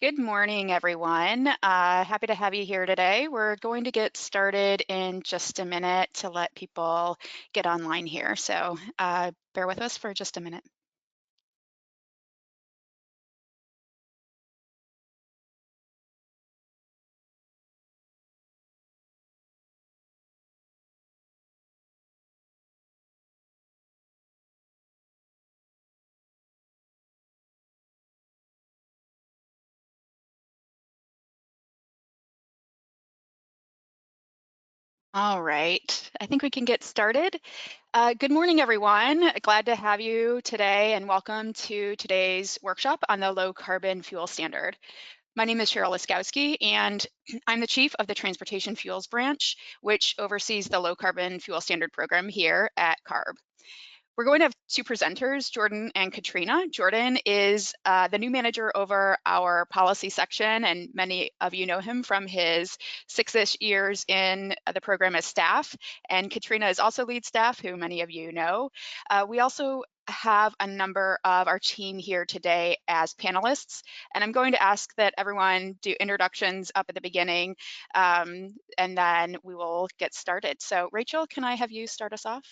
Good morning, everyone. Happy to have you here today. We're going to get started in just a minute to let people get online here. So bear with us for just a minute. All right, I think we can get started. Good morning, everyone. Glad to have you today and welcome to today's workshop on the low carbon fuel standard. My name is Cheryl Laskowski, and I'm the chief of the Transportation Fuels Branch, which oversees the low carbon fuel standard program here at CARB. We're going to have two presenters, Jordan and Katrina. Jordan is the new manager over our policy section, and many of you know him from his 6-ish years in the program as staff. And Katrina is also lead staff, who many of you know. We also have a number of our team here today as panelists, and I'm going to ask that everyone do introductions up at the beginning, and then we will get started. So Rachel, can I have you start us off?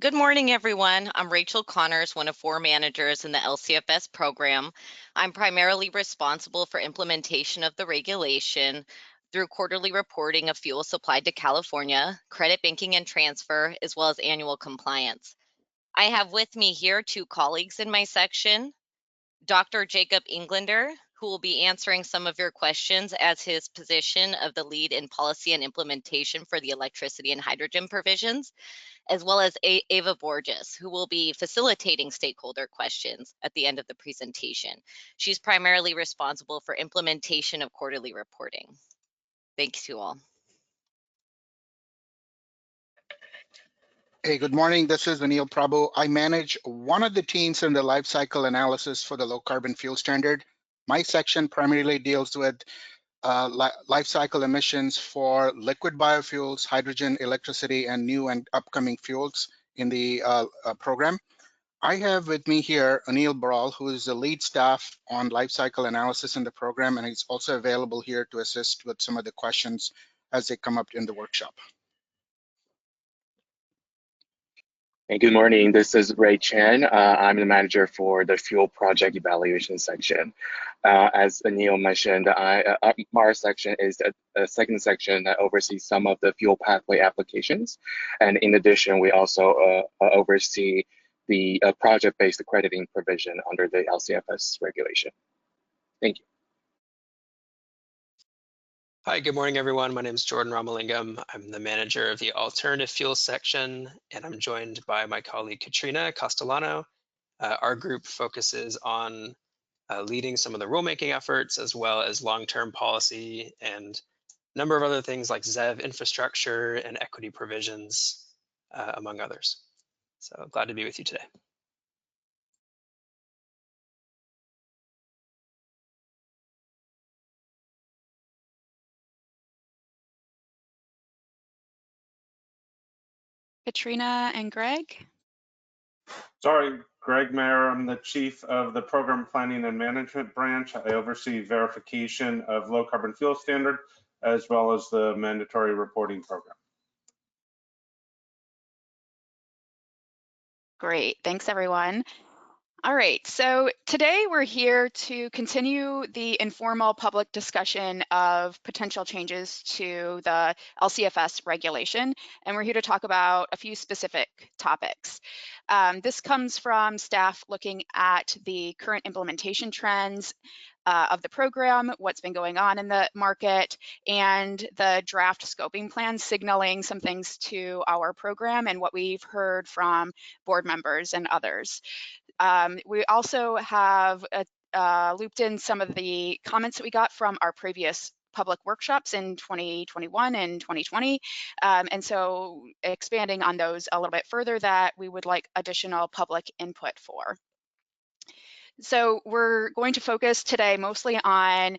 Good morning, everyone. I'm Rachel Connors, one of 4 managers in the LCFS program. I'm primarily responsible for implementation of the regulation through quarterly reporting of fuel supplied to California, credit banking and transfer, as well as annual compliance. I have with me here 2 colleagues in my section, Dr. Jacob Englander, who will be answering some of your questions as his position of the lead in policy and implementation for the electricity and hydrogen provisions, as well as Ava Borges, who will be facilitating stakeholder questions at the end of the presentation. She's primarily responsible for implementation of quarterly reporting. Thanks to all. Hey, good morning. This is Anil Prabhu. I manage one of the teams in the life cycle analysis for the low carbon fuel standard. My section primarily deals with life cycle emissions for liquid biofuels, hydrogen, electricity, and new and upcoming fuels in the program. I have with me here Anil Baral, who is the lead staff on life cycle analysis in the program, and he's also available here to assist with some of the questions as they come up in the workshop. Hey, good morning. This is Ray Chen. I'm the manager for the fuel project evaluation section. As Anil mentioned, our section is a second section that oversees some of the fuel pathway applications. And in addition, we also oversee the project-based accrediting provision under the LCFS regulation. Thank you. Hi, good morning, everyone. My name is Jordan Ramalingam. I'm the manager of the alternative fuels section, and I'm joined by my colleague Katrina Castellano. Our group focuses on leading some of the rulemaking efforts, as well as long-term policy and a number of other things like ZEV infrastructure and equity provisions, among others. So glad to be with you today. Katrina and Greg. Sorry, Greg Mayer. I'm the chief of the Program Planning and Management Branch. I oversee verification of low carbon fuel standard, as well as the mandatory reporting program. Great, thanks everyone. All right, so today we're here to continue the informal public discussion of potential changes to the LCFS regulation, and we're here to talk about a few specific topics. This comes from staff looking at the current implementation trends of the program, what's been going on in the market, and the draft scoping plan signaling some things to our program and what we've heard from board members and others. We also have looped in some of the comments that we got from our previous public workshops in 2021 and 2020. And so expanding on those a little bit further that we would like additional public input for. So we're going to focus today mostly on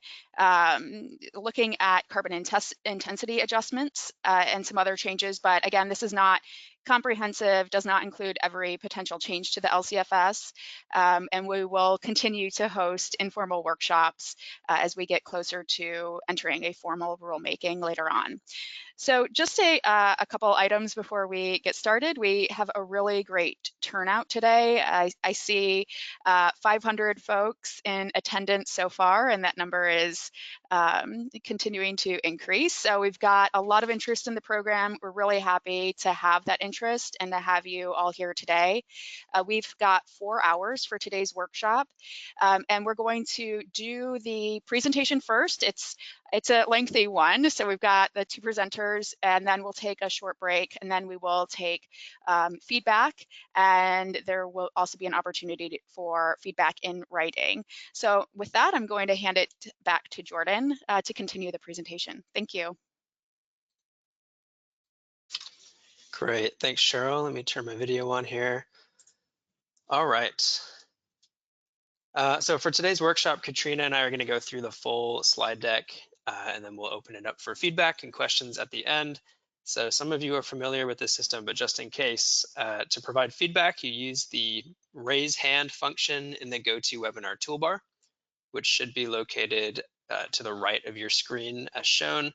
looking at carbon intensity adjustments and some other changes. But again, this is not comprehensive, does not include every potential change to the LCFS, and we will continue to host informal workshops as we get closer to entering a formal rulemaking later on. So just a couple items before we get started. We have a really great turnout today. I see 500 folks in attendance so far, and that number is continuing to increase. So we've got a lot of interest in the program. We're really happy to have that interest and to have you all here today. We've got 4 hours for today's workshop, and we're going to do the presentation first. It's a lengthy one, so we've got the 2 presenters, and then we'll take a short break, and then we will take feedback, and there will also be an opportunity for feedback in writing. So with that, I'm going to hand it back to Jordan to continue the presentation. Thank you. Great, thanks, Cheryl. Let me turn my video on here. All right. So for today's workshop, Katrina and I are going to go through the full slide deck, and then we'll open it up for feedback and questions at the end. So some of you are familiar with this system, but just in case, to provide feedback, you use the raise hand function in the GoToWebinar toolbar, which should be located to the right of your screen as shown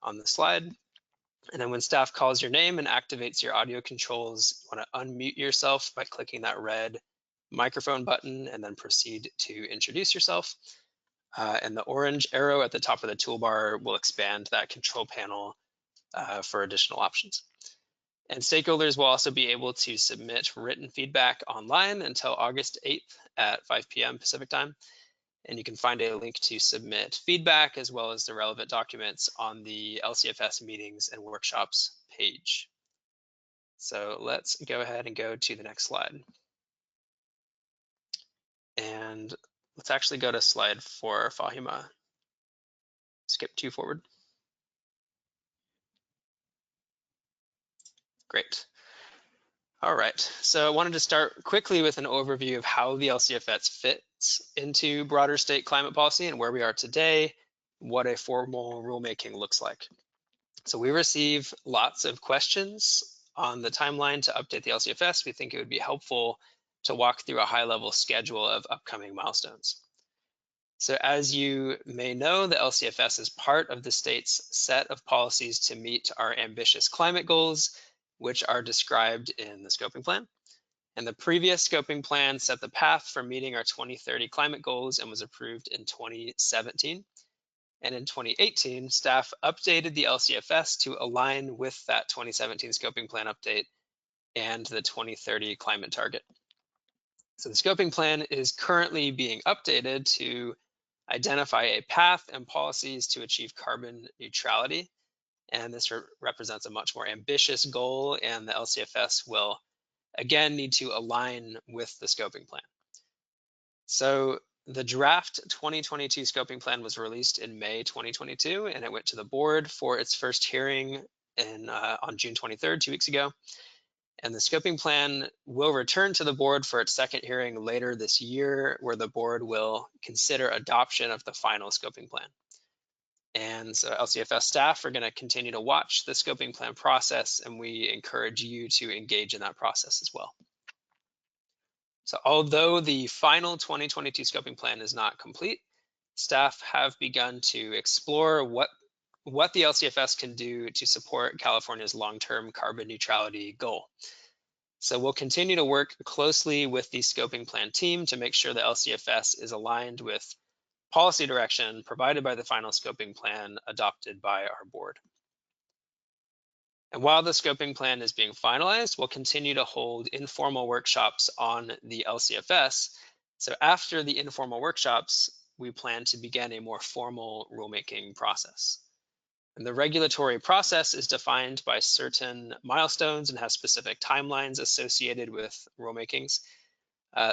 on the slide. And then when staff calls your name and activates your audio controls, you want to unmute yourself by clicking that red microphone button and then proceed to introduce yourself. And the orange arrow at the top of the toolbar will expand that control panel for additional options. And stakeholders will also be able to submit written feedback online until August 8th at 5 p.m. Pacific time. And you can find a link to submit feedback as well as the relevant documents on the LCFS meetings and workshops page. So let's go ahead and go to the next slide. And let's actually go to slide 4, Fahima. Skip 2 forward. Great. All right, so I wanted to start quickly with an overview of how the LCFS fits into broader state climate policy and where we are today, what a formal rulemaking looks like. So we receive lots of questions on the timeline to update the LCFS. We think it would be helpful to walk through a high-level schedule of upcoming milestones. So as you may know, the LCFS is part of the state's set of policies to meet our ambitious climate goals, which are described in the scoping plan. And the previous scoping plan set the path for meeting our 2030 climate goals and was approved in 2017. And in 2018, staff updated the LCFS to align with that 2017 scoping plan update and the 2030 climate target. So the scoping plan is currently being updated to identify a path and policies to achieve carbon neutrality. And this represents a much more ambitious goal, and the LCFS will again need to align with the scoping plan. So the draft 2022 scoping plan was released in May 2022, and it went to the board for its first hearing on June 23rd, 2 weeks ago. And the scoping plan will return to the board for its second hearing later this year, where the board will consider adoption of the final scoping plan. And so LCFS staff are going to continue to watch the scoping plan process, and we encourage you to engage in that process as well. So although the final 2022 scoping plan is not complete, staff have begun to explore what the LCFS can do to support California's long-term carbon neutrality goal. So we'll continue to work closely with the scoping plan team to make sure the LCFS is aligned with policy direction provided by the final scoping plan adopted by our board. And while the scoping plan is being finalized, we'll continue to hold informal workshops on the LCFS. So after the informal workshops, we plan to begin a more formal rulemaking process. And the regulatory process is defined by certain milestones and has specific timelines associated with rulemakings.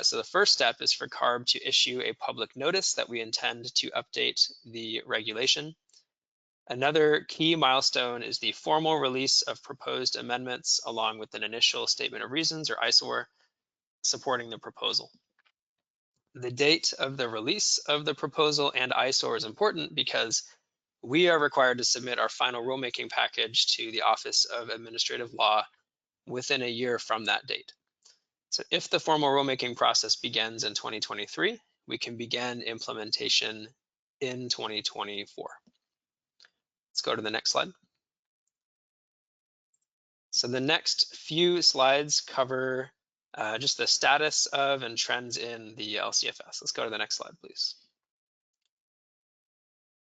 So the first step is for CARB to issue a public notice that we intend to update the regulation. Another key milestone is the formal release of proposed amendments along with an initial statement of reasons, or ISOR, supporting the proposal. The date of the release of the proposal and ISOR is important because we are required to submit our final rulemaking package to the Office of Administrative Law within a year from that date. So if the formal rulemaking process begins in 2023, we can begin implementation in 2024. Let's go to the next slide. So the next few slides cover just the status of and trends in the LCFS. Let's go to the next slide, please.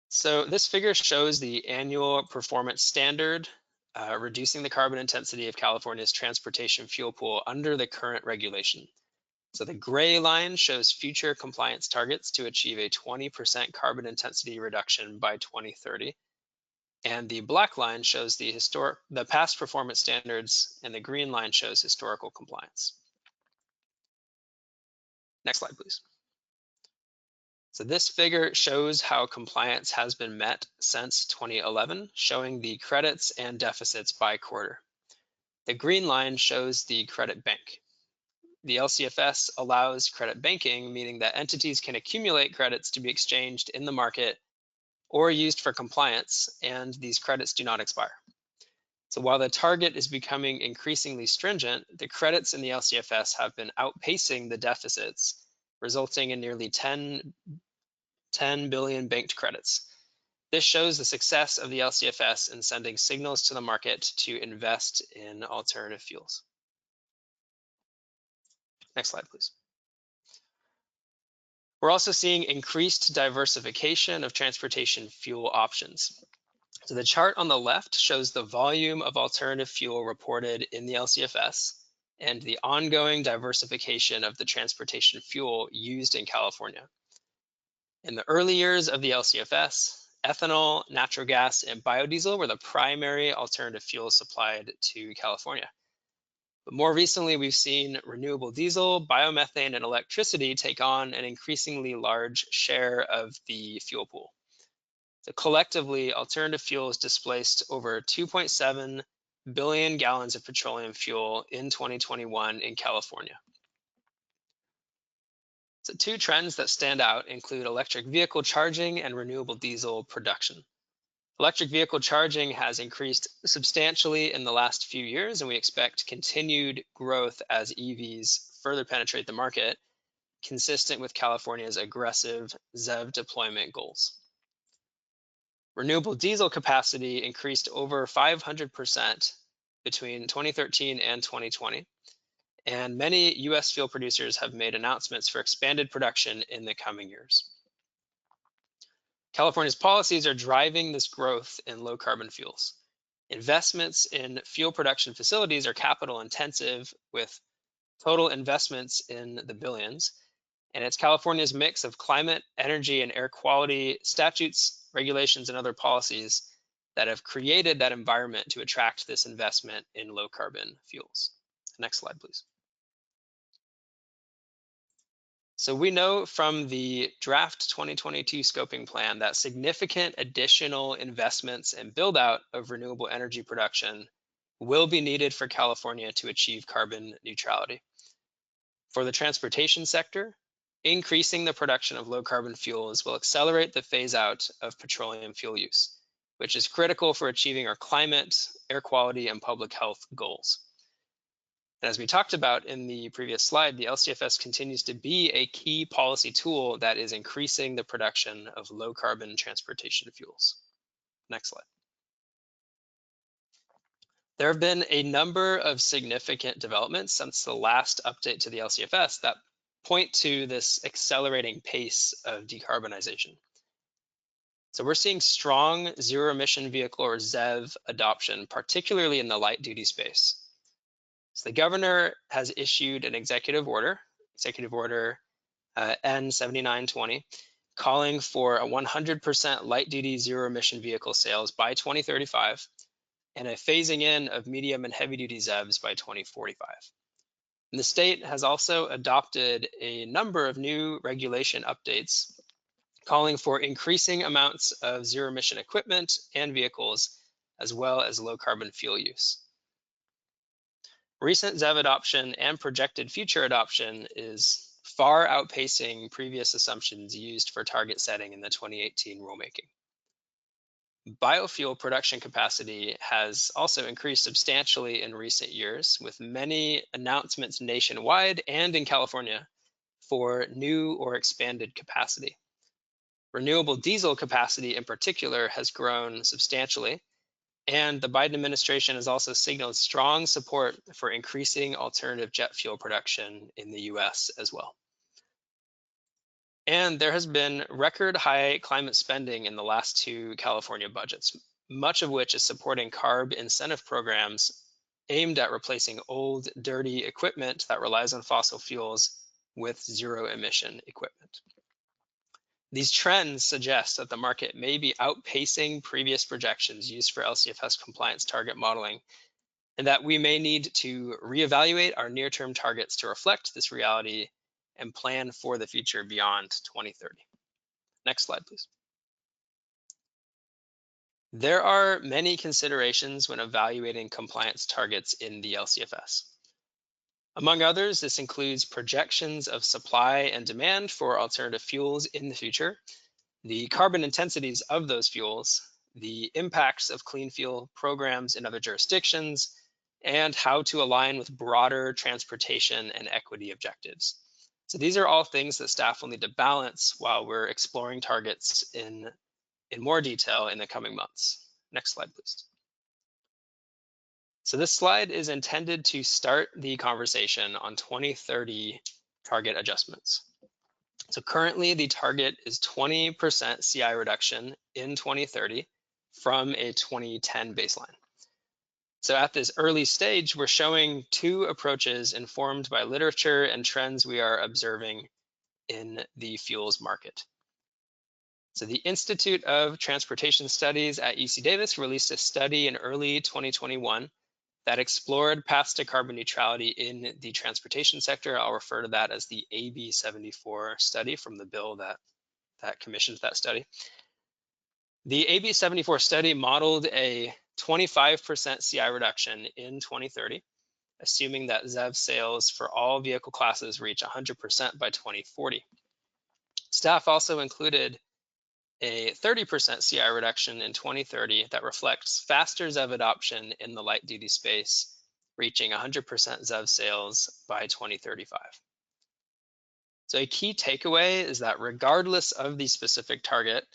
So this figure shows the annual performance standard, reducing the carbon intensity of California's transportation fuel pool under the current regulation. So the gray line shows future compliance targets to achieve a 20% carbon intensity reduction by 2030. And the black line shows the past performance standards, and the green line shows historical compliance. Next slide, please. So this figure shows how compliance has been met since 2011, showing the credits and deficits by quarter. The green line shows the credit bank. The LCFS allows credit banking, meaning that entities can accumulate credits to be exchanged in the market or used for compliance, and these credits do not expire. So while the target is becoming increasingly stringent, the credits in the LCFS have been outpacing the deficits, resulting in nearly 10 billion banked credits. This shows the success of the LCFS in sending signals to the market to invest in alternative fuels. Next slide, please. We're also seeing increased diversification of transportation fuel options. So the chart on the left shows the volume of alternative fuel reported in the LCFS and the ongoing diversification of the transportation fuel used in California. In the early years of the LCFS, ethanol, natural gas, and biodiesel were the primary alternative fuels supplied to California. But more recently, we've seen renewable diesel, biomethane, and electricity take on an increasingly large share of the fuel pool. So collectively, alternative fuels displaced over 2.7 billion gallons of petroleum fuel in 2021 in California. So two trends that stand out include electric vehicle charging and renewable diesel production. Electric vehicle charging has increased substantially in the last few years, and we expect continued growth as EVs further penetrate the market, consistent with California's aggressive ZEV deployment goals. Renewable diesel capacity increased over 500% between 2013 and 2020, and many US fuel producers have made announcements for expanded production in the coming years. California's policies are driving this growth in low carbon fuels. Investments in fuel production facilities are capital intensive, with total investments in the billions. And it's California's mix of climate, energy, and air quality statutes, regulations, and other policies that have created that environment to attract this investment in low carbon fuels. Next slide, please. So we know from the draft 2022 scoping plan that significant additional investments and build out of renewable energy production will be needed for California to achieve carbon neutrality. For the transportation sector, increasing the production of low carbon fuels will accelerate the phase out of petroleum fuel use, which is critical for achieving our climate, air quality, and public health goals. And as we talked about in the previous slide, the LCFS continues to be a key policy tool that is increasing the production of low carbon transportation fuels. Next slide. There have been a number of significant developments since the last update to the LCFS that point to this accelerating pace of decarbonization. So we're seeing strong zero emission vehicle or ZEV adoption, particularly in the light duty space. So the governor has issued an executive order N7920, calling for a 100% light duty zero emission vehicle sales by 2035 and a phasing in of medium and heavy duty ZEVs by 2045. And the state has also adopted a number of new regulation updates calling for increasing amounts of zero emission equipment and vehicles, as well as low carbon fuel use. Recent ZEV adoption and projected future adoption is far outpacing previous assumptions used for target setting in the 2018 rulemaking. Biofuel production capacity has also increased substantially in recent years, with many announcements nationwide and in California for new or expanded capacity. Renewable diesel capacity in particular has grown substantially, and the Biden administration has also signaled strong support for increasing alternative jet fuel production in the US as well. And there has been record high climate spending in the last two California budgets, much of which is supporting CARB incentive programs aimed at replacing old, dirty equipment that relies on fossil fuels with zero emission equipment. These trends suggest that the market may be outpacing previous projections used for LCFS compliance target modeling, and that we may need to reevaluate our near-term targets to reflect this reality and plan for the future beyond 2030. Next slide, please. There are many considerations when evaluating compliance targets in the LCFS. Among others, this includes projections of supply and demand for alternative fuels in the future, the carbon intensities of those fuels, the impacts of clean fuel programs in other jurisdictions, and how to align with broader transportation and equity objectives. So these are all things that staff will need to balance while we're exploring targets in more detail in the coming months. Next slide, please. So this slide is intended to start the conversation on 2030 target adjustments. So currently the target is 20% CI reduction in 2030 from a 2010 baseline. So at this early stage, we're showing two approaches informed by literature and trends we are observing in the fuels market. So the Institute of Transportation Studies at UC Davis released a study in early 2021 that explored paths to carbon neutrality in the transportation sector. I'll refer to that as the AB 74 study from the bill that commissioned that study. The AB 74 study modeled a 25% CI reduction in 2030, assuming that ZEV sales for all vehicle classes reach 100% by 2040. Staff also included a 30% CI reduction in 2030 that reflects faster ZEV adoption in the light duty space, reaching 100% ZEV sales by 2035. So a key takeaway is that regardless of the specific target,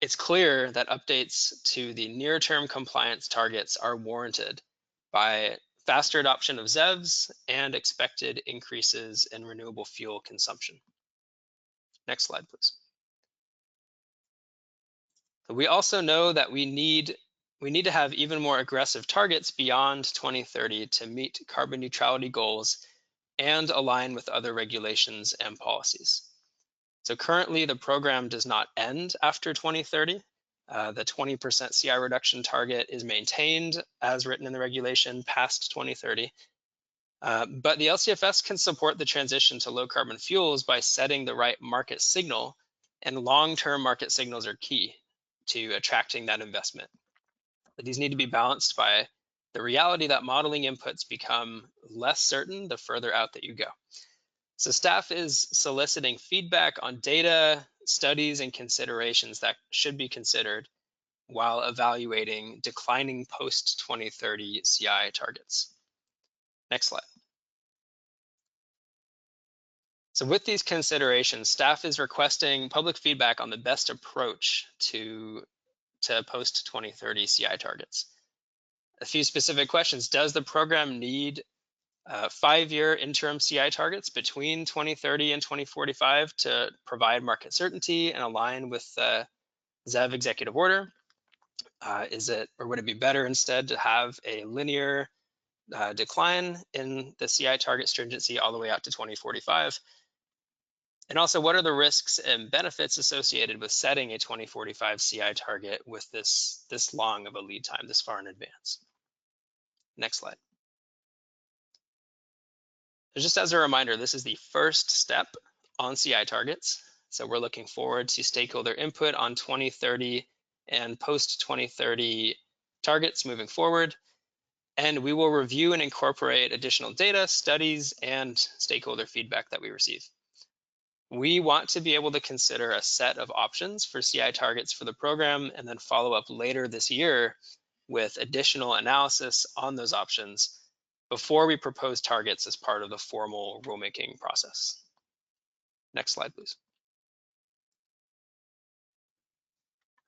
it's clear that updates to the near-term compliance targets are warranted by faster adoption of ZEVs and expected increases in renewable fuel consumption. Next slide, please. We also know that we need to have even more aggressive targets beyond 2030 to meet carbon neutrality goals and align with other regulations and policies. So currently the program does not end after 2030. The 20% CI reduction target is maintained as written in the regulation past 2030. But the LCFS can support the transition to low carbon fuels by setting the right market signal, and long-term market signals are key to attracting that investment. But these need to be balanced by the reality that modeling inputs become less certain the further out that you go. So staff is soliciting feedback on data, studies, and considerations that should be considered while evaluating declining post-2030 CI targets. Next slide. So with these considerations, staff is requesting public feedback on the best approach to post-2030 CI targets. A few specific questions. Does the program need 5-year interim CI targets between 2030 and 2045 to provide market certainty and align with the ZEV executive order? Would it be better instead to have a linear decline in the CI target stringency all the way out to 2045? And also, what are the risks and benefits associated with setting a 2045 CI target with this long of a lead time, this far in advance? Next slide. So just as a reminder, this is the first step on CI targets. So we're looking forward to stakeholder input on 2030 and post-2030 targets moving forward. And we will review and incorporate additional data, studies, and stakeholder feedback that we receive. We want to be able to consider a set of options for CI targets for the program and then follow up later this year with additional analysis on those options before we propose targets as part of the formal rulemaking process. Next slide, please.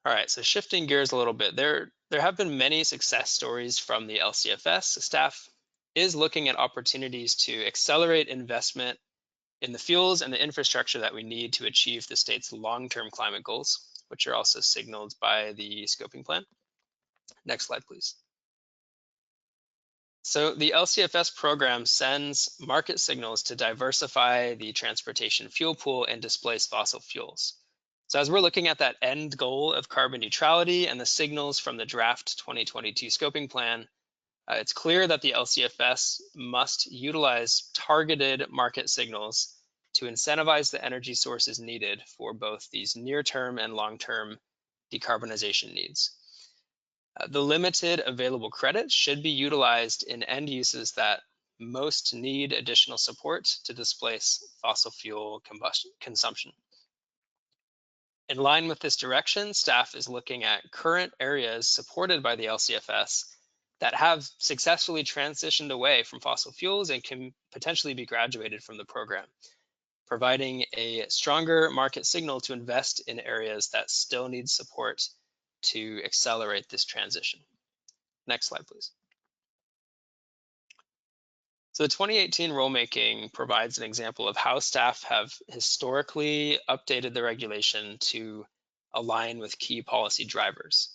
All right, so shifting gears a little bit, there have been many success stories from the LCFS. Staff is looking at opportunities to accelerate investment in the fuels and the infrastructure that we need to achieve the state's long-term climate goals, which are also signaled by the scoping plan. Next slide, please. So the LCFS program sends market signals to diversify the transportation fuel pool and displace fossil fuels. So as we're looking at that end goal of carbon neutrality and the signals from the draft 2022 scoping plan, it's clear that the LCFS must utilize targeted market signals to incentivize the energy sources needed for both these near-term and long-term decarbonization needs. The limited available credits should be utilized in end uses that most need additional support to displace fossil fuel consumption. In line with this direction, staff is looking at current areas supported by the LCFS that have successfully transitioned away from fossil fuels and can potentially be graduated from the program, providing a stronger market signal to invest in areas that still need support to accelerate this transition. Next slide, please. So the 2018 rulemaking provides an example of how staff have historically updated the regulation to align with key policy drivers.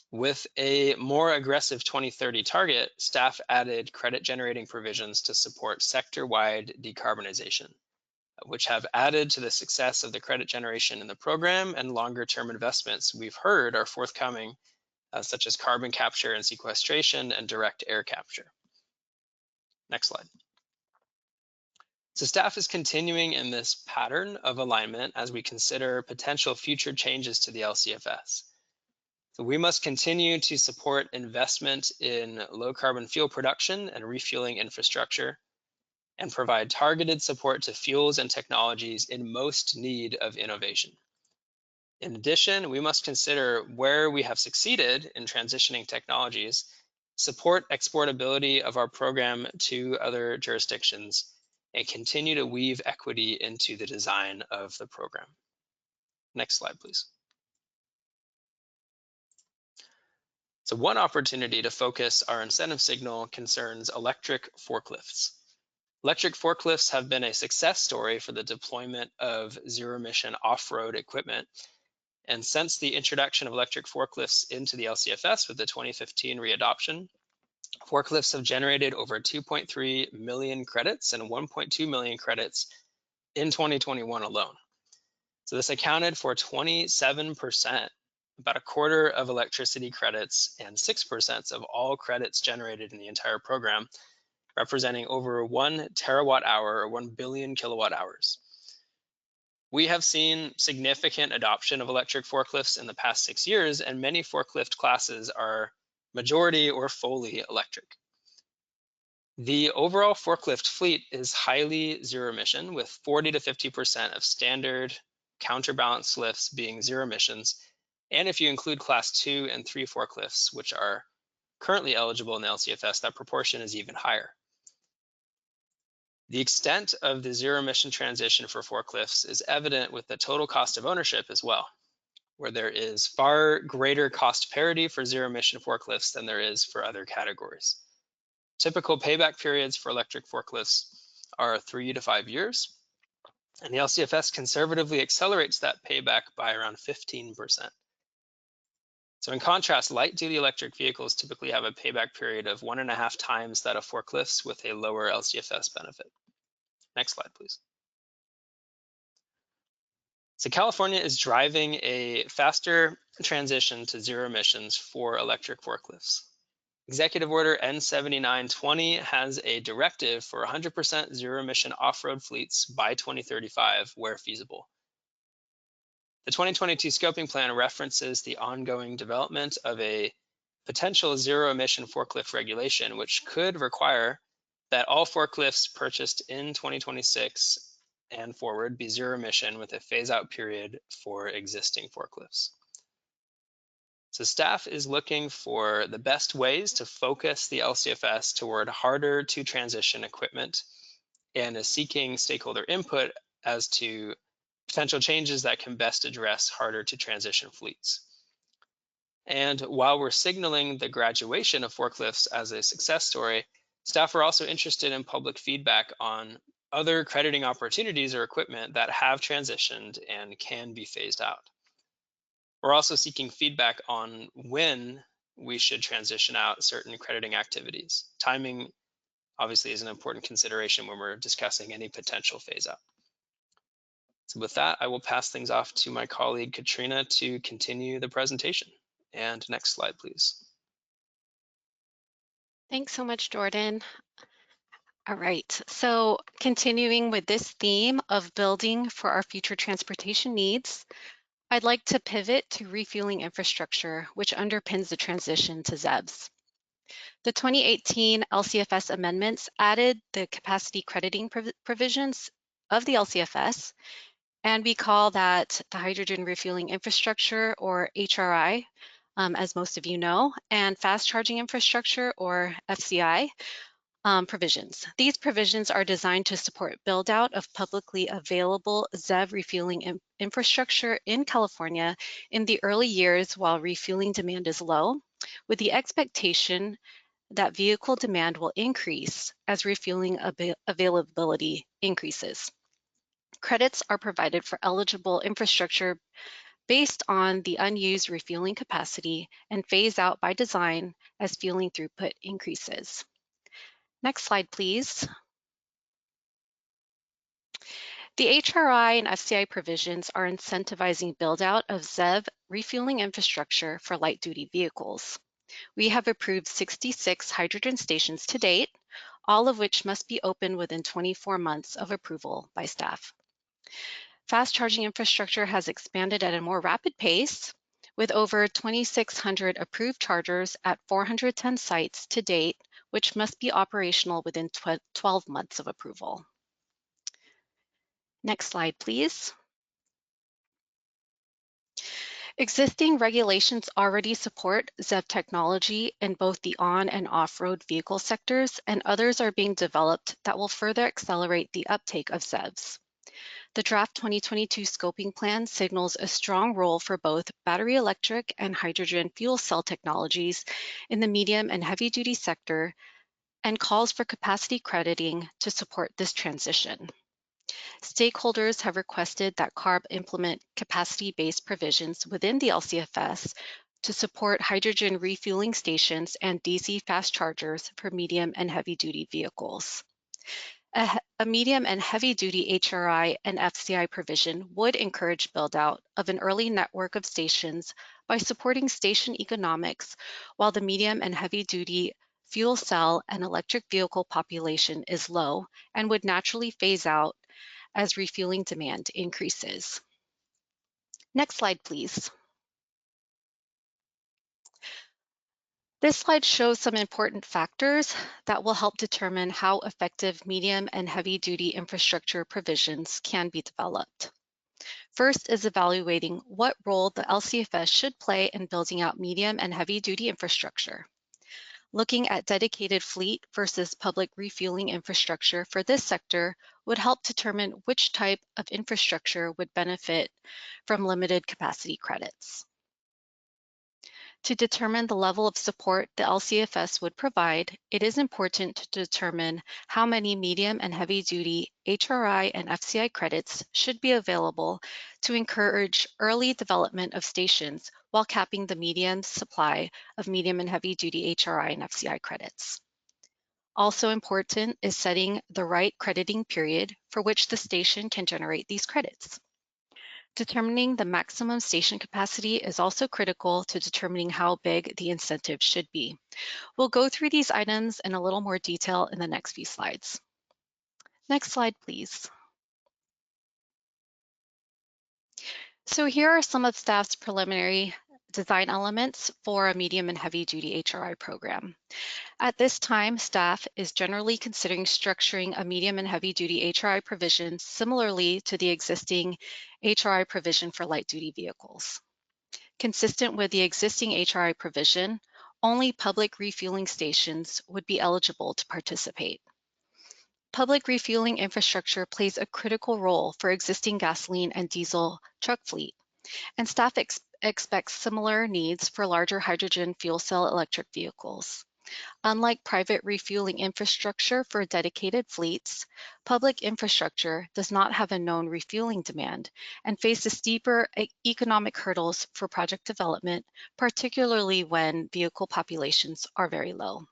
With a more aggressive 2030 target, staff added credit generating provisions to support sector-wide decarbonization, which have added to the success of the credit generation in the program, and longer-term investments we've heard are forthcoming, such as carbon capture and sequestration and direct air capture. Next slide. So staff is continuing in this pattern of alignment as we consider potential future changes to the LCFS. So we must continue to support investment in low carbon fuel production and refueling infrastructure, and provide targeted support to fuels and technologies in most need of innovation. In addition, we must consider where we have succeeded in transitioning technologies, support exportability of our program to other jurisdictions, and continue to weave equity into the design of the program. Next slide, please. So one opportunity to focus our incentive signal concerns electric forklifts. Electric forklifts have been a success story for the deployment of zero-emission off-road equipment. And since the introduction of electric forklifts into the LCFS with the 2015 readoption, forklifts have generated over 2.3 million credits and 1.2 million credits in 2021 alone. So this accounted for 27%, about a quarter of electricity credits and 6% of all credits generated in the entire program, representing over 1 terawatt hour or 1 billion kilowatt hours. We have seen significant adoption of electric forklifts in the past 6 years, and many forklift classes are majority or fully electric. The overall forklift fleet is highly zero emission, with 40 to 50% of standard counterbalance lifts being zero emissions. And if you include class 2 and 3 forklifts, which are currently eligible in the LCFS, that proportion is even higher. The extent of the zero emission transition for forklifts is evident with the total cost of ownership as well, where there is far greater cost parity for zero emission forklifts than there is for other categories. Typical payback periods for electric forklifts are 3 to 5 years, and the LCFS conservatively accelerates that payback by around 15%. So in contrast, light-duty electric vehicles typically have a payback period of 1.5 times that of forklifts with a lower LCFS benefit. Next slide, please. So California is driving a faster transition to zero emissions for electric forklifts. Executive Order N7920 has a directive for 100% zero emission off-road fleets by 2035 where feasible. The 2022 scoping plan references the ongoing development of a potential zero emission forklift regulation, which could require that all forklifts purchased in 2026 and forward be zero emission with a phase out period for existing forklifts. So staff is looking for the best ways to focus the LCFS toward harder to transition equipment and is seeking stakeholder input as to potential changes that can best address harder to transition fleets. And while we're signaling the graduation of forklifts as a success story, staff are also interested in public feedback on other crediting opportunities or equipment that have transitioned and can be phased out. We're also seeking feedback on when we should transition out certain crediting activities. Timing obviously is an important consideration when we're discussing any potential phase out. So with that, I will pass things off to my colleague Katrina to continue the presentation. And next slide, please. Thanks so much, Jordan. All right, so continuing with this theme of building for our future transportation needs, I'd like to pivot to refueling infrastructure, which underpins the transition to ZEBs. The 2018 LCFS amendments added the capacity crediting provisions of the LCFS, and we call that the hydrogen refueling infrastructure, or HRI, as most of you know, and fast charging infrastructure, or FCI, provisions. These provisions are designed to support build out of publicly available ZEV refueling infrastructure in California in the early years while refueling demand is low, with the expectation that vehicle demand will increase as refueling availability increases. Credits are provided for eligible infrastructure based on the unused refueling capacity and phase out by design as fueling throughput increases. Next slide, please. The HRI and FCI provisions are incentivizing build-out of ZEV refueling infrastructure for light-duty vehicles. We have approved 66 hydrogen stations to date, all of which must be open within 24 months of approval by staff. Fast charging infrastructure has expanded at a more rapid pace, with over 2,600 approved chargers at 410 sites to date, which must be operational within 12 months of approval. Next slide, please. Existing regulations already support ZEV technology in both the on and off-road vehicle sectors, and others are being developed that will further accelerate the uptake of ZEVs. The draft 2022 scoping plan signals a strong role for both battery electric and hydrogen fuel cell technologies in the medium and heavy-duty sector and calls for capacity crediting to support this transition. Stakeholders have requested that CARB implement capacity-based provisions within the LCFS to support hydrogen refueling stations and DC fast chargers for medium and heavy-duty vehicles. A medium and heavy-duty HRI and FCI provision would encourage build-out of an early network of stations by supporting station economics, while the medium and heavy-duty fuel cell and electric vehicle population is low and would naturally phase out as refueling demand increases. Next slide, please. This slide shows some important factors that will help determine how effective medium and heavy-duty infrastructure provisions can be developed. First is evaluating what role the LCFS should play in building out medium and heavy-duty infrastructure. Looking at dedicated fleet versus public refueling infrastructure for this sector would help determine which type of infrastructure would benefit from limited capacity credits. To determine the level of support the LCFS would provide, it is important to determine how many medium and heavy-duty HRI and FCI credits should be available to encourage early development of stations while capping the medium supply of medium and heavy-duty HRI and FCI credits. Also important is setting the right crediting period for which the station can generate these credits. Determining the maximum station capacity is also critical to determining how big the incentive should be. We'll go through these items in a little more detail in the next few slides. Next slide, please. So here are some of staff's preliminary design elements for a medium and heavy duty HRI program. At this time, staff is generally considering structuring a medium and heavy duty HRI provision similarly to the existing HRI provision for light duty vehicles. Consistent with the existing HRI provision, only public refueling stations would be eligible to participate. Public refueling infrastructure plays a critical role for existing gasoline and diesel truck fleet, and staff expects similar needs for larger hydrogen fuel cell electric vehicles. Unlike private refueling infrastructure for dedicated fleets, public infrastructure does not have a known refueling demand and faces steeper economic hurdles for project development, particularly when vehicle populations are very low.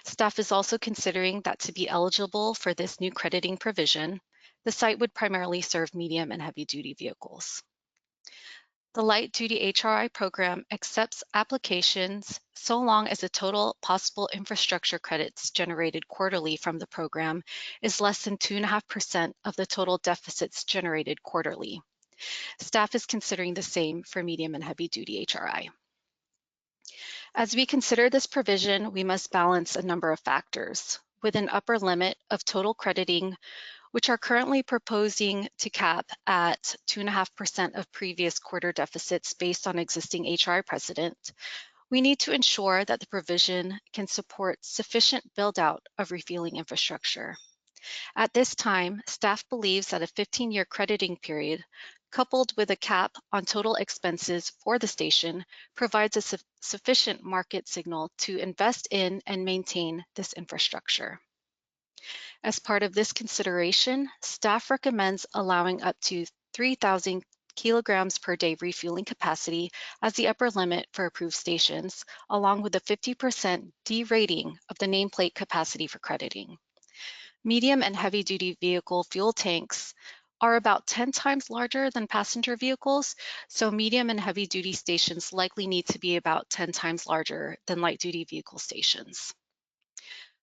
Staff is also considering that to be eligible for this new crediting provision, the site would primarily serve medium and heavy duty vehicles. The light duty HRI program accepts applications so long as the total possible infrastructure credits generated quarterly from the program is less than 2.5% of the total deficits generated quarterly. Staff is considering the same for medium and heavy duty HRI. As we consider this provision, we must balance a number of factors. With an upper limit of total crediting, which are currently proposing to cap at 2.5% of previous quarter deficits based on existing HRI precedent, we need to ensure that the provision can support sufficient build-out of refueling infrastructure. At this time, staff believes that a 15-year crediting period, coupled with a cap on total expenses for the station, provides a sufficient market signal to invest in and maintain this infrastructure. As part of this consideration, staff recommends allowing up to 3,000 kilograms per day refueling capacity as the upper limit for approved stations, along with a 50% derating of the nameplate capacity for crediting. Medium and heavy-duty vehicle fuel tanks are about 10 times larger than passenger vehicles, so medium and heavy-duty stations likely need to be about 10 times larger than light-duty vehicle stations.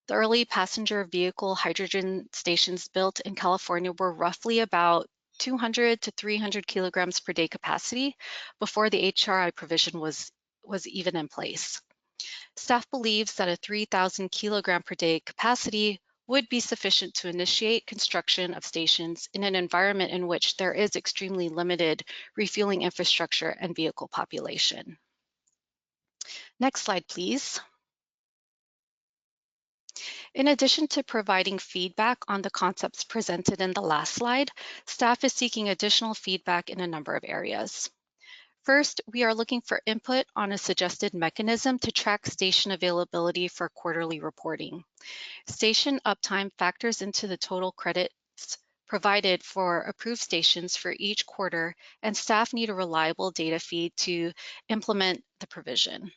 The early passenger vehicle hydrogen stations built in California were roughly about 200 to 300 kilograms per day capacity before the HRI provision was even in place. Staff believes that a 3,000 kilogram per day capacity would be sufficient to initiate construction of stations in an environment in which there is extremely limited refueling infrastructure and vehicle population. Next slide, please. In addition to providing feedback on the concepts presented in the last slide, staff is seeking additional feedback in a number of areas. First, we are looking for input on a suggested mechanism to track station availability for quarterly reporting. Station uptime factors into the total credits provided for approved stations for each quarter, and staff need a reliable data feed to implement the provision.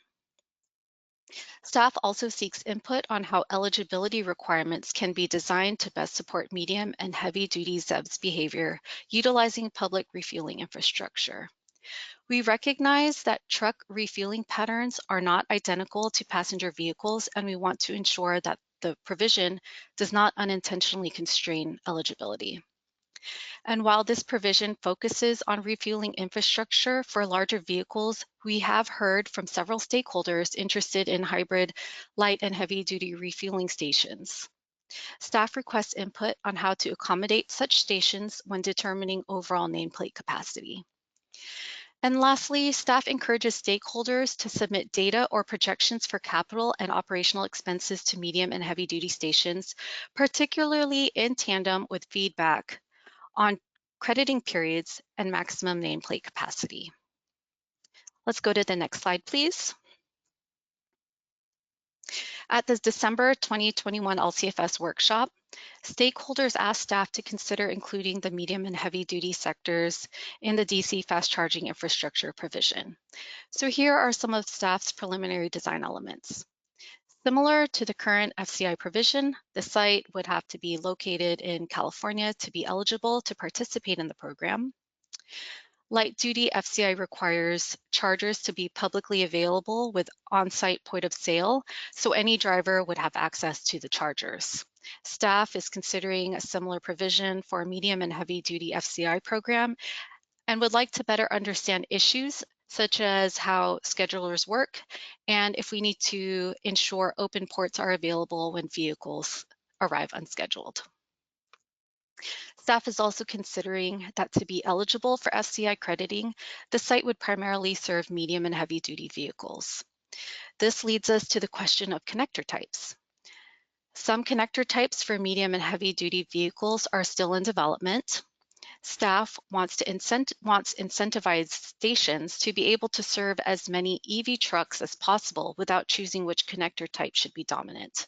Staff also seeks input on how eligibility requirements can be designed to best support medium and heavy-duty ZEBs behavior utilizing public refueling infrastructure. We recognize that truck refueling patterns are not identical to passenger vehicles, and we want to ensure that the provision does not unintentionally constrain eligibility. And while this provision focuses on refueling infrastructure for larger vehicles, we have heard from several stakeholders interested in hybrid light and heavy duty refueling stations. Staff requests input on how to accommodate such stations when determining overall nameplate capacity. And lastly, staff encourages stakeholders to submit data or projections for capital and operational expenses to medium and heavy duty stations, particularly in tandem with feedback on crediting periods and maximum nameplate capacity. Let's go to the next slide, please. At the December 2021 LCFS workshop, stakeholders asked staff to consider including the medium and heavy duty sectors in the DC fast charging infrastructure provision. So here are some of staff's preliminary design elements. Similar to the current FCI provision, the site would have to be located in California to be eligible to participate in the program. Light-duty FCI requires chargers to be publicly available with on-site point of sale, so any driver would have access to the chargers. Staff is considering a similar provision for a medium and heavy-duty FCI program and would like to better understand issues such as how schedulers work and if we need to ensure open ports are available when vehicles arrive unscheduled. Staff is also considering that to be eligible for FCI crediting, the site would primarily serve medium and heavy duty vehicles. This leads us to the question of connector types. Some connector types for medium and heavy duty vehicles are still in development. Staff wants incentivized stations to be able to serve as many EV trucks as possible without choosing which connector type should be dominant.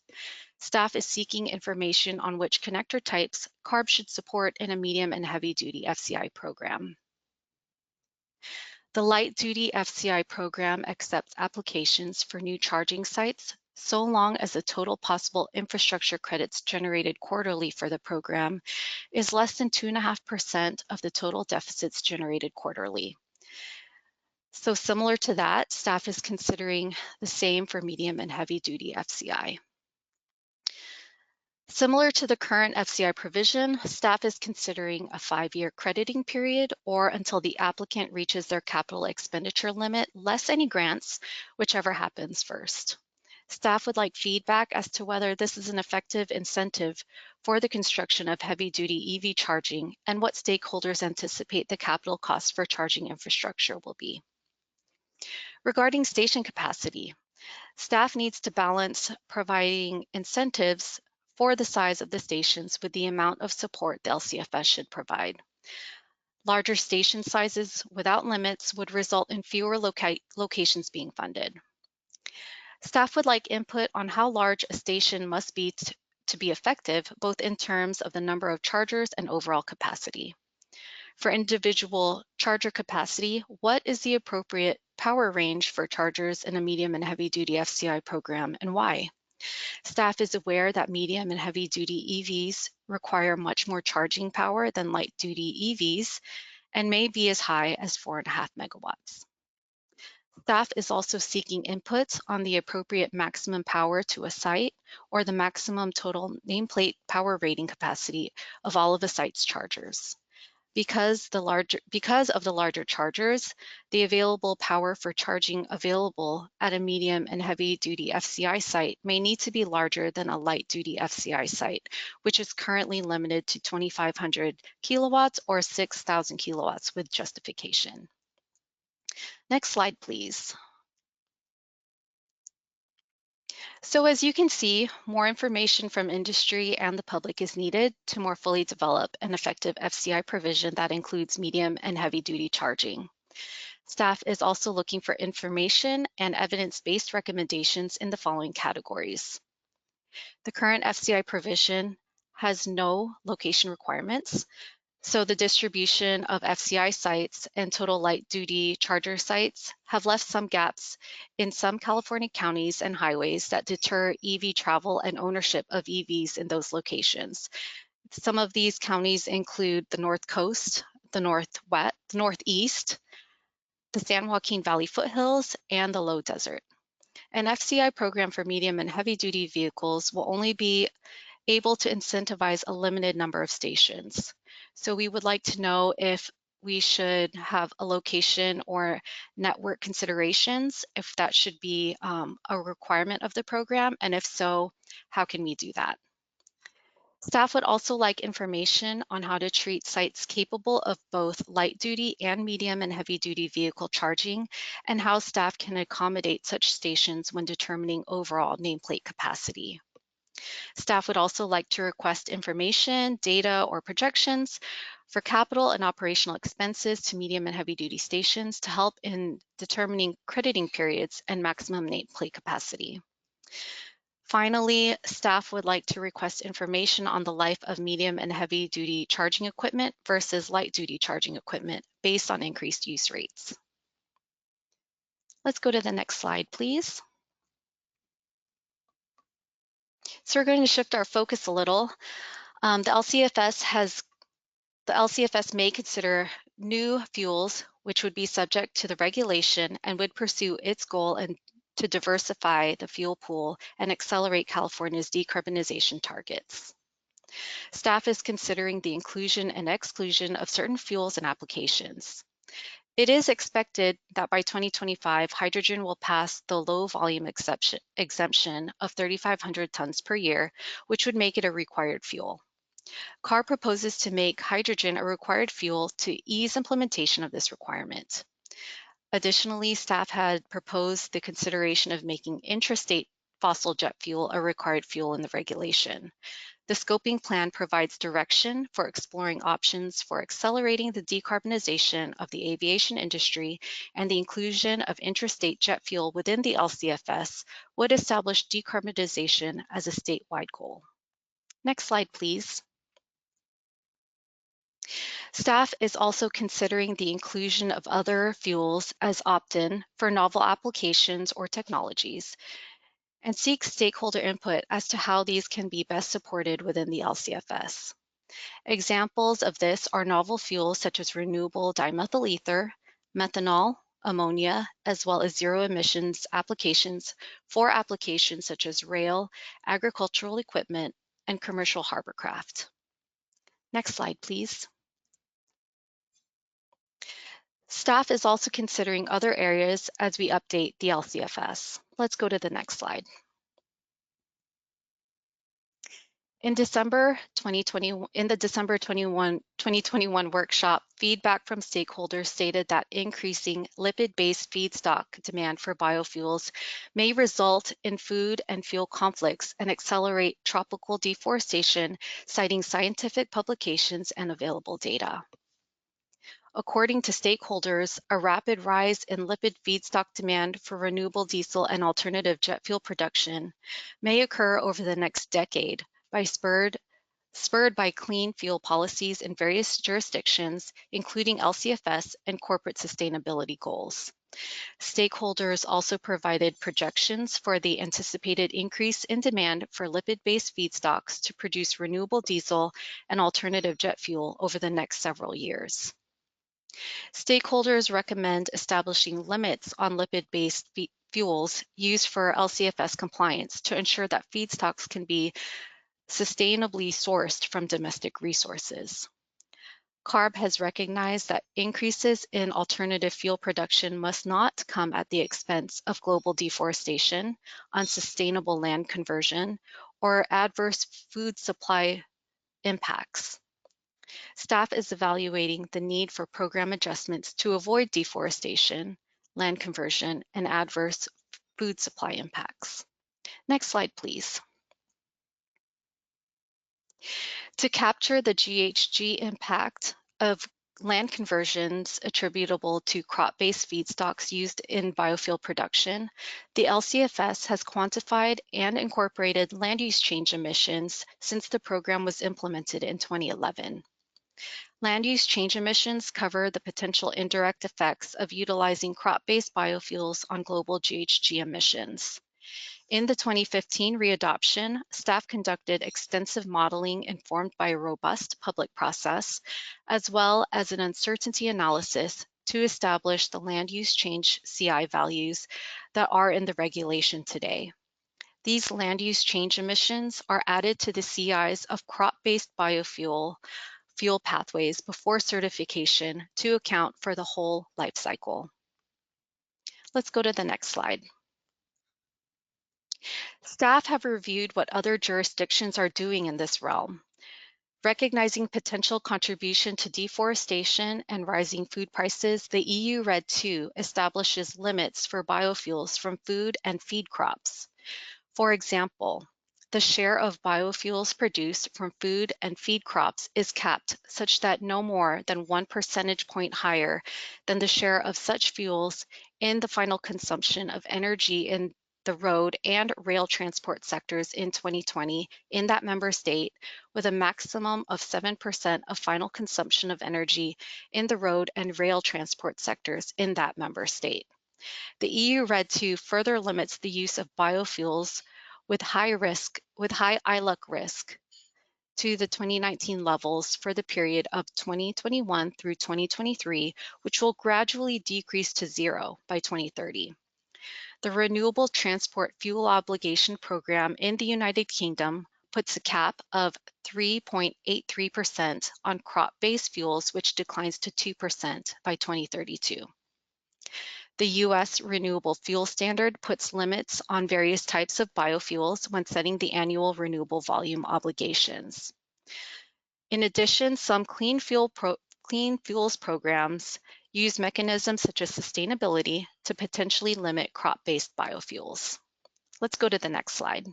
Staff is seeking information on which connector types CARB should support in a medium and heavy duty FCI program. The light duty FCI program accepts applications for new charging sites so long as the total possible infrastructure credits generated quarterly for the program is less than 2.5% of the total deficits generated quarterly. So similar to that, staff is considering the same for medium and heavy duty FCI. Similar to the current FCI provision, staff is considering a 5-year crediting period or until the applicant reaches their capital expenditure limit, less any grants, whichever happens first. Staff would like feedback as to whether this is an effective incentive for the construction of heavy-duty EV charging and what stakeholders anticipate the capital costs for charging infrastructure will be. Regarding station capacity, staff needs to balance providing incentives for the size of the stations with the amount of support the LCFS should provide. Larger station sizes without limits would result in fewer locations being funded. Staff would like input on how large a station must be to be effective, both in terms of the number of chargers and overall capacity. For individual charger capacity, what is the appropriate power range for chargers in a medium and heavy duty FCI program and why? Staff is aware that medium and heavy duty EVs require much more charging power than light duty EVs and may be as high as 4.5 megawatts. Staff is also seeking inputs on the appropriate maximum power to a site or the maximum total nameplate power rating capacity of all of the site's chargers. Because of the larger chargers, the available power for charging available at a medium and heavy duty FCI site may need to be larger than a light duty FCI site, which is currently limited to 2,500 kilowatts or 6,000 kilowatts with justification. Next slide, please. So as you can see, more information from industry and the public is needed to more fully develop an effective FCI provision that includes medium and heavy duty charging. Staff is also looking for information and evidence-based recommendations in the following categories. The current FCI provision has no location requirements, so the distribution of FCI sites and total light duty charger sites have left some gaps in some California counties and highways that deter EV travel and ownership of EVs in those locations. Some of these counties include the North Coast, the Northeast, the San Joaquin Valley foothills, and the Low Desert. An FCI program for medium and heavy duty vehicles will only be able to incentivize a limited number of stations. So we would like to know if we should have a location or network considerations, if that should be a requirement of the program, and if so, how can we do that? Staff would also like information on how to treat sites capable of both light duty and medium and heavy duty vehicle charging, and how staff can accommodate such stations when determining overall nameplate capacity. Staff would also like to request information, data, or projections for capital and operational expenses to medium and heavy duty stations to help in determining crediting periods and maximum nameplate capacity. Finally, staff would like to request information on the life of medium and heavy duty charging equipment versus light duty charging equipment based on increased use rates. Let's go to the next slide, please. So we're going to shift our focus a little. The LCFS may consider new fuels which would be subject to the regulation and would pursue its goal and to diversify the fuel pool and accelerate California's decarbonization targets. Staff is considering the inclusion and exclusion of certain fuels and applications. It is expected that by 2025, hydrogen will pass the low volume exemption of 3,500 tons per year, which would make it a required fuel. CARB proposes to make hydrogen a required fuel to ease implementation of this requirement. Additionally, staff had proposed the consideration of making intrastate fossil jet fuel a required fuel in the regulation. The scoping plan provides direction for exploring options for accelerating the decarbonization of the aviation industry, and the inclusion of intrastate jet fuel within the LCFS would establish decarbonization as a statewide goal. Next slide, please. Staff is also considering the inclusion of other fuels as opt-in for novel applications or technologies, and seeks stakeholder input as to how these can be best supported within the LCFS. Examples of this are novel fuels such as renewable dimethyl ether, methanol, ammonia, as well as zero emissions applications for applications such as rail, agricultural equipment, and commercial hovercraft. Next slide, please. Staff is also considering other areas as we update the LCFS. Let's go to the next slide. In the December 2021 workshop, feedback from stakeholders stated that increasing lipid-based feedstock demand for biofuels may result in food and fuel conflicts and accelerate tropical deforestation, citing scientific publications and available data. According to stakeholders, a rapid rise in lipid feedstock demand for renewable diesel and alternative jet fuel production may occur over the next decade, spurred by clean fuel policies in various jurisdictions, including LCFS and corporate sustainability goals. Stakeholders also provided projections for the anticipated increase in demand for lipid-based feedstocks to produce renewable diesel and alternative jet fuel over the next several years. Stakeholders recommend establishing limits on lipid-based fuels used for LCFS compliance to ensure that feedstocks can be sustainably sourced from domestic resources. CARB has recognized that increases in alternative fuel production must not come at the expense of global deforestation, unsustainable land conversion, or adverse food supply impacts. Staff is evaluating the need for program adjustments to avoid deforestation, land conversion, and adverse food supply impacts. Next slide, please. To capture the GHG impact of land conversions attributable to crop-based feedstocks used in biofuel production, the LCFS has quantified and incorporated land use change emissions since the program was implemented in 2011. Land use change emissions cover the potential indirect effects of utilizing crop-based biofuels on global GHG emissions. In the 2015 readoption, staff conducted extensive modeling informed by a robust public process, as well as an uncertainty analysis to establish the land use change CI values that are in the regulation today. These land use change emissions are added to the CIs of crop-based biofuel fuel pathways before certification to account for the whole life cycle. Let's go to the next slide. Staff have reviewed what other jurisdictions are doing in this realm. Recognizing potential contribution to deforestation and rising food prices, the EU RED II establishes limits for biofuels from food and feed crops. For example, the share of biofuels produced from food and feed crops is capped such that no more than 1 percentage point higher than the share of such fuels in the final consumption of energy in the road and rail transport sectors in 2020 in that member state, with a maximum of 7% of final consumption of energy in the road and rail transport sectors in that member state. The EU RED II further limits the use of biofuels with high ILUC risk to the 2019 levels for the period of 2021 through 2023, which will gradually decrease to zero by 2030. The Renewable Transport Fuel Obligation Program in the United Kingdom puts a cap of 3.83% on crop-based fuels, which declines to 2% by 2032. The U.S. Renewable Fuel Standard puts limits on various types of biofuels when setting the annual renewable volume obligations. In addition, some clean fuels programs use mechanisms such as sustainability to potentially limit crop-based biofuels. Let's go to the next slide.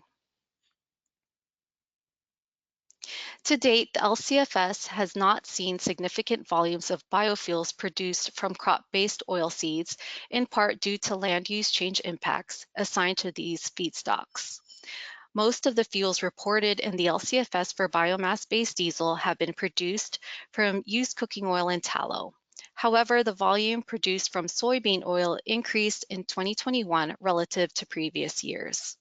To date, the LCFS has not seen significant volumes of biofuels produced from crop-based oilseeds, in part due to land use change impacts assigned to these feedstocks. Most of the fuels reported in the LCFS for biomass-based diesel have been produced from used cooking oil and tallow. However, the volume produced from soybean oil increased in 2021 relative to previous years.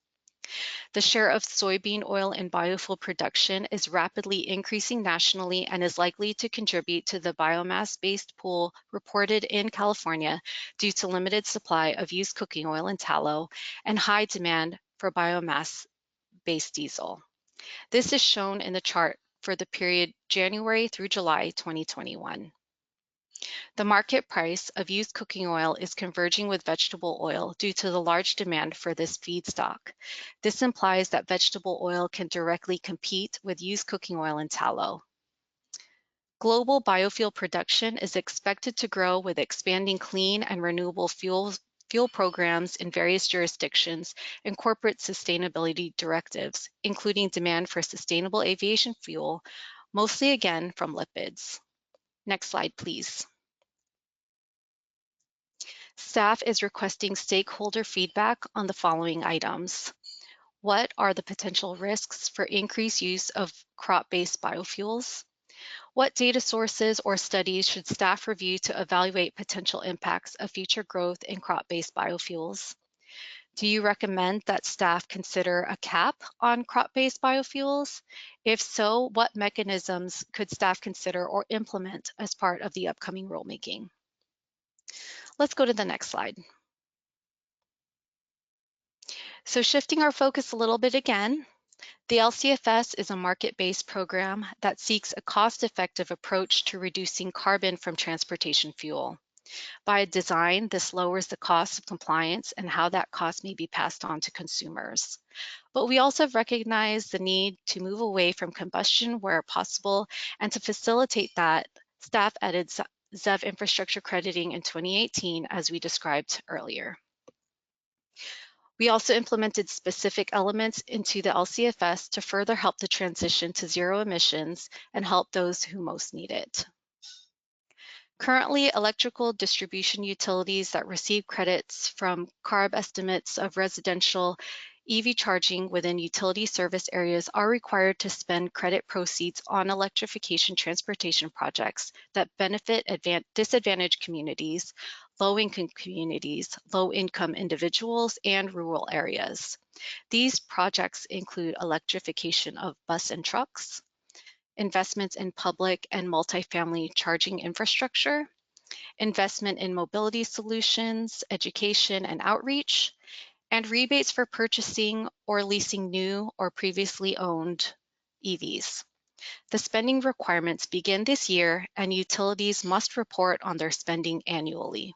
The share of soybean oil in biofuel production is rapidly increasing nationally and is likely to contribute to the biomass-based pool reported in California due to limited supply of used cooking oil and tallow and high demand for biomass-based diesel. This is shown in the chart for the period January through July 2021. The market price of used cooking oil is converging with vegetable oil due to the large demand for this feedstock. This implies that vegetable oil can directly compete with used cooking oil and tallow. Global biofuel production is expected to grow with expanding clean and renewable fuel programs in various jurisdictions and corporate sustainability directives, including demand for sustainable aviation fuel, mostly again from lipids. Next slide, please. Staff is requesting stakeholder feedback on the following items. What are the potential risks for increased use of crop-based biofuels? What data sources or studies should staff review to evaluate potential impacts of future growth in crop-based biofuels? Do you recommend that staff consider a cap on crop-based biofuels? If so, what mechanisms could staff consider or implement as part of the upcoming rulemaking? Let's go to the next slide. So shifting our focus a little bit again, the LCFS is a market-based program that seeks a cost-effective approach to reducing carbon from transportation fuel. By design, this lowers the cost of compliance and how that cost may be passed on to consumers. But we also recognize the need to move away from combustion where possible, and to facilitate that, staff added ZEV infrastructure crediting in 2018, as we described earlier. We also implemented specific elements into the LCFS to further help the transition to zero emissions and help those who most need it. Currently, electrical distribution utilities that receive credits from CARB estimates of residential EV charging within utility service areas are required to spend credit proceeds on electrification transportation projects that benefit disadvantaged communities, low-income communities, low-income individuals, and rural areas. These projects include electrification of bus and trucks, investments in public and multifamily charging infrastructure, investment in mobility solutions, education and outreach, and rebates for purchasing or leasing new or previously owned EVs. The spending requirements begin this year, and utilities must report on their spending annually.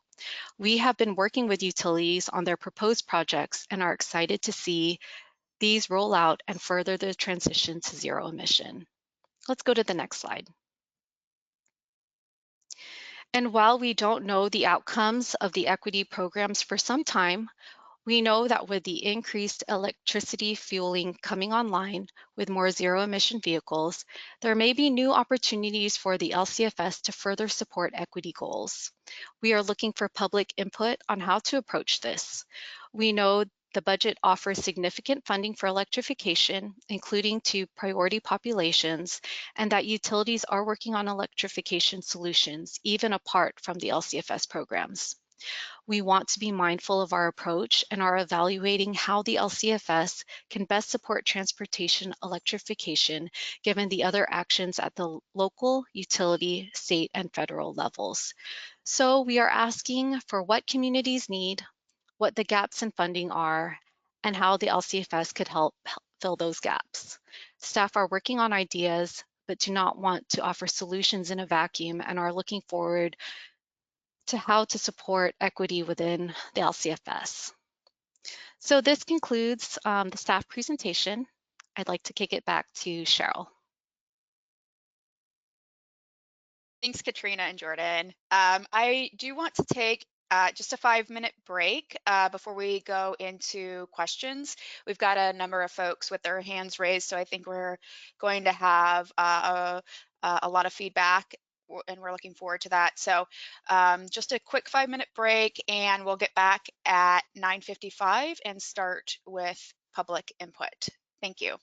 We have been working with utilities on their proposed projects and are excited to see these roll out and further the transition to zero emission. Let's go to the next slide. And while we don't know the outcomes of the equity programs for some time, we know that with the increased electricity fueling coming online with more zero-emission vehicles, there may be new opportunities for the LCFS to further support equity goals. We are looking for public input on how to approach this. We know the budget offers significant funding for electrification, including to priority populations, and that utilities are working on electrification solutions, even apart from the LCFS programs. We want to be mindful of our approach and are evaluating how the LCFS can best support transportation electrification, given the other actions at the local, utility, state, and federal levels. So we are asking for what communities need, what the gaps in funding are, and how the LCFS could help fill those gaps. Staff are working on ideas, but do not want to offer solutions in a vacuum and are looking forward to how to support equity within the LCFS. So this concludes the staff presentation. I'd like to kick it back to Cheryl. Thanks, Katrina and Jordan. I do want to take just a 5-minute break before we go into questions. We've got a number of folks with their hands raised, so I think we're going to have a lot of feedback, and we're looking forward to that. So just a quick 5-minute break, and we'll get back at 9:55 and start with public input. Thank you.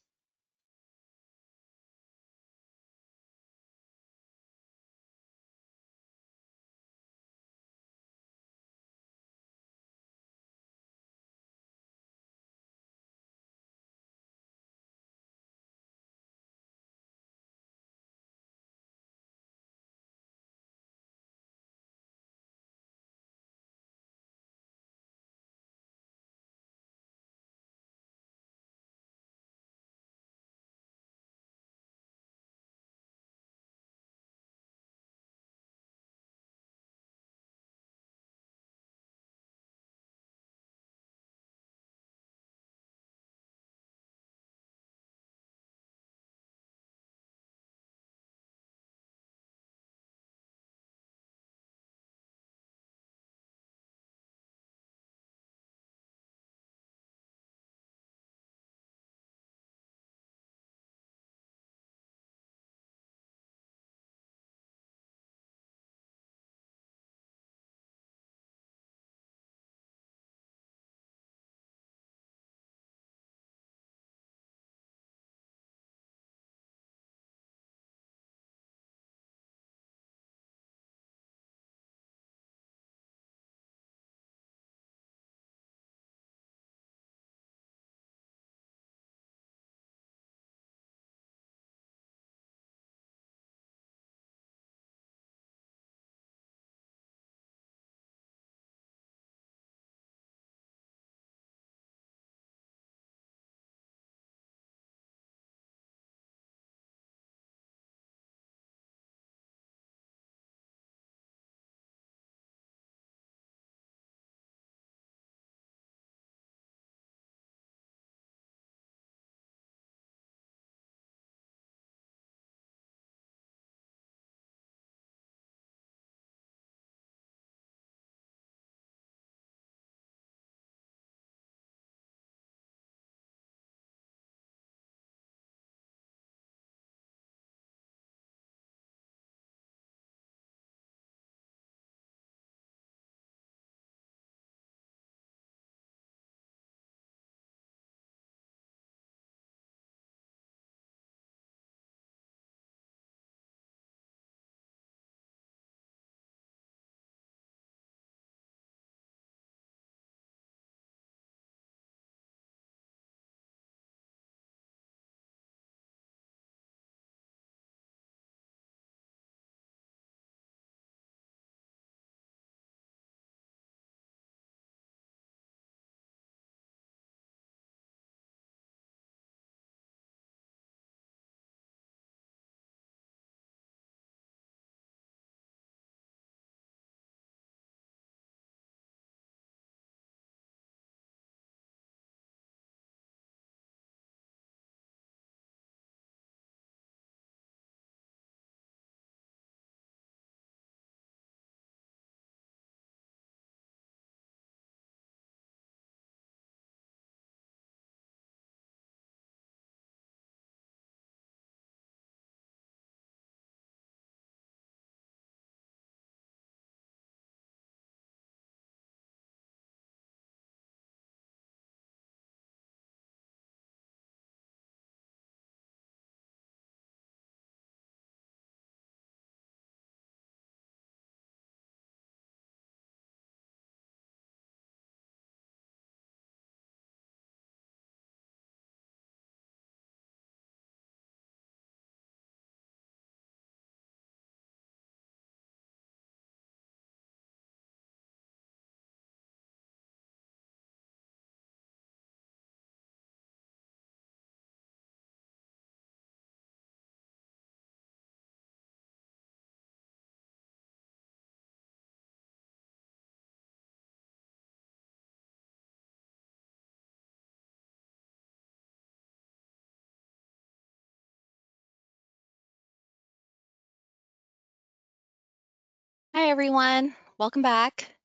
everyone. Welcome back.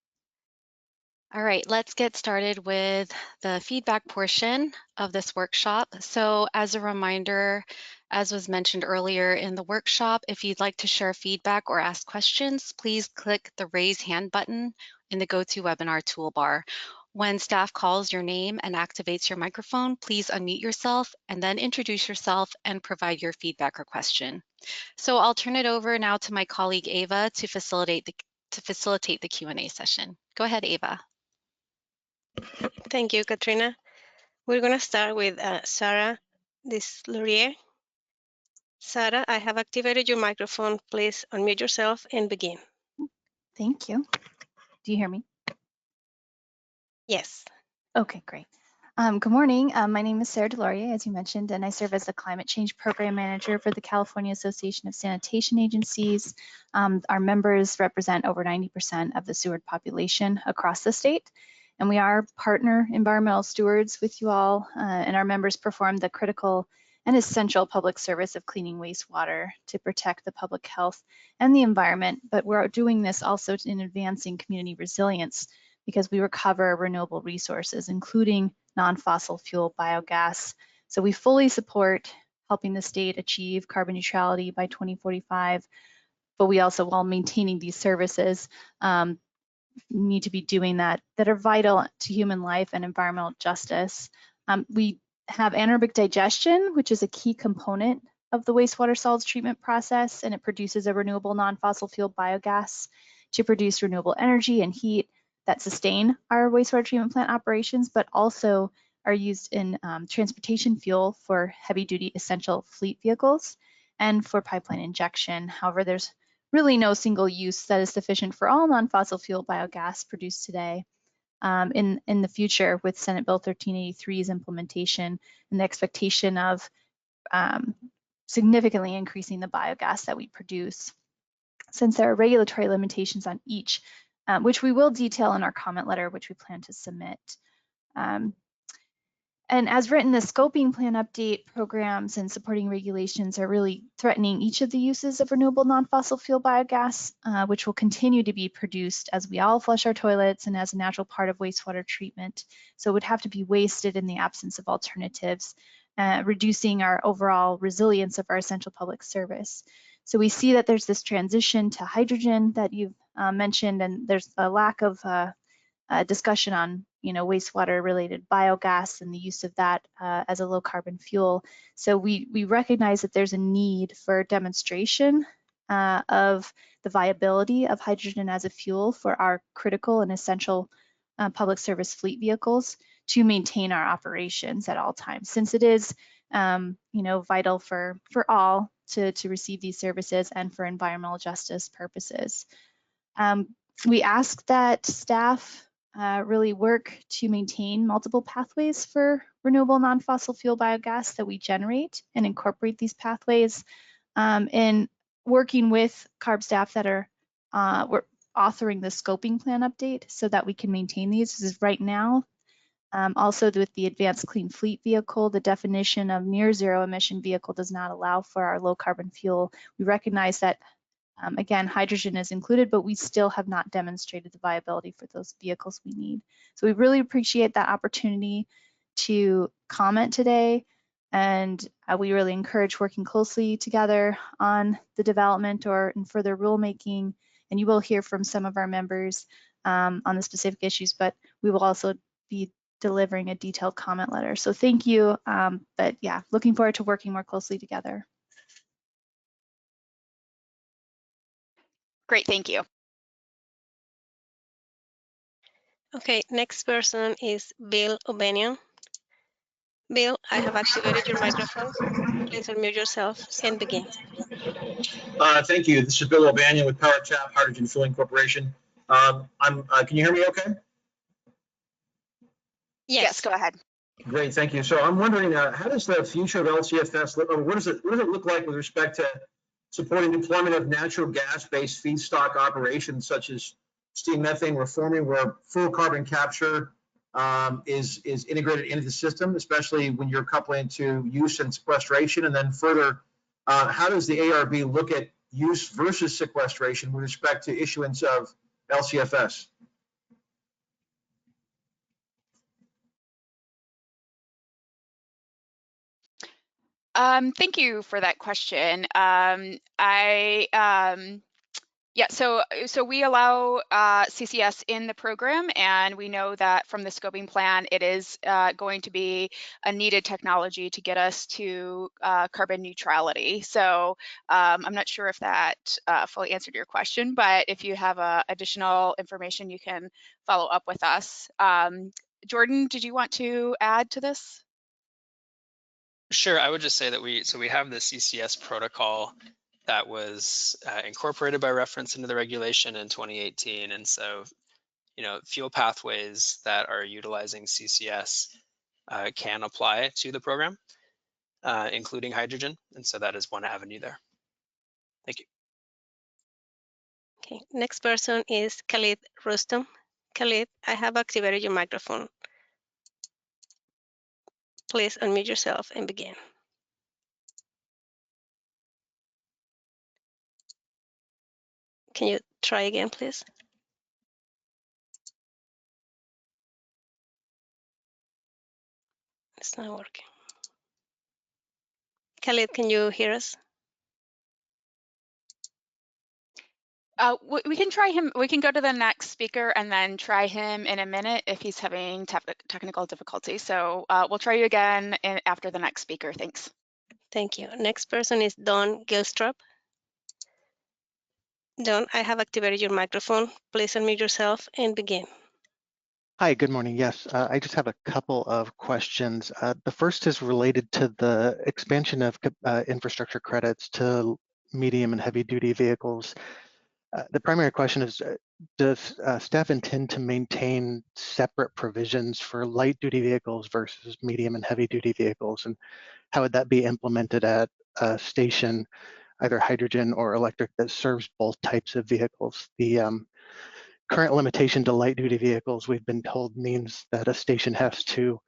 All right, let's get started with the feedback portion of this workshop. So as a reminder, as was mentioned earlier in the workshop, if you'd like to share feedback or ask questions, please click the raise hand button in the GoToWebinar toolbar. When staff calls your name and activates your microphone, please unmute yourself and then introduce yourself and provide your feedback or question. So I'll turn it over now to my colleague Ava to facilitate the Q&A session. Go ahead, Ava. Thank you, Katrina. We're going to start with Sarah Deslauriers. Sarah, I have activated your microphone. Please unmute yourself and begin. Thank you. Do you hear me? Yes. Okay, great. Good morning. My name is Sarah Deslauriers, as you mentioned, and I serve as the Climate Change Program Manager for the California Association of Sanitation Agencies. Our members represent over 90% of the sewered population across the state, and we are partner environmental stewards with you all, and our members perform the critical and essential public service of cleaning wastewater to protect the public health and the environment, but we're doing this also in advancing community resilience because we recover renewable resources, including non-fossil fuel biogas. So we fully support helping the state achieve carbon neutrality by 2045, but we also, while maintaining these services, need to be doing that are vital to human life and environmental justice. We have anaerobic digestion, which is a key component of the wastewater solids treatment process, and it produces a renewable non-fossil fuel biogas to produce renewable energy and heat that sustain our wastewater treatment plant operations, but also are used in transportation fuel for heavy-duty essential fleet vehicles and for pipeline injection. However, there's really no single use that is sufficient for all non-fossil fuel biogas produced today. In the future, with Senate Bill 1383's implementation and the expectation of significantly increasing the biogas that we produce. Since there are regulatory limitations on each, which we will detail in our comment letter, which we plan to submit. And as written, the scoping plan update programs and supporting regulations are really threatening each of the uses of renewable non-fossil fuel biogas, which will continue to be produced as we all flush our toilets and as a natural part of wastewater treatment. So it would have to be wasted in the absence of alternatives, reducing our overall resilience of our essential public service. So we see that there's this transition to hydrogen that you've mentioned, and there's a lack of discussion on wastewater related biogas and the use of that as a low carbon fuel. So we recognize that there's a need for demonstration of the viability of hydrogen as a fuel for our critical and essential public service fleet vehicles to maintain our operations at all times, since it is vital for all to receive these services and for environmental justice purposes. We ask that staff really work to maintain multiple pathways for renewable non-fossil fuel biogas that we generate and incorporate these pathways in working with CARB staff that are we're authoring the scoping plan update so that we can maintain these. This is right now. Also with the advanced clean fleet vehicle, the definition of near zero emission vehicle does not allow for our low carbon fuel. We recognize that again, hydrogen is included, but we still have not demonstrated the viability for those vehicles we need. So we really appreciate that opportunity to comment today, and we really encourage working closely together on the development or in further rulemaking. And you will hear from some of our members on the specific issues, but we will also be delivering a detailed comment letter. So thank you, but yeah, looking forward to working more closely together. Great, thank you. Okay, next person is Bill O'Banion. Bill, I have activated your microphone. Please unmute yourself and begin. Thank you. This is Bill O'Banion with Power Tap Hydrogen Fueling Corporation. Can you hear me okay? Yes, go ahead. Great, thank you. So I'm wondering, how does the future of LCFS look? What does it look like with respect to supporting deployment of natural gas-based feedstock operations such as steam methane reforming, where full carbon capture is integrated into the system, especially when you're coupling to use and sequestration? And then further, how does the ARB look at use versus sequestration with respect to issuance of LCFS? Thank you for that question. Yeah, so we allow CCS in the program, and we know that from the scoping plan, it is going to be a needed technology to get us to carbon neutrality. So I'm not sure if that fully answered your question, but if you have additional information, you can follow up with us. Jordan, did you want to add to this? Sure, I would just say that we have the CCS protocol that was incorporated by reference into the regulation in 2018, and so fuel pathways that are utilizing CCS can apply to the program, including hydrogen, and so that is one avenue there. Thank you. Okay, next person is Khalid Rustam. Khalid, I have activated your microphone. Please unmute yourself and begin. Can you try again, please? It's not working. Khalid, can you hear us? We can try him. We can go to the next speaker and then try him in a minute if he's having technical difficulty. So we'll try you again after the next speaker. Thanks. Thank you. Next person is Don Gilstrup. Don, I have activated your microphone. Please unmute yourself and begin. Hi, good morning. Yes, I just have a couple of questions. The first is related to the expansion of infrastructure credits to medium and heavy duty vehicles. The primary question is, does staff intend to maintain separate provisions for light duty vehicles versus medium and heavy duty vehicles? And how would that be implemented at a station, either hydrogen or electric, that serves both types of vehicles? The current limitation to light duty vehicles, we've been told, means that a station has to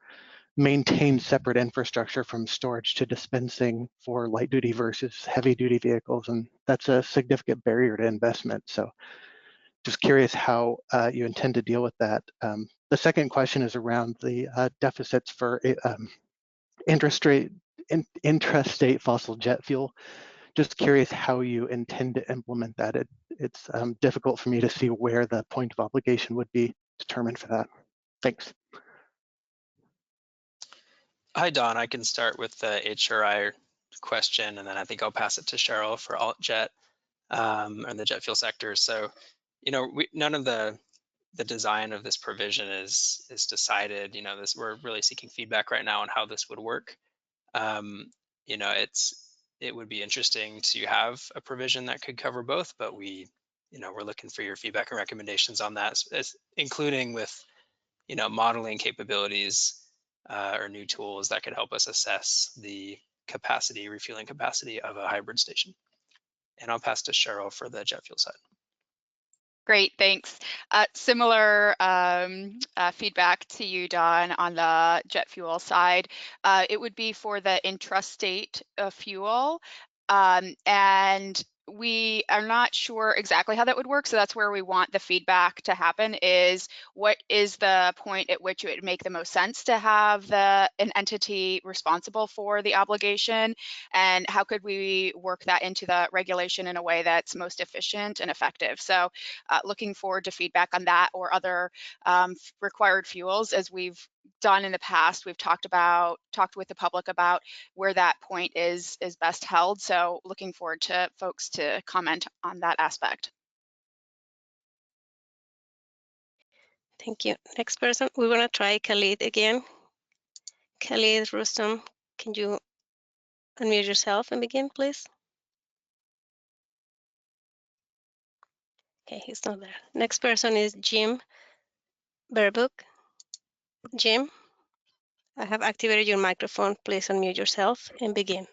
maintain separate infrastructure from storage to dispensing for light duty versus heavy duty vehicles, and that's a significant barrier to investment. So just curious how you intend to deal with that. The second question is around the deficits for intrastate fossil jet fuel. Just curious how you intend to implement that. It's difficult for me to see where the point of obligation would be determined for that. Thanks. Hi, Don. I can start with the HRI question, and then I think I'll pass it to Cheryl for alt-jet and the jet fuel sector. So, none of the design of this provision is decided. We're really seeking feedback right now on how this would work. It would be interesting to have a provision that could cover both, but we're looking for your feedback and recommendations on that, including with modeling capabilities or new tools that could help us assess the refueling capacity of a hybrid station. And I'll pass to Cheryl for the jet fuel side. Great, thanks. Similar feedback to you, Don, on the jet fuel side. It would be for the intrastate fuel, and we are not sure exactly how that would work. So that's where we want the feedback to happen, is what is the point at which it would make the most sense to have an entity responsible for the obligation, and how could we work that into the regulation in a way that's most efficient and effective. So looking forward to feedback on that or other required fuels. As we've done in the past, we've talked with the public about where that point is best held. So looking forward to folks to comment on that aspect. Thank you. Next person, we're going to try Khalid again. Khalid Rustam, can you unmute yourself and begin, please? Okay, he's not there. Next person is Jim Berbuk. Jim, I have activated your microphone. Please unmute yourself and begin.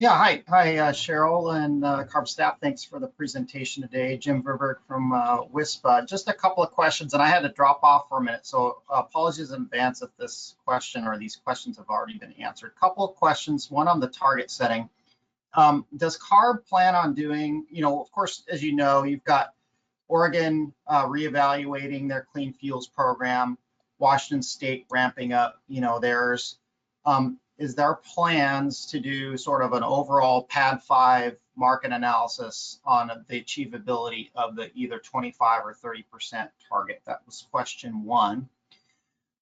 Yeah, hi, Cheryl and CARB staff. Thanks for the presentation today. Jim Verberg from WISPA. Just a couple of questions, and I had to drop off for a minute, so apologies in advance if this question or these questions have already been answered. Couple of questions, one on the target setting. Does CARB plan on doing, of course, as you know, you've got Oregon reevaluating their clean fuels program, Washington State ramping up, theirs. Is there plans to do sort of an overall PAD 5 market analysis on the achievability of the either 25 or 30% target? That was question one.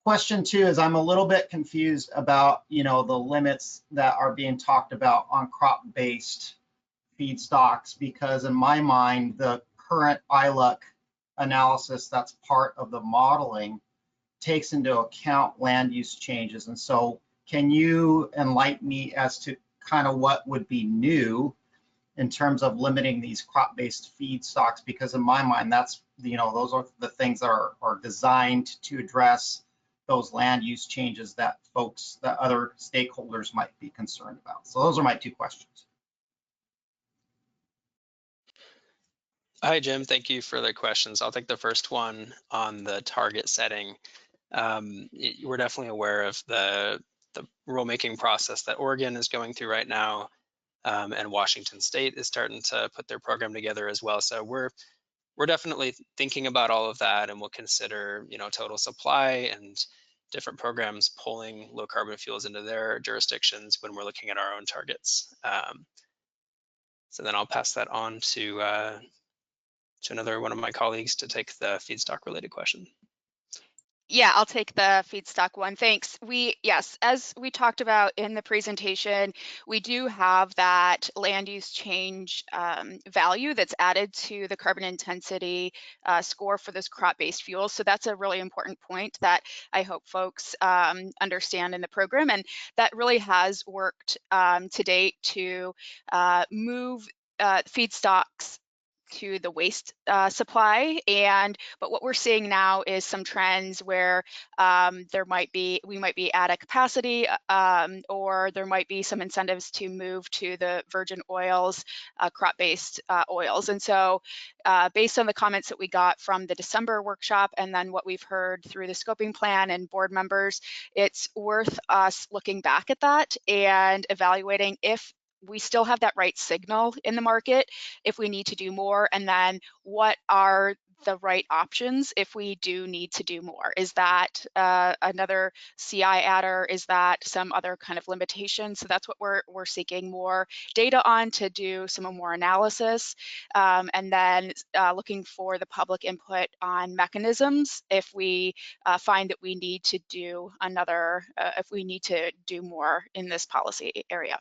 Question two is I'm a little bit confused about, the limits that are being talked about on crop-based feedstocks, because in my mind, the current ILUC analysis that's part of the modeling takes into account land use changes. And so can you enlighten me as to kind of what would be new in terms of limiting these crop-based feedstocks? Because in my mind, that's, those are the things that are designed to address those land use changes that other stakeholders might be concerned about. So those are my two questions. Hi, Jim. Thank you for the questions. I'll take the first one on the target setting. We're definitely aware of the rulemaking process that Oregon is going through right now, and Washington State is starting to put their program together as well. So we're definitely thinking about all of that, and we'll consider, total supply and different programs pulling low carbon fuels into their jurisdictions when we're looking at our own targets. So then I'll pass that on to another one of my colleagues to take the feedstock related question. Yeah, I'll take the feedstock one. Thanks. Yes, as we talked about in the presentation, we do have that land use change value that's added to the carbon intensity score for this crop-based fuel. So that's a really important point that I hope folks understand in the program. And that really has worked to date to move feedstocks to the waste supply, but what we're seeing now is some trends where we might be at a capacity, or there might be some incentives to move to the virgin oils, crop-based oils. And so based on the comments that we got from the December workshop and then what we've heard through the scoping plan and board members, it's worth us looking back at that and evaluating if we still have that right signal in the market, if we need to do more, and then what are the right options if we do need to do more. Is that another CI adder? Is that some other kind of limitation? So that's what we're seeking more data on to do some more analysis, and then looking for the public input on mechanisms if we find that we need to do if we need to do more in this policy area.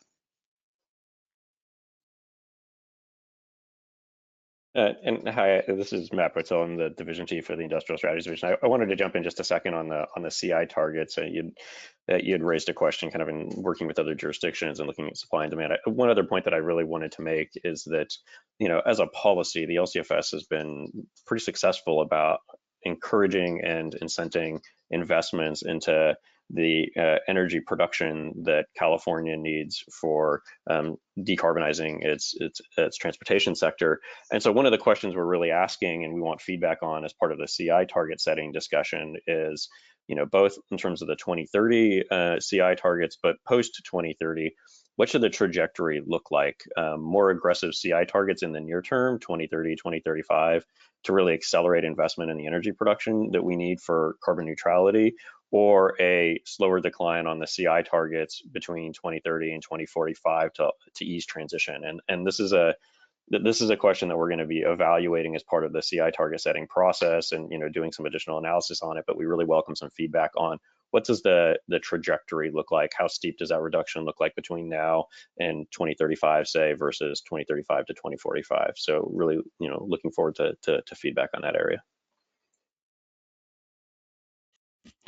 And hi, this is Matt Britzel. I'm the division chief for the Industrial Strategies Division. I wanted to jump in just a second on the CI targets. You'd raised a question kind of in working with other jurisdictions and looking at supply and demand. One other point that I really wanted to make is that, as a policy, the LCFS has been pretty successful about encouraging and incenting investments into the energy production that California needs for decarbonizing its transportation sector. And so one of the questions we're really asking and we want feedback on as part of the CI target setting discussion is, both in terms of the 2030 CI targets, but post 2030, what should the trajectory look like? More aggressive CI targets in the near term, 2030, 2035, to really accelerate investment in the energy production that we need for carbon neutrality, or a slower decline on the CI targets between 2030 and 2045 to ease transition. And this is a question that we're going to be evaluating as part of the CI target setting process and doing some additional analysis on it, but we really welcome some feedback on what does the trajectory look like? How steep does that reduction look like between now and 2035, say, versus 2035 to 2045? So really, looking forward to feedback on that area.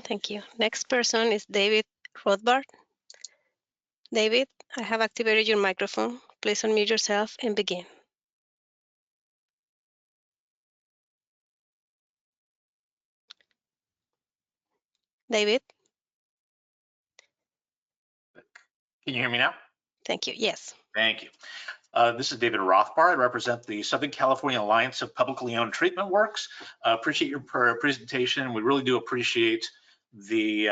Thank you. Next person is David Rothbard. David, I have activated your microphone. Please unmute yourself and begin. David? Can you hear me now? Thank you. Yes. Thank you. This is David Rothbard. I represent the Southern California Alliance of Publicly Owned Treatment Works. Appreciate your presentation. We really do appreciate the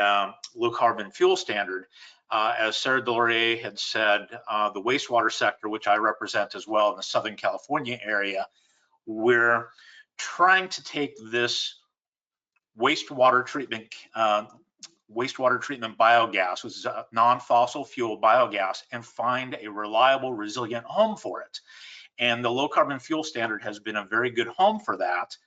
low carbon fuel standard. As Sarah Delorier had said, the wastewater sector, which I represent as well in the Southern California area, we're trying to take this wastewater treatment biogas, which is a non-fossil fuel biogas, and find a reliable, resilient home for it. And the low carbon fuel standard has been a very good home for that.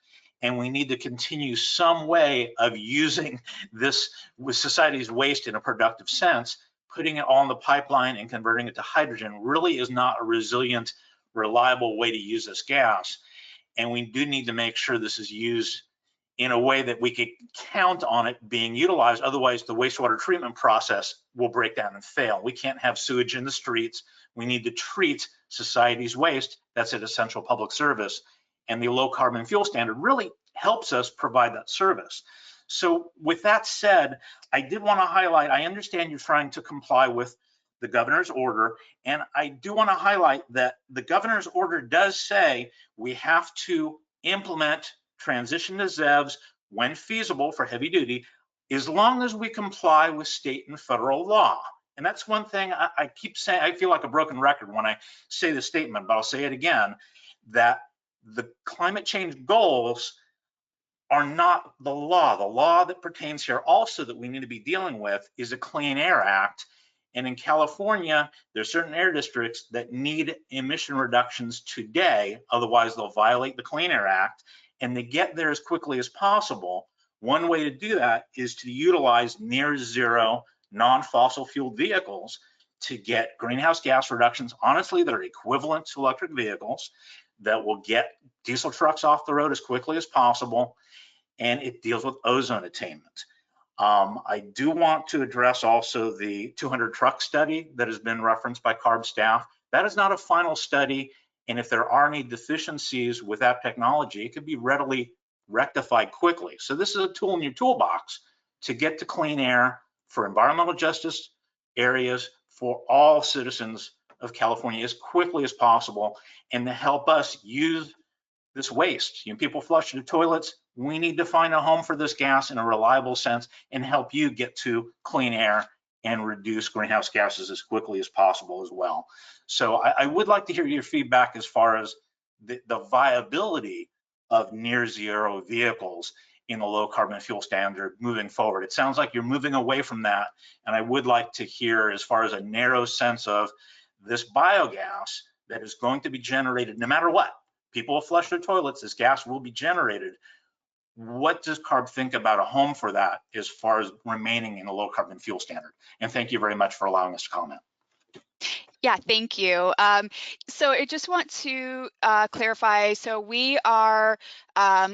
And we need to continue some way of using this with society's waste in a productive sense. Putting it all in the pipeline and converting it to hydrogen really is not a resilient, reliable way to use this gas. And we do need to make sure this is used in a way that we could count on it being utilized. Otherwise, the wastewater treatment process will break down and fail. We can't have sewage in the streets. We need to treat society's waste. That's an essential public service. And the low carbon fuel standard really helps us provide that service. So with that said, I did want to highlight, I understand you're trying to comply with the governor's order. And I do want to highlight that the governor's order does say we have to implement transition to ZEVs when feasible for heavy duty, as long as we comply with state and federal law. And that's one thing I keep saying. I feel like a broken record when I say this statement, but I'll say it again, that the climate change goals are not the law. The law that pertains here also that we need to be dealing with is a Clean Air Act. And in California, there's certain air districts that need emission reductions today, otherwise they'll violate the Clean Air Act. And to get there as quickly as possible, one way to do that is to utilize near zero non-fossil fuel vehicles to get greenhouse gas reductions, honestly, that are equivalent to electric vehicles, that will get diesel trucks off the road as quickly as possible, and it deals with ozone attainment. I do want to address also the 200 truck study that has been referenced by CARB staff. That is not a final study, and if there are any deficiencies with that technology, it could be readily rectified quickly. So this is a tool in your toolbox to get to clean air for environmental justice areas for all citizens of California as quickly as possible, and to help us use this waste. You know, people flush their toilets. We need to find a home for this gas in a reliable sense and help you get to clean air and reduce greenhouse gases as quickly as possible as well. So I would like to hear your feedback as far as the viability of near zero vehicles in the low carbon fuel standard moving forward. It sounds like you're moving away from that. And I would like to hear as far as a narrow sense of this biogas that is going to be generated no matter what. People will flush their toilets, this gas will be generated. What does CARB think about a home for that as far as remaining in a low carbon fuel standard? And thank you very much for allowing us to comment. Yeah, thank you. So I just want to clarify. So we are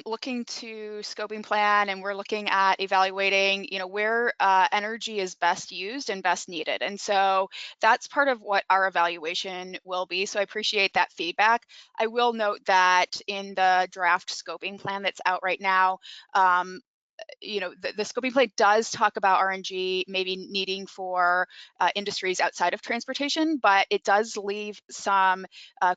looking to scoping plan, and we're looking at evaluating, where energy is best used and best needed. And so that's part of what our evaluation will be. So I appreciate that feedback. I will note that in the draft scoping plan that's out right now, the scoping plan does talk about RNG maybe needing for industries outside of transportation, but it does leave some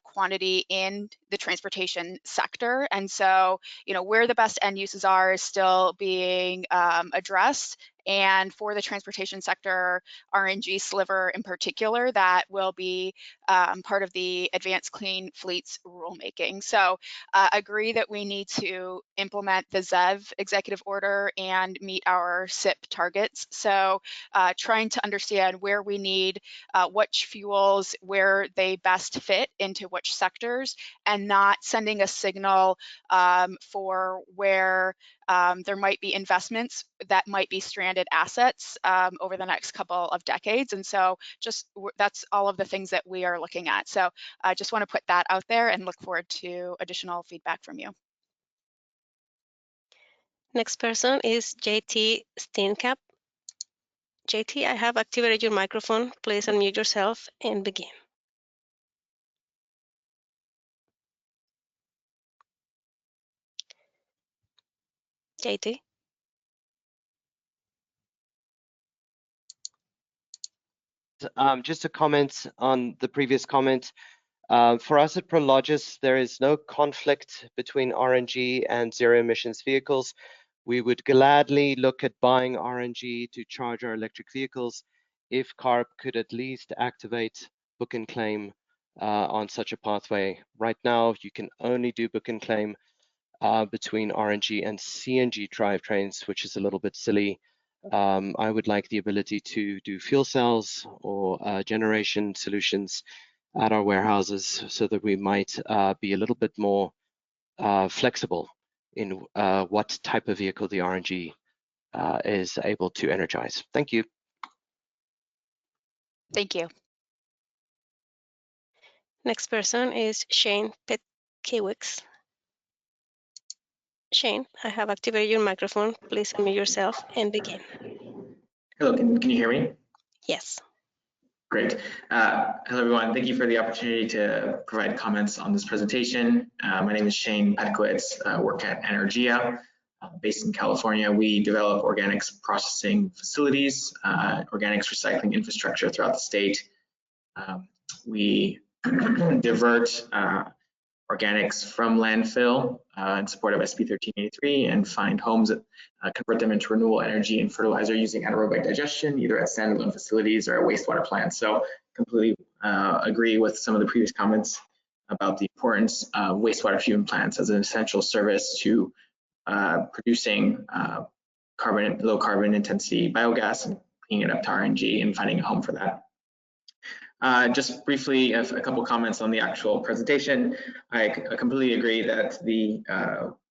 quantity in the transportation sector. And so, where the best end uses are is still being addressed. And for the transportation sector, RNG sliver in particular, that will be part of the Advanced Clean Fleets rulemaking. So agree that we need to implement the ZEV executive order and meet our SIP targets. So trying to understand where we need which fuels, where they best fit into which sectors, and not sending a signal for where there might be investments that might be stranded assets over the next couple of decades. And so that's all of the things that we are looking at. So I just want to put that out there and look forward to additional feedback from you. Next person is JT Steenkamp. JT, I have activated your microphone. Please unmute yourself and begin. JT. Just a comment on the previous comment. For us at Prologis, there is no conflict between RNG and zero emissions vehicles. We would gladly look at buying RNG to charge our electric vehicles if CARB could at least activate book and claim on such a pathway. Right now, you can only do book and claim between RNG and CNG drivetrains, which is a little bit silly. I would like the ability to do fuel cells or generation solutions at our warehouses so that we might be a little bit more flexible in what type of vehicle the RNG is able to energize. Thank you. Thank you. Next person is Shane Petkiewicz. Shane, I have activated your microphone. Please unmute yourself and begin. Hello, can you hear me? Yes. Great. Hello, everyone. Thank you for the opportunity to provide comments on this presentation. My name is Shane Petkiewicz. I work at Energia, based in California. We develop organics processing facilities, organics recycling infrastructure throughout the state. We divert organics from landfill in support of SB 1383 and find homes that convert them into renewable energy and fertilizer using anaerobic digestion, either at standalone facilities or at wastewater plants. So completely agree with some of the previous comments about the importance of wastewater treatment plants as an essential service to producing low carbon intensity biogas and cleaning it up to RNG and finding a home for that. Just briefly, a couple comments on the actual presentation. I completely agree that the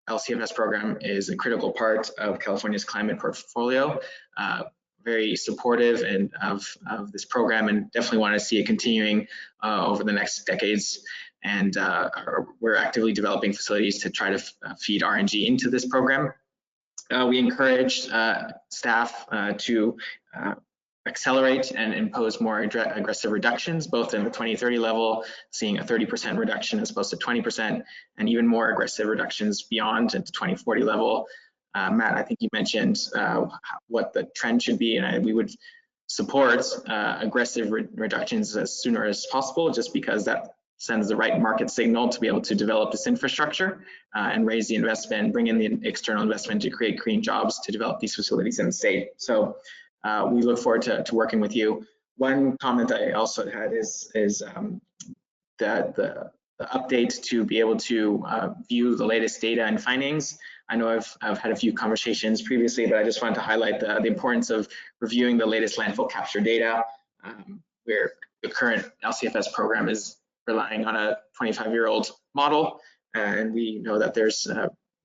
LCFS program is a critical part of California's climate portfolio. Very supportive of this program, and definitely want to see it continuing over the next decades. And we're actively developing facilities to try to feed RNG into this program. We encourage staff to accelerate and impose more aggressive reductions, both in the 2030 level, seeing a 30% reduction as opposed to 20%, and even more aggressive reductions beyond into 2040 level. Matt, I think you mentioned what the trend should be, and we would support aggressive reductions as sooner as possible, just because that sends the right market signal to be able to develop this infrastructure and raise the investment, bring in the external investment to create green jobs to develop these facilities in the state. So we look forward to working with you. One comment I also had is that the update to be able to view the latest data and findings. I know I've had a few conversations previously, but I just wanted to highlight the importance of reviewing the latest landfill capture data, where the current LCFS program is relying on a 25-year-old model, and we know that there's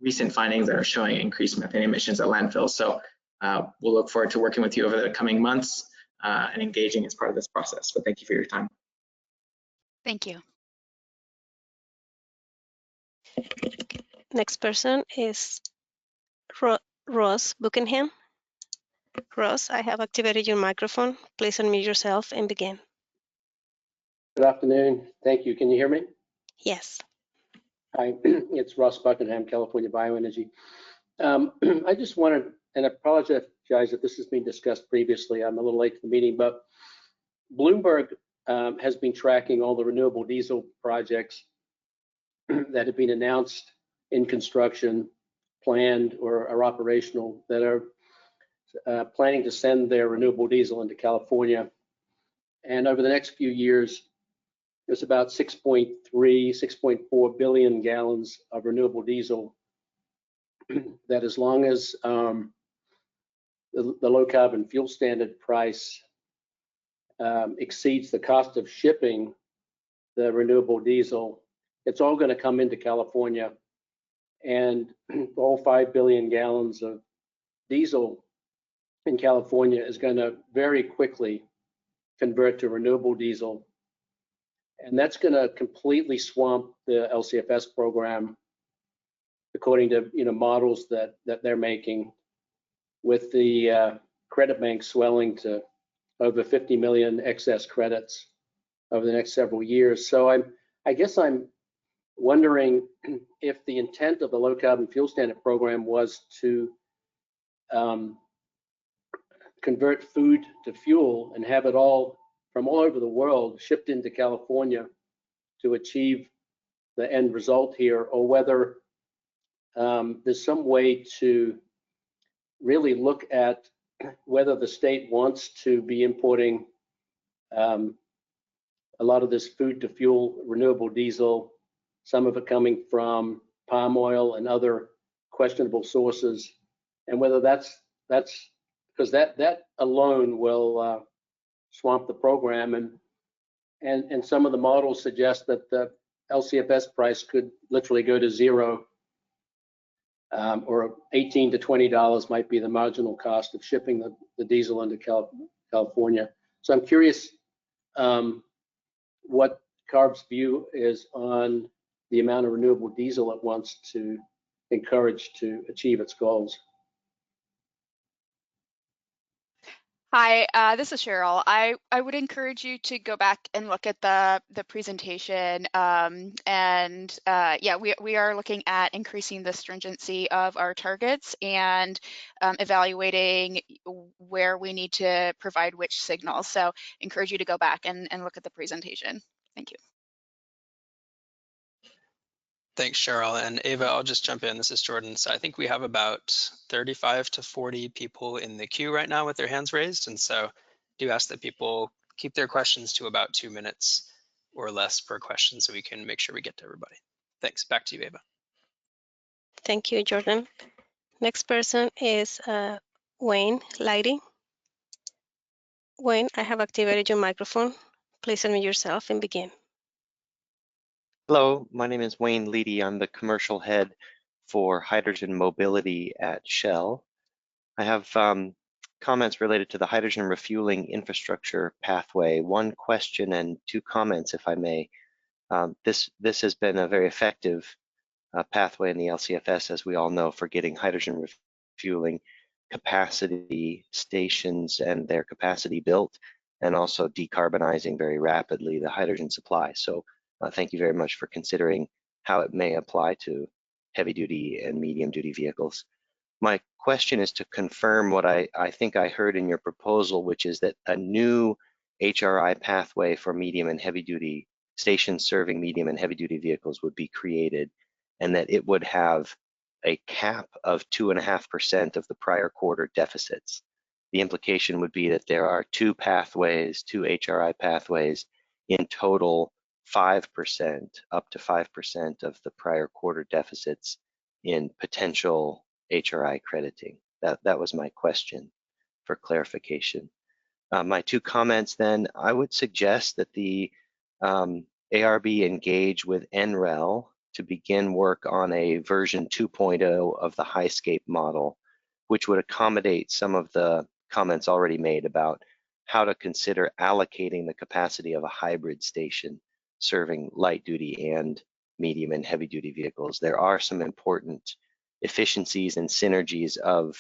recent findings that are showing increased methane emissions at landfills. So we'll look forward to working with you over the coming months and engaging as part of this process. But thank you for your time. Thank you. Next person is Ross Buckingham. Ross, I have activated your microphone. Please unmute yourself and begin. Good afternoon. Thank you. Can you hear me? Yes. Hi, it's Ross Buckingham, California Bioenergy. I just wanted, and I apologize if this has been discussed previously, I'm a little late to the meeting, but Bloomberg has been tracking all the renewable diesel projects that have been announced in construction, planned, or are operational, that are planning to send their renewable diesel into California. And over the next few years, there's about 6.4 billion gallons of renewable diesel that, as long as the low carbon fuel standard price exceeds the cost of shipping the renewable diesel, it's all going to come into California, and all 5 billion gallons of diesel in California is going to very quickly convert to renewable diesel. And that's going to completely swamp the LCFS program, according to models that they're making, with the credit bank swelling to over 50 million excess credits over the next several years. So I guess I'm wondering if the intent of the low carbon fuel standard program was to convert food to fuel and have it all from all over the world shipped into California to achieve the end result here, or whether there's some way to really look at whether the state wants to be importing a lot of this food to fuel renewable diesel, some of it coming from palm oil and other questionable sources, and whether that's because that alone will swamp the program, and some of the models suggest that the LCFS price could literally go to zero, or $18 to $20 might be the marginal cost of shipping the diesel into California. So I'm curious what CARB's view is on the amount of renewable diesel it wants to encourage to achieve its goals. Hi, this is Cheryl. I would encourage you to go back and look at the presentation. Yeah, we are looking at increasing the stringency of our targets and evaluating where we need to provide which signals. So encourage you to go back and look at the presentation. Thank you. Thanks, Cheryl. And Ava, I'll just jump in. This is Jordan. So I think we have about 35 to 40 people in the queue right now with their hands raised. And so do ask that people keep their questions to about 2 minutes or less per question so we can make sure we get to everybody. Thanks. Back to you, Ava. Thank you, Jordan. Next person is Wayne Lighty. Wayne, I have activated your microphone. Please unmute yourself and begin. Hello, my name is Wayne Leedy. I'm the commercial head for hydrogen mobility at Shell. I have comments related to the hydrogen refueling infrastructure pathway. One question and 2 comments, if I may. This has been a very effective pathway in the LCFS, as we all know, for getting hydrogen refueling capacity stations and their capacity built, and also decarbonizing very rapidly the hydrogen supply. So thank you very much for considering how it may apply to heavy duty and medium duty vehicles. My question is to confirm what I think I heard in your proposal, which is that a new HRI pathway for medium and heavy duty stations serving medium and heavy duty vehicles would be created, and that it would have a cap of 2.5% of the prior quarter deficits. The implication would be that there are 2 pathways, 2 HRI pathways, in total 5%, up to 5% of the prior quarter deficits in potential HRI crediting. That was my question for clarification. My 2 comments then, I would suggest that the ARB engage with NREL to begin work on a version 2.0 of the HighScape model, which would accommodate some of the comments already made about how to consider allocating the capacity of a hybrid station serving light duty and medium and heavy duty vehicles. There are some important efficiencies and synergies of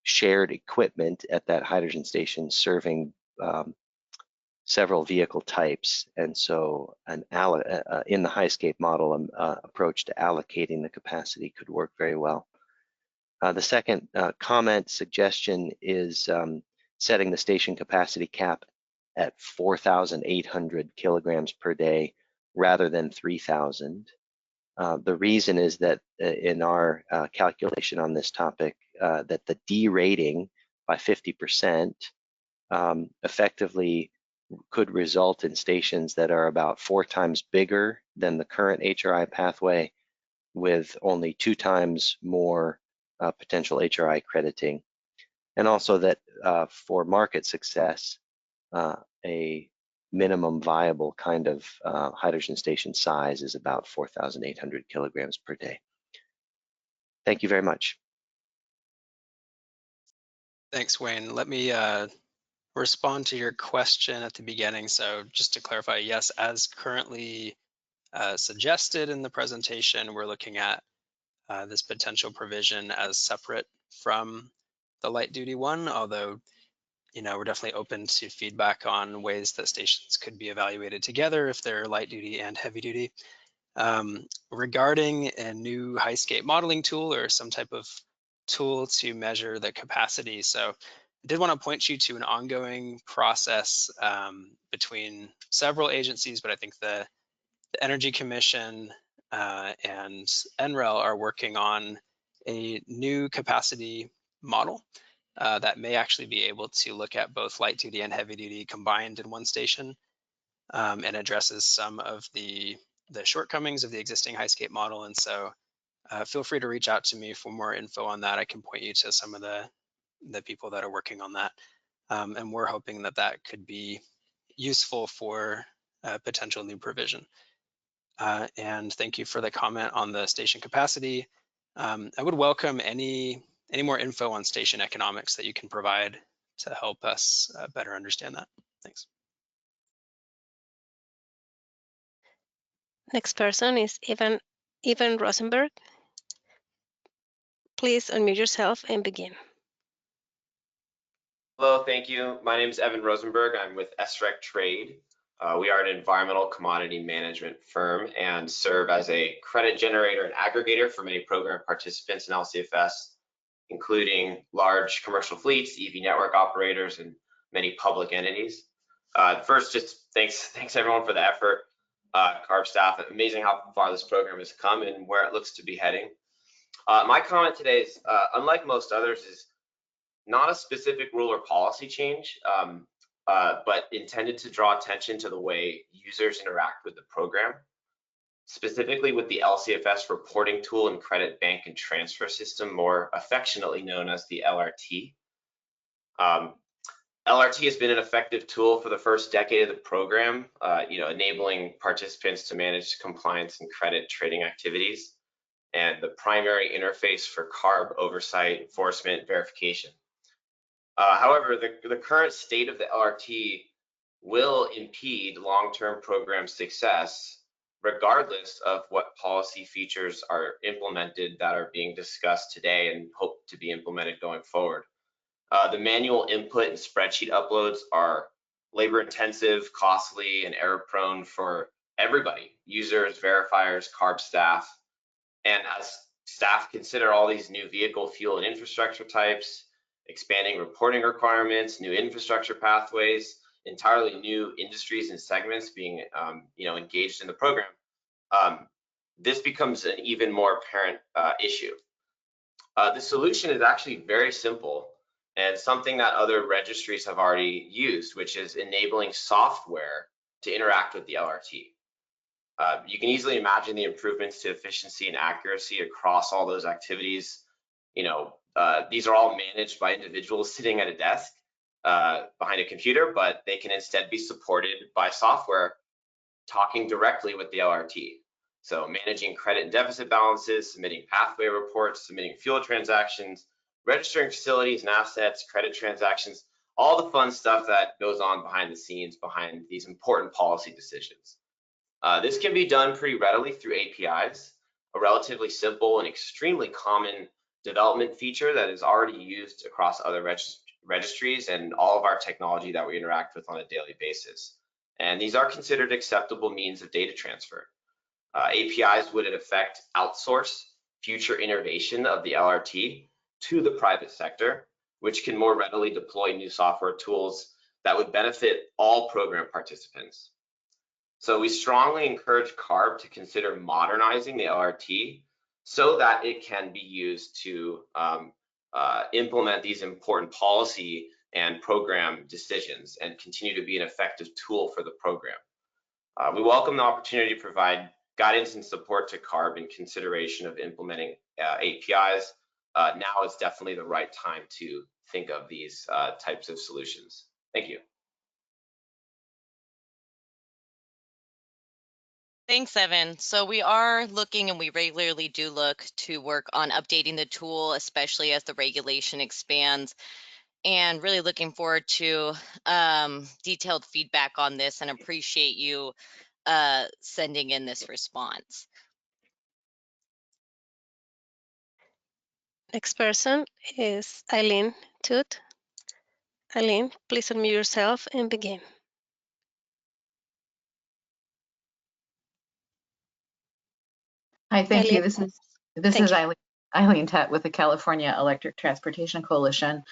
shared equipment at that hydrogen station serving several vehicle types, and so in the HighScape model, approach to allocating the capacity could work very well. The second comment suggestion is setting the station capacity cap at 4,800 kilograms per day rather than 3,000. The reason is that in our calculation on this topic, that the derating by 50% effectively could result in stations that are about 4 times bigger than the current HRI pathway, with only 2 times more potential HRI crediting. And also that for market success, a minimum viable kind of hydrogen station size is about 4,800 kilograms per day. Thank you very much. Thanks, Wayne. Let me respond to your question at the beginning. So just to clarify, yes, as currently suggested in the presentation, we're looking at this potential provision as separate from the light duty one, although we're definitely open to feedback on ways that stations could be evaluated together if they're light duty and heavy duty. Regarding a new HighScape modeling tool or some type of tool to measure the capacity, so I did want to point you to an ongoing process between several agencies, but I think the Energy Commission and NREL are working on a new capacity model. that may actually be able to look at both light duty and heavy duty combined in one station, and addresses some of the shortcomings of the existing HiScape model. And so feel free to reach out to me for more info on that. I can point you to some of the people that are working on that. And we're hoping that that could be useful for potential new provision. And thank you for the comment on the station capacity. I would welcome any more info on station economics that you can provide to help us better understand that. Thanks. Next person is Evan Rosenberg. Please unmute yourself and begin. Hello, thank you. My name is Evan Rosenberg. I'm with SREC Trade. We are an environmental commodity management firm and serve as a credit generator and aggregator for many program participants in LCFS, including large commercial fleets, EV network operators, and many public entities. First, just thanks everyone for the effort. CARB staff, amazing how far this program has come and where it looks to be heading. My comment today is, unlike most others, is not a specific rule or policy change, but intended to draw attention to the way users interact with the program, specifically with the LCFS reporting tool and credit bank and transfer system, more affectionately known as the LRT. LRT has been an effective tool for the first decade of the program, enabling participants to manage compliance and credit trading activities, and the primary interface for CARB oversight, enforcement, verification. However, the current state of the LRT will impede long-term program success, regardless of what policy features are implemented that are being discussed today and hope to be implemented going forward. The manual input and spreadsheet uploads are labor-intensive, costly, and error-prone for everybody, users, verifiers, CARB staff. And as staff consider all these new vehicle fuel and infrastructure types, expanding reporting requirements, new infrastructure pathways, entirely new industries and segments being engaged in the program, this becomes an even more apparent issue. The solution is actually very simple and something that other registries have already used, which is enabling software to interact with the LRT. You can easily imagine the improvements to efficiency and accuracy across all those activities. These are all managed by individuals sitting at a desk behind a computer, but they can instead be supported by software talking directly with the LRT. So managing credit and deficit balances, submitting pathway reports, submitting fuel transactions, registering facilities and assets, credit transactions, all the fun stuff that goes on behind the scenes behind these important policy decisions. This can be done pretty readily through APIs, a relatively simple and extremely common development feature that is already used across other registries and all of our technology that we interact with on a daily basis. And these are considered acceptable means of data transfer. APIs would in effect outsource future innovation of the LRT to the private sector, which can more readily deploy new software tools that would benefit all program participants. So we strongly encourage CARB to consider modernizing the LRT so that it can be used to implement these important policy and program decisions and continue to be an effective tool for the program. We welcome the opportunity to provide guidance and support to CARB in consideration of implementing APIs. Now is definitely the right time to think of these types of solutions. Thank you. Thanks, Evan. So we are looking, and we regularly do look to work on updating the tool, especially as the regulation expands, and really looking forward to detailed feedback on this and appreciate you sending in this response. Next person is Eileen Toot. Eileen, please unmute yourself and begin. Hi, thank Eileen. you. This is Eileen Tutt with the California Electric Transportation Coalition.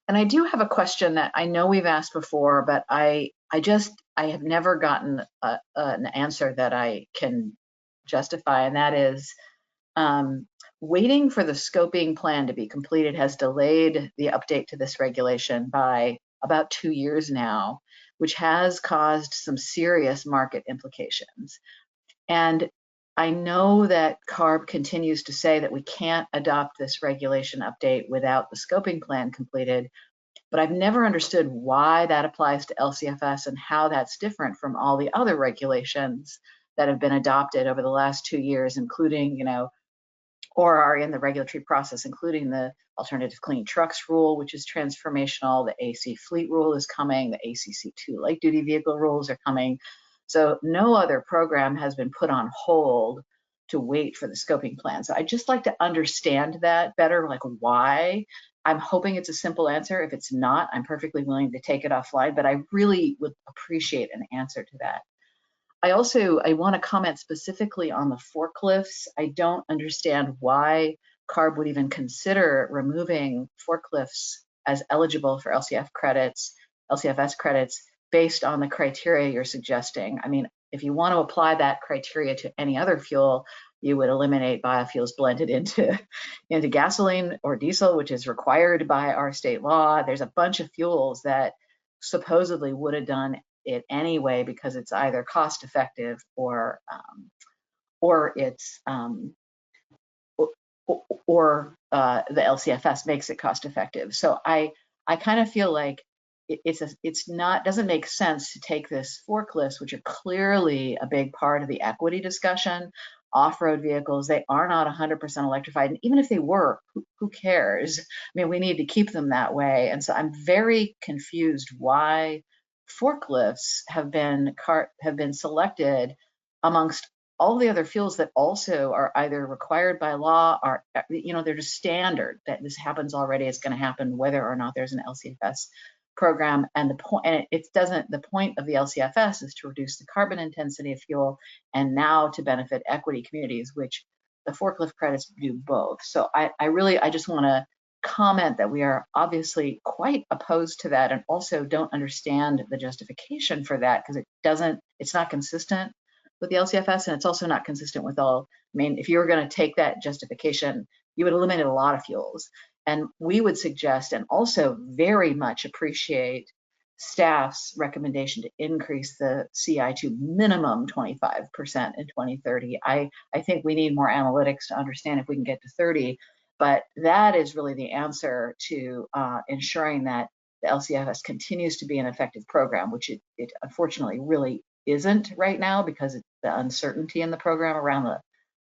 And I do have a question that I know we've asked before, but I have never gotten an answer that I can justify, and that is, Waiting for the scoping plan to be completed has delayed the update to this regulation by about 2 years now, which has caused some serious market implications. And I know that CARB continues to say that we can't adopt this regulation update without the scoping plan completed, but I've never understood why that applies to LCFS and how that's different from all the other regulations that have been adopted over the last 2 years, including, or are in the regulatory process, including the Alternative Clean Trucks rule, which is transformational. The AC fleet rule is coming. The ACC2 light duty vehicle rules are coming. So no other program has been put on hold to wait for the scoping plan. So I'd just like to understand that better, like why. I'm hoping it's a simple answer. If it's not, I'm perfectly willing to take it offline, but I really would appreciate an answer to that. I want to comment specifically on the forklifts. I don't understand why CARB would even consider removing forklifts as eligible for LCFS credits based on the criteria you're suggesting. I mean, if you want to apply that criteria to any other fuel, you would eliminate biofuels blended into gasoline or diesel, which is required by our state law. There's a bunch of fuels that supposedly would have done it anyway because it's either cost effective or it's the LCFS makes it cost effective. So I kind of feel like doesn't make sense to take this forklifts, which are clearly a big part of the equity discussion. Off-road vehicles, they are not 100% electrified, and even if they were, who cares? I mean, we need to keep them that way. And so I'm very confused why forklifts have been selected amongst all the other fuels that also are either required by law or, they're just standard that this happens already. It's going to happen whether or not there's an LCFS program. And the point of the LCFS is to reduce the carbon intensity of fuel and now to benefit equity communities, which the forklift credits do both. So I just want to comment that we are obviously quite opposed to that and also don't understand the justification for that because it's not consistent with the LCFS, and it's also not consistent with all. I mean, if you were going to take that justification, you would eliminate a lot of fuels. And we would suggest and also very much appreciate staff's recommendation to increase the CI to minimum 25% in 2030. I think we need more analytics to understand if we can get to 30, but that is really the answer to ensuring that the LCFS continues to be an effective program, which it unfortunately really isn't right now because of the uncertainty in the program around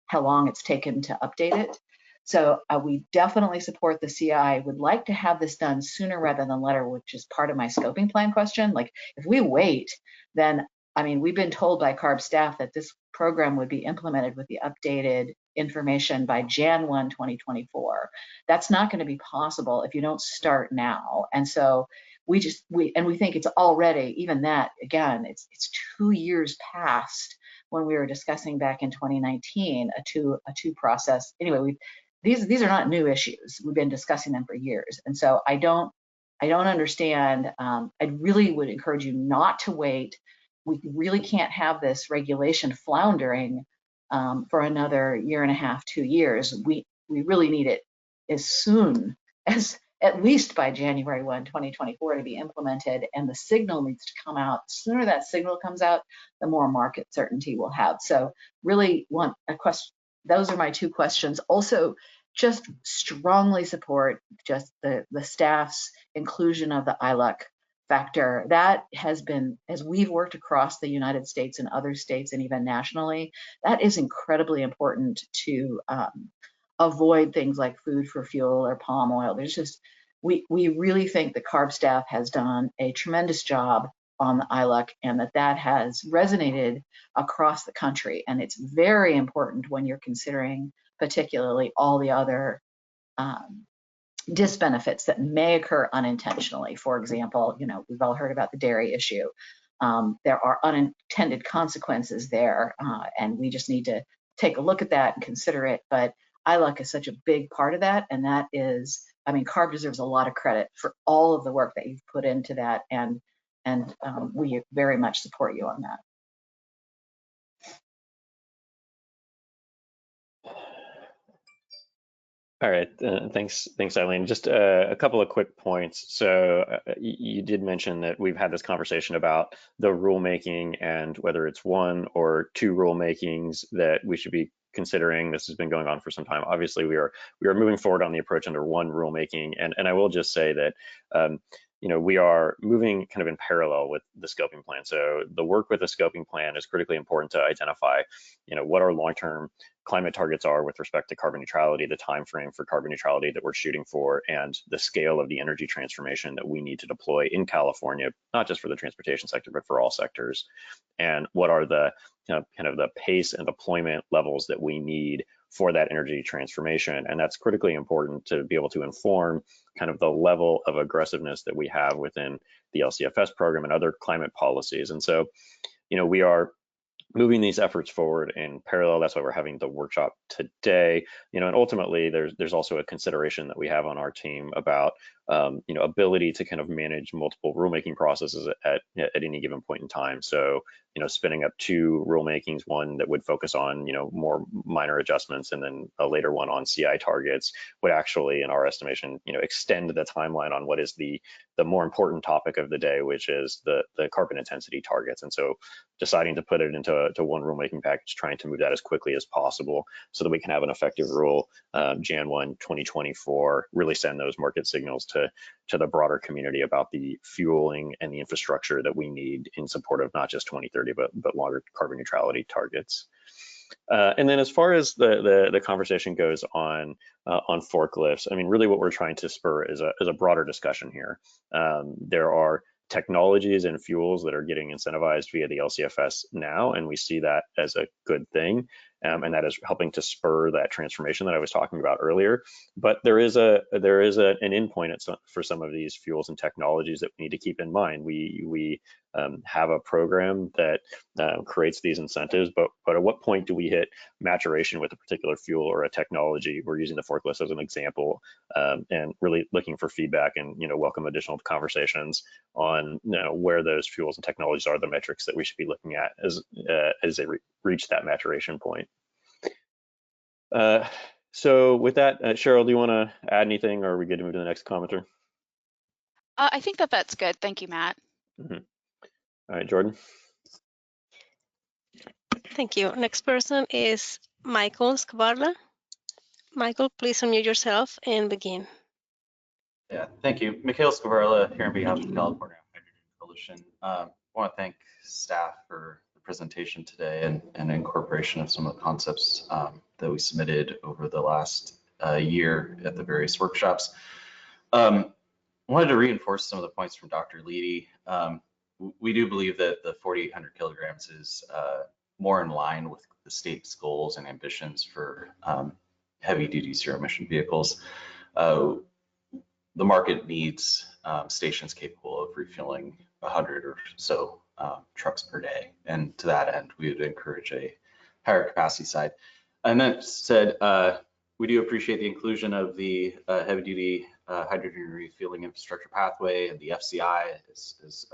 how long it's taken to update it. So we definitely support the CI. Would like to have this done sooner rather than later, which is part of my scoping plan question. Like if we wait, then, I mean, we've been told by CARB staff that this program would be implemented with the updated information by Jan 1, 2024. That's not going to be possible if you don't start now. And so we think it's already, even that, again, it's 2 years past when we were discussing back in 2019 a two process. Anyway, these are not new issues. We've been discussing them for years, and so I don't understand. I really would encourage you not to wait. We really can't have this regulation floundering for another year and a half, 2 years. We really need it as soon as at least by January 1, 2024 to be implemented, and the signal needs to come out. The sooner that signal comes out, the more market certainty we'll have. So really want a question. Those are my two questions. Also, just strongly support just the staff's inclusion of the ILUC factor. That has been, as we've worked across the United States and other states and even nationally, that is incredibly important to avoid things like food for fuel or palm oil. There's just, we really think the CARB staff has done a tremendous job on the ILUC and that has resonated across the country. And it's very important when you're considering particularly all the other disbenefits that may occur unintentionally. For example, we've all heard about the dairy issue. There are unintended consequences there, and we just need to take a look at that and consider it. But ILUC is such a big part of that, and that is, I mean, CARB deserves a lot of credit for all of the work that you've put into that, and we very much support you on that. All right, thanks, Eileen. Just a couple of quick points. So you did mention that we've had this conversation about the rulemaking and whether it's one or two rulemakings that we should be considering. This has been going on for some time. Obviously, we are moving forward on the approach under one rulemaking, and I will just say that you know, we are moving kind of in parallel with the scoping plan. So the work with the scoping plan is critically important to identify, you know, what our long-term climate targets are with respect to carbon neutrality, the time frame for carbon neutrality that we're shooting for, and the scale of the energy transformation that we need to deploy in California, not just for the transportation sector, but for all sectors. And what are the kind of the pace and deployment levels that we need for that energy transformation. And that's critically important to be able to inform kind of the level of aggressiveness that we have within the LCFS program and other climate policies. And so, you know, we are moving these efforts forward in parallel. That's why we're having the workshop today. You know, and ultimately there's also a consideration that we have on our team about you know, ability to kind of manage multiple rulemaking processes at any given point in time. So, you know, spinning up two rulemakings, one that would focus on, you know, more minor adjustments, and then a later one on CI targets would actually, in our estimation, you know, extend the timeline on what is the more important topic of the day, which is the carbon intensity targets. And so deciding to put it into one rulemaking package, trying to move that as quickly as possible so that we can have an effective rule Jan 1, 2024, really send those market signals to the broader community about the fueling and the infrastructure that we need in support of not just 2030, but longer carbon neutrality targets. And then as far as the conversation goes on forklifts, I mean, really what we're trying to spur is a broader discussion here. There are technologies and fuels that are getting incentivized via the LCFS now, and we see that as a good thing, and that is helping to spur that transformation that I was talking about earlier. But there is an endpoint for some of these fuels and technologies that we need to keep in mind. We have a program that creates these incentives, but at what point do we hit maturation with a particular fuel or a technology? We're using the forklift as an example, and really looking for feedback and, you know, welcome additional conversations on, you know, where those fuels and technologies are the metrics that we should be looking at as they reach that maturation point. So with that, Cheryl, do you want to add anything, or are we good to move to the next commenter? I think that's good. Thank you, Matt. Mm-hmm. All right, Jordan. Thank you. Next person is Michael Skvarla. Michael, please unmute yourself and begin. Yeah, thank you. Mikhail Skvarla here on behalf of the California Hydrogen Coalition. I want to thank staff for the presentation today and incorporation of some of the concepts that we submitted over the last year at the various workshops. I wanted to reinforce some of the points from Dr. Leedy. We do believe that the 4,800 kilograms is more in line with the state's goals and ambitions for heavy-duty zero-emission vehicles. The market needs stations capable of refueling 100 or so trucks per day. And to that end, we would encourage a higher capacity side. And that said, we do appreciate the inclusion of the heavy duty hydrogen refueling infrastructure pathway and the FCI as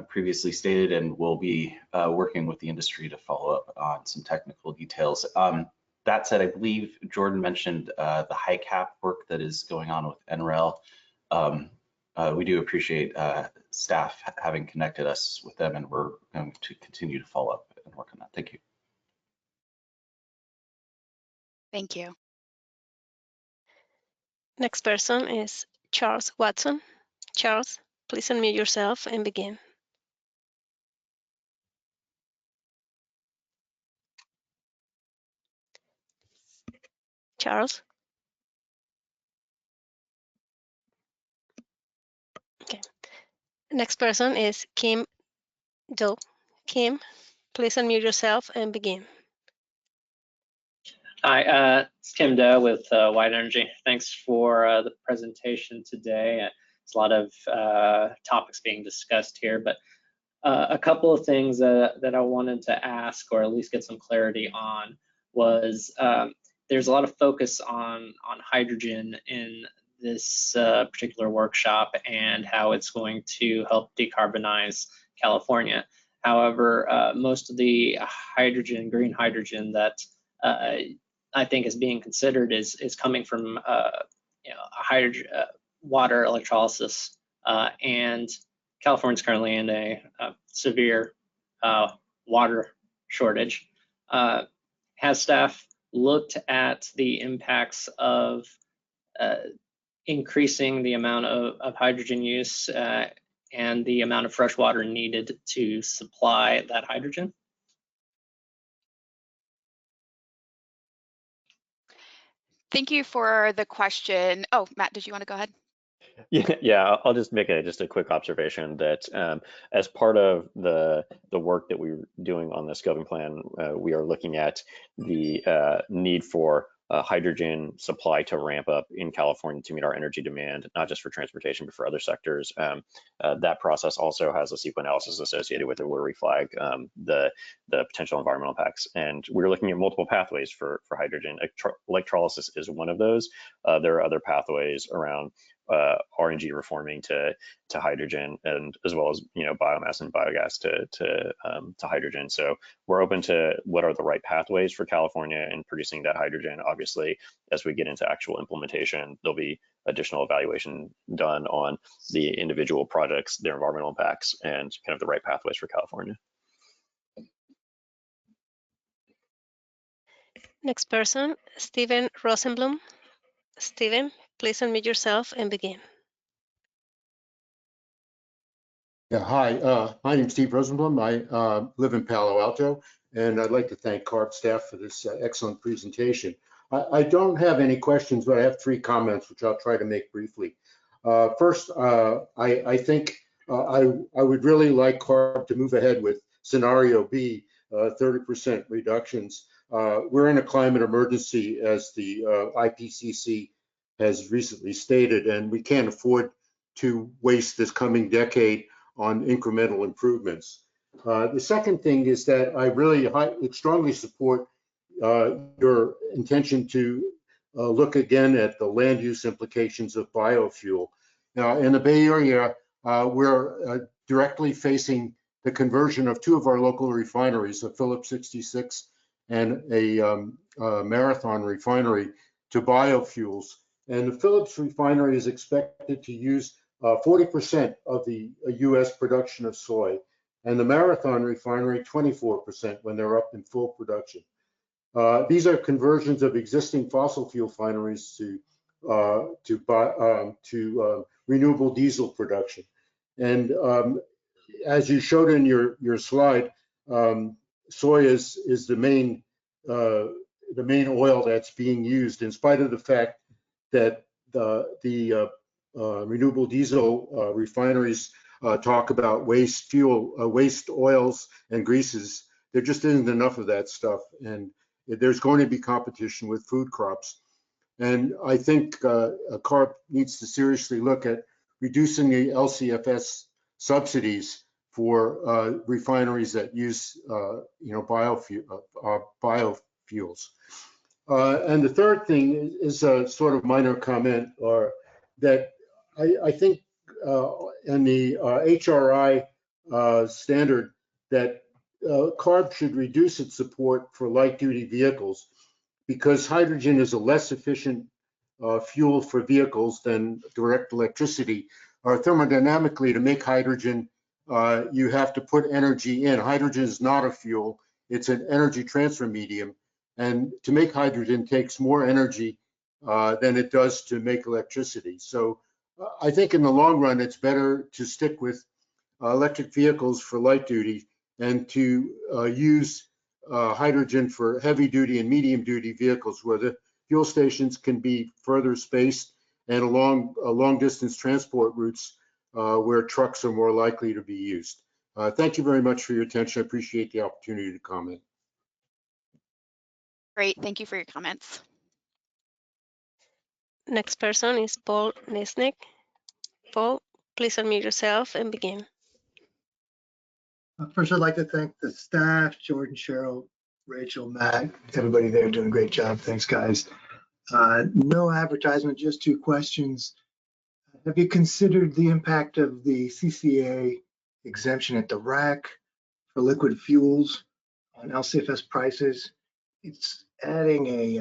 previously stated, and we'll be working with the industry to follow up on some technical details. That said, I believe Jordan mentioned the high cap work that is going on with NREL. We do appreciate staff having connected us with them, and we're going to continue to follow up and work on that. Thank you. Thank you. Next person is Charles Watson. Charles, please unmute yourself and begin. Charles? Okay. Next person is Kim Do. Kim, please unmute yourself and begin. Hi, it's Kim Do with White Energy. Thanks for the presentation today. It's a lot of topics being discussed here, but a couple of things that I wanted to ask, or at least get some clarity on, was there's a lot of focus on hydrogen in this particular workshop and how it's going to help decarbonize California. However, most of the hydrogen, green hydrogen that I think is being considered is coming from hydrogen water electrolysis, and California is currently in a severe water shortage. Has staff looked at the impacts of increasing the amount of hydrogen use and the amount of fresh water needed to supply that hydrogen? Thank you for the question. Oh, Matt, did you want to go ahead? Yeah, I'll just make just a quick observation that as part of the work that we're doing on the scoping plan, we are looking at the need for hydrogen supply to ramp up in California to meet our energy demand, not just for transportation, but for other sectors. That process also has a CEQA analysis associated with it where we flag the potential environmental impacts. And we're looking at multiple pathways for hydrogen. Electrolysis is one of those. There are other pathways around RNG reforming to hydrogen, and as well as biomass and biogas to hydrogen. So we're open to what are the right pathways for California in producing that hydrogen. Obviously, as we get into actual implementation, there'll be additional evaluation done on the individual projects, their environmental impacts, and kind of the right pathways for California. Next person, Steven Rosenblum. Steven, please unmute yourself and begin. Yeah, hi, my name's Steve Rosenblum. I live in Palo Alto, and I'd like to thank CARB staff for this excellent presentation. I don't have any questions, but I have 3 comments, which I'll try to make briefly. First, I think I would really like CARB to move ahead with scenario B, 30% reductions. We're in a climate emergency, as the IPCC has recently stated, and we can't afford to waste this coming decade on incremental improvements. The second thing is that I really strongly support your intention to look again at the land use implications of biofuel. Now, in the Bay Area, we're directly facing the conversion of 2 of our local refineries, a Phillips 66 and a Marathon refinery, to biofuels. And the Phillips refinery is expected to use 40% of the U.S. production of soy, and the Marathon refinery 24% when they're up in full production. These are conversions of existing fossil fuel refineries to renewable diesel production. And as you showed in your slide, soy is the main oil that's being used, in spite of the fact that the renewable diesel refineries talk about waste oils and greases. There just isn't enough of that stuff, and there's going to be competition with food crops. And I think CARB needs to seriously look at reducing the LCFS subsidies for refineries that use biofuels. And the third thing is a sort of minor comment, or that I think in the HRI standard that CARB should reduce its support for light-duty vehicles, because hydrogen is a less efficient fuel for vehicles than direct electricity. Thermodynamically, to make hydrogen, you have to put energy in. Hydrogen is not a fuel, it's an energy transfer medium. And to make hydrogen takes more energy than it does to make electricity. So I think in the long run, it's better to stick with electric vehicles for light duty and to use hydrogen for heavy duty and medium duty vehicles, where the fuel stations can be further spaced and along long distance transport routes where trucks are more likely to be used. Thank you very much for your attention. I appreciate the opportunity to comment. Great, thank you for your comments. Next person is Paul Nesnick. Paul, please unmute yourself and begin. First, I'd like to thank the staff, Jordan, Cheryl, Rachel, Matt, everybody there doing a great job. Thanks, guys. No advertisement, just 2 questions. Have you considered the impact of the CCA exemption at the rack for liquid fuels on LCFS prices? It's adding a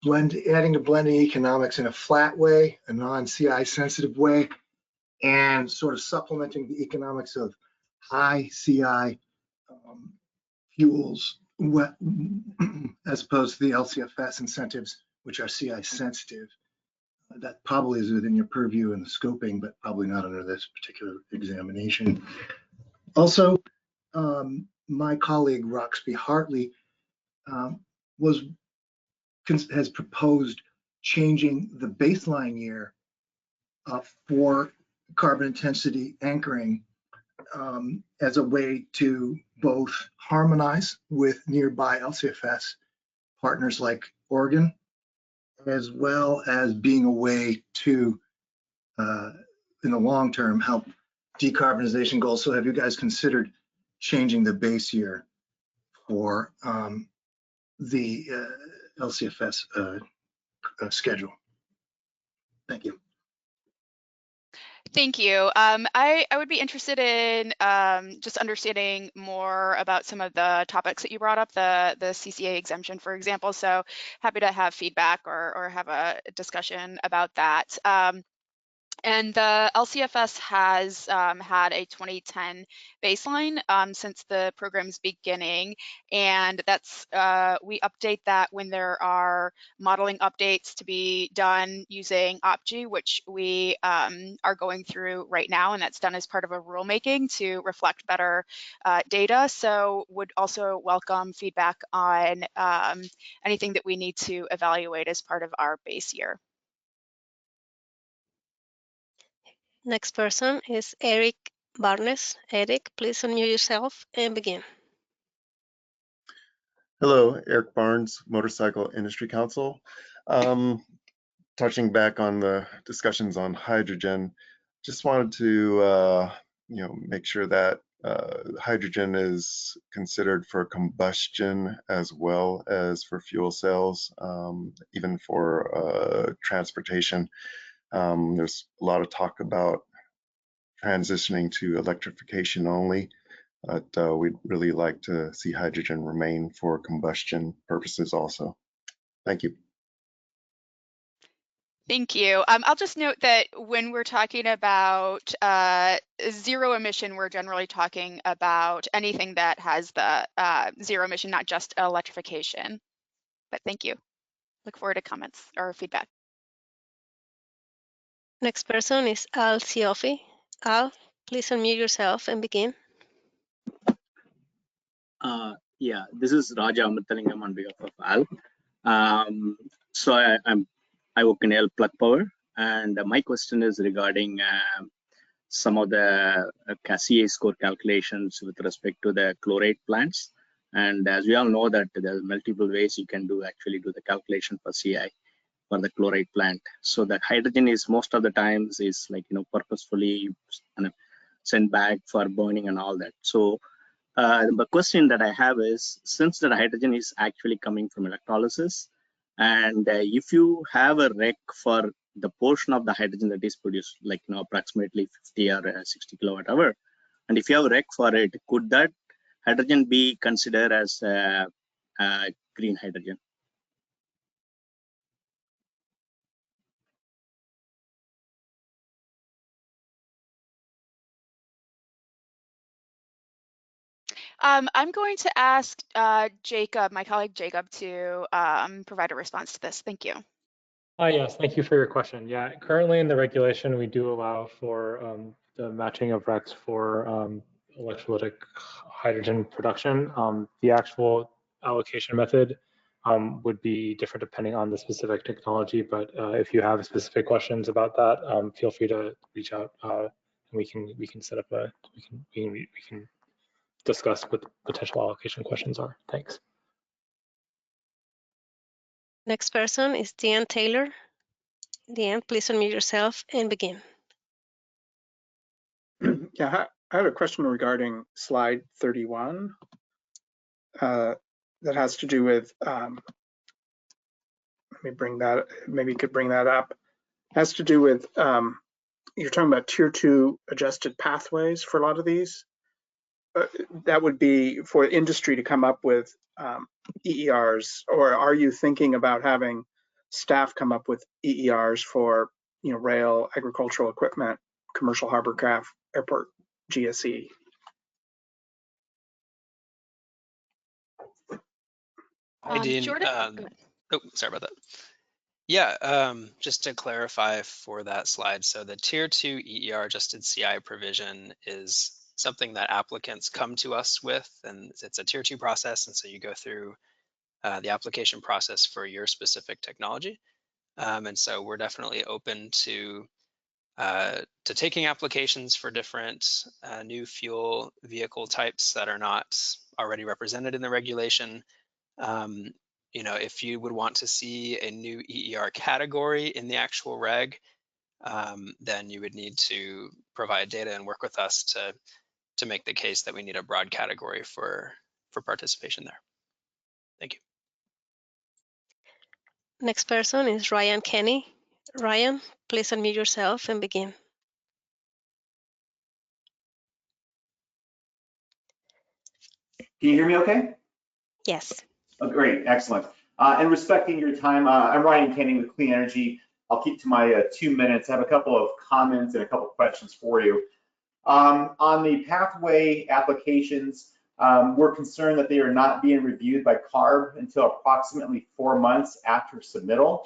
blending economics in a flat way, a non-CI sensitive way, and sort of supplementing the economics of high CI fuels as opposed to the LCFS incentives, which are CI sensitive. That probably is within your purview in the scoping, but probably not under this particular examination. Also, my colleague Roxby Hartley has proposed changing the baseline year for carbon intensity anchoring as a way to both harmonize with nearby LCFS partners like Oregon, as well as being a way to, in the long term, help decarbonization goals. So have you guys considered changing the base year for the LCFS schedule? Thank you. Thank you. I would be interested in just understanding more about some of the topics that you brought up, the CCA exemption, for example. So happy to have feedback or have a discussion about that. And the LCFS has had a 2010 baseline since the program's beginning, and that's we update that when there are modeling updates to be done using OPG, which we are going through right now, and that's done as part of a rulemaking to reflect better data. So would also welcome feedback on anything that we need to evaluate as part of our base year. Next person is Eric Barnes. Eric, please unmute yourself and begin. Hello, Eric Barnes, Motorcycle Industry Council. Touching back on the discussions on hydrogen, just wanted to make sure that hydrogen is considered for combustion as well as for fuel cells, even for transportation. There's a lot of talk about transitioning to electrification only, but we'd really like to see hydrogen remain for combustion purposes also. Thank you. Thank you. I'll just note that when we're talking about zero emission, we're generally talking about anything that has the zero emission, not just electrification. But thank you. Look forward to comments or feedback. Next person is Al Siofi. Al, please unmute yourself and begin. Yeah, this is Raja Amithalingam on behalf of Al. So I work in L Plug Power, and my question is regarding some of the CA score calculations with respect to the chloride plants. And as we all know that there's multiple ways you can actually do the calculation for CI for the chloride plant. So the hydrogen is most of the times is purposefully sent back for burning and all that. So the question that I have is, since the hydrogen is actually coming from electrolysis, and if you have a rec for the portion of the hydrogen that is produced, approximately 50 or 60 kilowatt hour, and if you have a rec for it, could that hydrogen be considered as green hydrogen? I'm going to ask Jacob, my colleague Jacob, to provide a response to this. Thank you. Yes, thank you for your question. Yeah, currently in the regulation, we do allow for the matching of RECs for electrolytic hydrogen production. The actual allocation method would be different depending on the specific technology, but if you have specific questions about that, feel free to reach out and we can set up we can discuss what potential allocation questions are. Thanks. Next person is Deanne Taylor. Deanne, please unmute yourself and begin. Yeah, I have a question regarding slide 31 that has to do with, let me bring that, maybe you could bring that up. It has to do with, you're talking about tier 2 adjusted pathways for a lot of these. That would be for industry to come up with EERs, or are you thinking about having staff come up with EERs for, rail, agricultural equipment, commercial harbor craft, airport, GSE? Hi, Dean. Jordan? Oh, sorry about that. Yeah, just to clarify for that slide, so the Tier 2 EER adjusted CI provision is something that applicants come to us with, and it's a Tier 2 process, and so you go through the application process for your specific technology. And so we're definitely open to taking applications for different new fuel vehicle types that are not already represented in the regulation. If you would want to see a new EER category in the actual reg, then you would need to provide data and work with us to make the case that we need a broad category for participation there. Thank you. Next person is Ryan Kenny. Ryan, please unmute yourself and begin. Can you hear me okay? Yes. Oh, great, excellent. And respecting your time, I'm Ryan Kenny with Clean Energy. I'll keep to my 2 minutes. I have a couple of comments and a couple of questions for you. On the pathway applications, we're concerned that they are not being reviewed by CARB until approximately 4 months after submittal.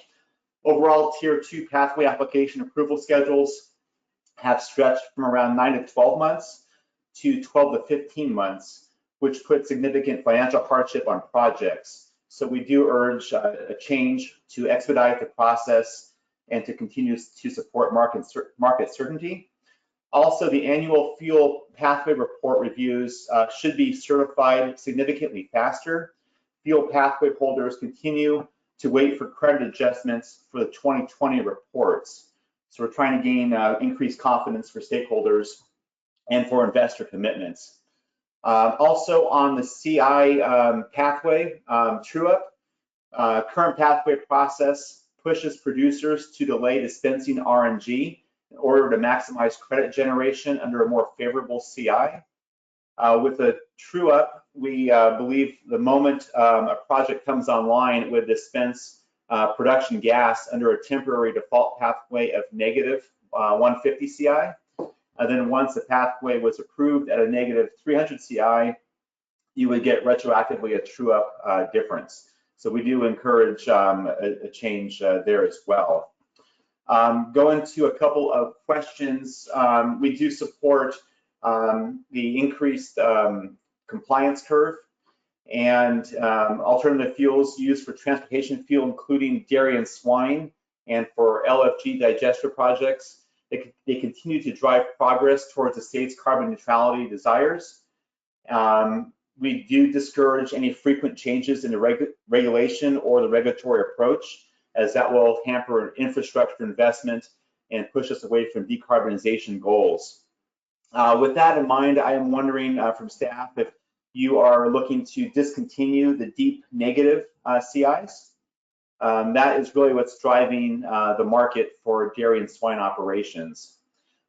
Overall, Tier 2 pathway application approval schedules have stretched from around 9 to 12 months to 12 to 15 months, which puts significant financial hardship on projects. So we do urge a change to expedite the process and to continue to support market certainty. Also, the annual fuel pathway report reviews should be certified significantly faster. Fuel pathway holders continue to wait for credit adjustments for the 2020 reports. So we're trying to gain increased confidence for stakeholders and for investor commitments. Also on the CI pathway true-up, current pathway process pushes producers to delay dispensing RNG in order to maximize credit generation under a more favorable CI. With a true-up, we believe the moment a project comes online, it would dispense production gas under a temporary default pathway of negative 150 CI. And then once the pathway was approved at a negative 300 CI, you would get retroactively a true-up difference. So we do encourage a change there as well. Going to a couple of questions, we do support the increased compliance curve and alternative fuels used for transportation fuel, including dairy and swine, and for LFG digester projects. They continue to drive progress towards the state's carbon neutrality desires. We do discourage any frequent changes in the regulation or the regulatory approach, as that will hamper infrastructure investment and push us away from decarbonization goals. With that in mind, I am wondering from staff if you are looking to discontinue the deep negative CIs. That is really what's driving the market for dairy and swine operations.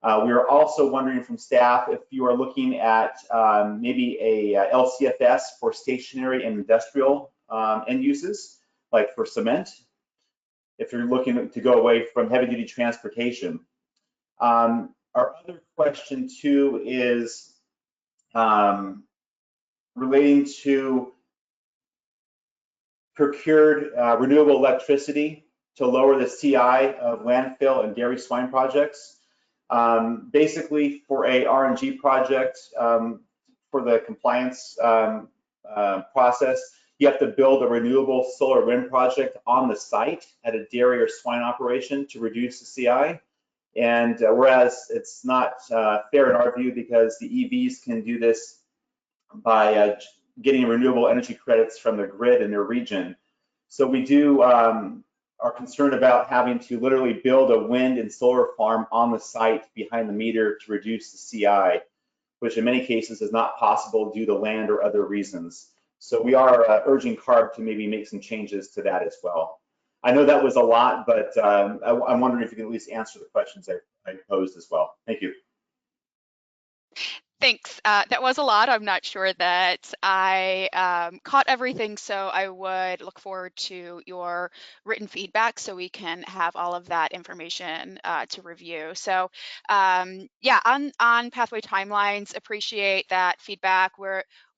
We are also wondering from staff if you are looking at maybe a LCFS for stationary and industrial end uses, like for cement, if you're looking to go away from heavy duty transportation. Our other question too is relating to procured renewable electricity to lower the CI of landfill and dairy swine projects. Basically, for a RNG project, for the compliance process, you have to build a renewable solar wind project on the site at a dairy or swine operation to reduce the CI. And whereas it's not fair in our view, because the EVs can do this by getting renewable energy credits from the grid in their region. So we do are concerned about having to literally build a wind and solar farm on the site behind the meter to reduce the CI, which in many cases is not possible due to land or other reasons. So we are urging CARB to maybe make some changes to that as well. I know that was a lot, but I'm wondering if you can at least answer the questions I posed as well. Thank you. Thanks. That was a lot. I'm not sure that I caught everything, so I would look forward to your written feedback so we can have all of that information to review. So yeah, on pathway timelines, appreciate that feedback.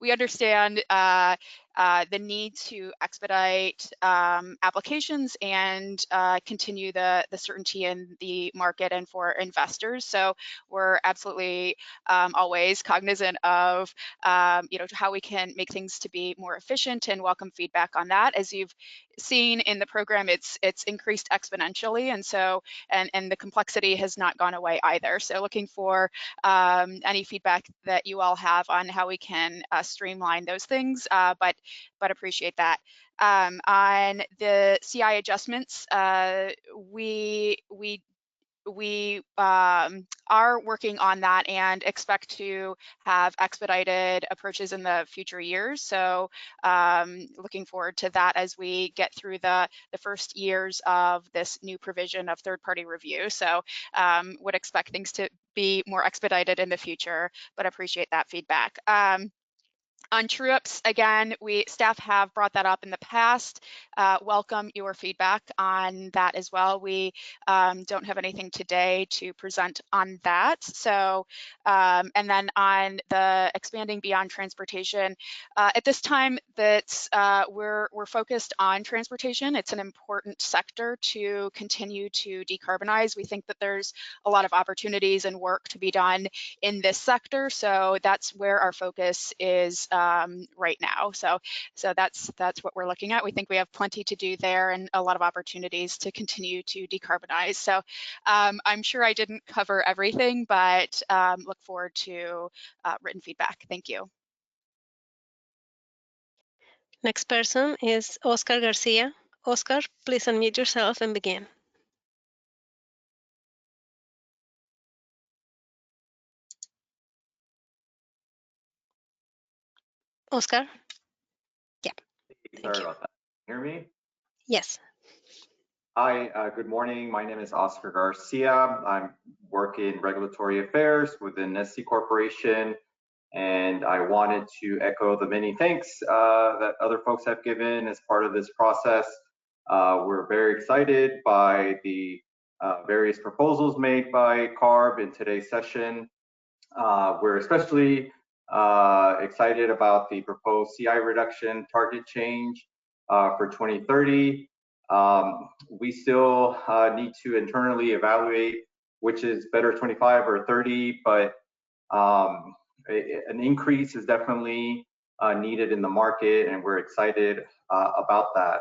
We understand the need to expedite applications and continue the certainty in the market and for investors. So we're absolutely always cognizant of how we can make things to be more efficient and welcome feedback on that. As you've seen in the program, it's increased exponentially, and so and the complexity has not gone away either. So looking for any feedback that you all have on how we can streamline those things, but appreciate that. On the CI adjustments, we are working on that and expect to have expedited approaches in the future years. So looking forward to that as we get through the first years of this new provision of third-party review. So would expect things to be more expedited in the future, but appreciate that feedback. On true-ups, again, staff have brought that up in the past. Welcome your feedback on that as well. We don't have anything today to present on that. So, and then on the expanding beyond transportation, at this time that we're focused on transportation. It's an important sector to continue to decarbonize. We think that there's a lot of opportunities and work to be done in this sector. So that's where our focus is right now. So that's what we're looking at. We think we have plenty to do there and a lot of opportunities to continue to decarbonize. So I'm sure I didn't cover everything, but look forward to written feedback. Thank you. Next person is Oscar Garcia. Oscar, please unmute yourself and begin. Oscar? Yeah. Sorry about that. Can you hear me? Yes. Hi, good morning. My name is Oscar Garcia. I work in regulatory affairs within SC Corporation, and I wanted to echo the many thanks that other folks have given as part of this process. We're very excited by the various proposals made by CARB in today's session. We're especially excited about the proposed CI reduction target change for 2030. We still need to internally evaluate which is better, 25 or 30, but an increase is definitely needed in the market, and we're excited about that.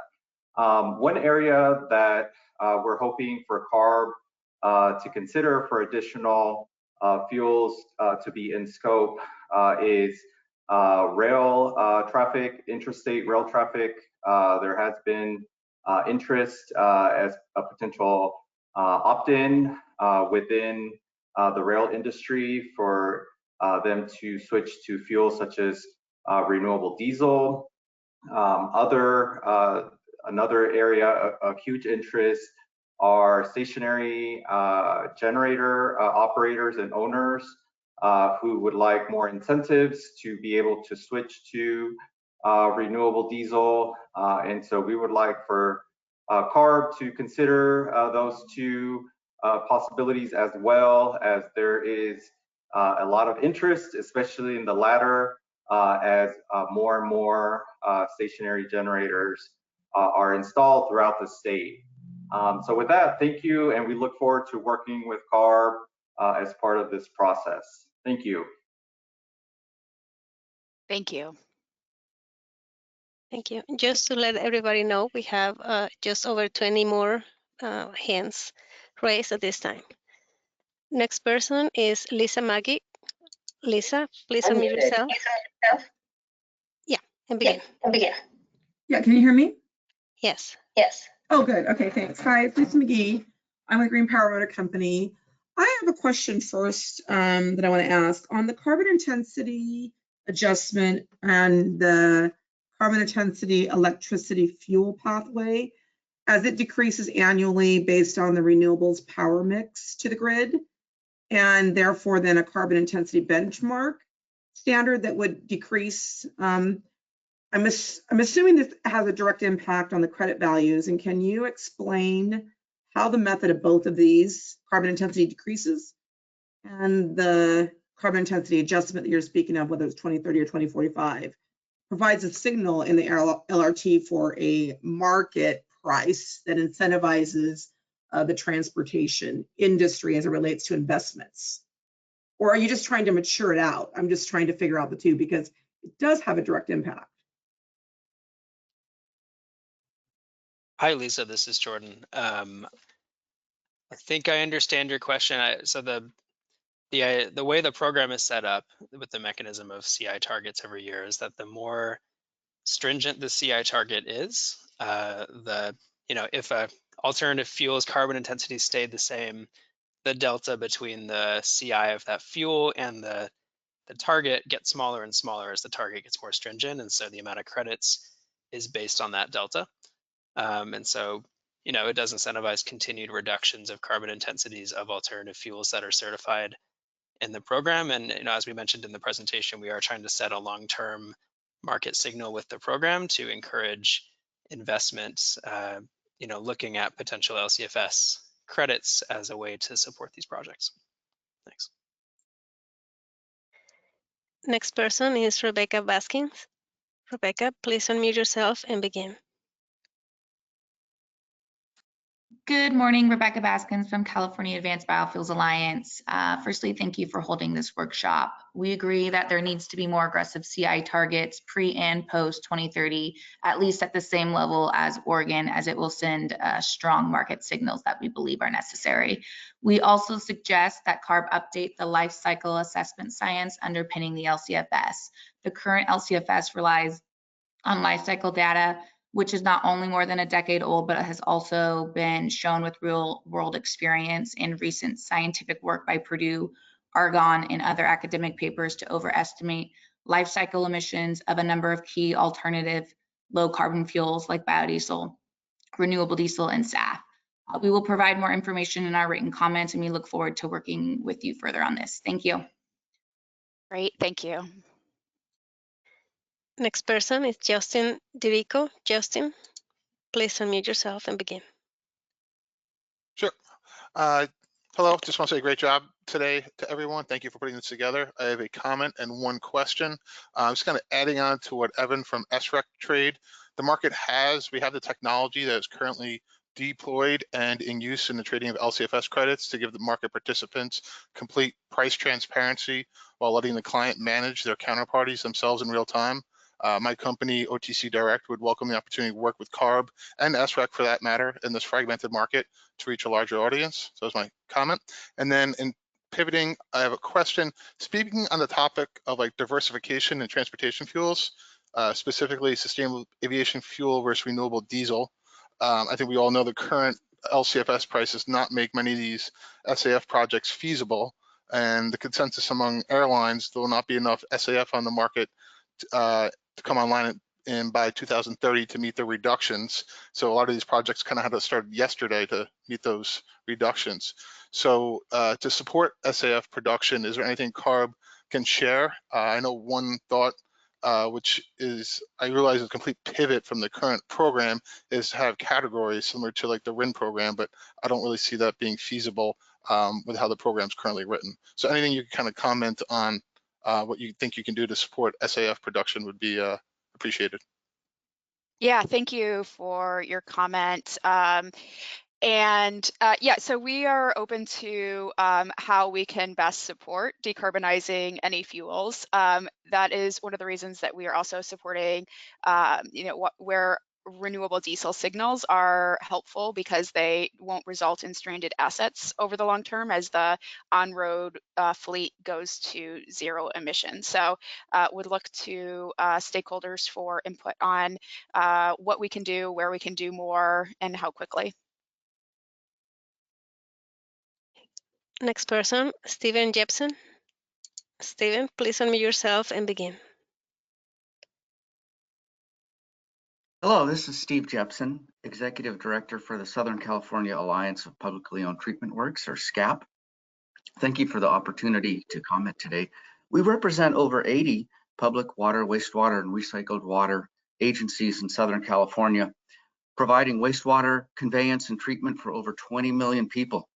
One area that we're hoping for CARB to consider for additional fuels to be in scope is rail traffic, interstate rail traffic. There has been interest as a potential opt-in within the rail industry for them to switch to fuels such as renewable diesel. Another area of huge interest are stationary generator operators and owners who would like more incentives to be able to switch to renewable diesel. And so we would like for CARB to consider those two possibilities, as well as there is a lot of interest, especially in the latter, as more and more stationary generators are installed throughout the state. So with that, thank you, and we look forward to working with CARB as part of this process. Thank you. Thank you. Thank you. Just to let everybody know, we have just over 20 more hands raised at this time. Next person is Lisa Maggie. Lisa, please unmute yourself. Yeah, and begin. Yeah, can you hear me? Yes. Oh, good. Okay, thanks. Hi, it's Lisa McGee. I'm with Green Power Motor Company. I have a question first that I want to ask. On the carbon intensity adjustment and the carbon intensity electricity fuel pathway, as it decreases annually based on the renewables power mix to the grid, and therefore then a carbon intensity benchmark, standard that would decrease? I'm assuming this has a direct impact on the credit values. And can you explain how the method of both of these, carbon intensity decreases and the carbon intensity adjustment that you're speaking of, whether it's 2030 or 2045, provides a signal in the LRT for a market price that incentivizes the transportation industry as it relates to investments? Or are you just trying to mature it out? I'm just trying to figure out the two, because it does have a direct impact. Hi, Lisa, this is Jordan. I think I understand your question. So the way the program is set up with the mechanism of CI targets every year is that the more stringent the CI target is, if a alternative fuel's carbon intensity stayed the same, the delta between the CI of that fuel and the target gets smaller and smaller as the target gets more stringent, and so the amount of credits is based on that delta. And so, it does incentivize continued reductions of carbon intensities of alternative fuels that are certified in the program. And as we mentioned in the presentation, we are trying to set a long-term market signal with the program to encourage investments, looking at potential LCFS credits as a way to support these projects. Thanks. Next person is Rebecca Baskins. Rebecca, please unmute yourself and begin. Good morning, Rebecca Baskins from California Advanced Biofuels Alliance. Firstly, thank you for holding this workshop. We agree that there needs to be more aggressive CI targets pre and post 2030, at least at the same level as Oregon, as it will send strong market signals that we believe are necessary. We also suggest that CARB update the life cycle assessment science underpinning the LCFS. The current LCFS relies on life cycle data, which is not only more than a decade old, but it has also been shown with real world experience in recent scientific work by Purdue, Argonne, and other academic papers to overestimate life cycle emissions of a number of key alternative low carbon fuels like biodiesel, renewable diesel, and SAF. We will provide more information in our written comments, and we look forward to working with you further on this. Thank you. Great, thank you. Next person is Justin Dirico. Justin, please unmute yourself and begin. Sure. Hello, just want to say great job today to everyone. Thank you for putting this together. I have a comment and one question. I'm just kind of adding on to what Evan from SREC Trade. The market we have the technology that is currently deployed and in use in the trading of LCFS credits to give the market participants complete price transparency while letting the client manage their counterparties themselves in real time. My company, OTC Direct, would welcome the opportunity to work with CARB and SREC for that matter in this fragmented market to reach a larger audience. So that's my comment. And then in pivoting, I have a question. Speaking on the topic of diversification and transportation fuels, specifically sustainable aviation fuel versus renewable diesel, I think we all know the current LCFS prices not make many of these SAF projects feasible, and the consensus among airlines, there will not be enough SAF on the market to come online by 2030 to meet the reductions. So a lot of these projects kind of had to start yesterday to meet those reductions. So to support SAF production, is there anything CARB can share? I know one thought, which is, I realize a complete pivot from the current program, is to have categories similar to the RIN program, but I don't really see that being feasible with how the program's currently written. So anything you can kind of comment on what you think you can do to support SAF production would be appreciated. Yeah, thank you for your comment. Yeah, so we are open to how we can best support decarbonizing any fuels. That is one of the reasons that we are also supporting, where renewable diesel signals are helpful, because they won't result in stranded assets over the long term as the on-road fleet goes to zero emissions. So would look to stakeholders for input on what we can do, where we can do more, and how quickly. Next person, Stephen Jepson. Stephen, please unmute yourself and begin. Hello, this is Steve Jepson, Executive Director for the Southern California Alliance of Publicly Owned Treatment Works, or SCAP. Thank you for the opportunity to comment today. We represent over 80 public water, wastewater, and recycled water agencies in Southern California, providing wastewater conveyance and treatment for over 20 million people.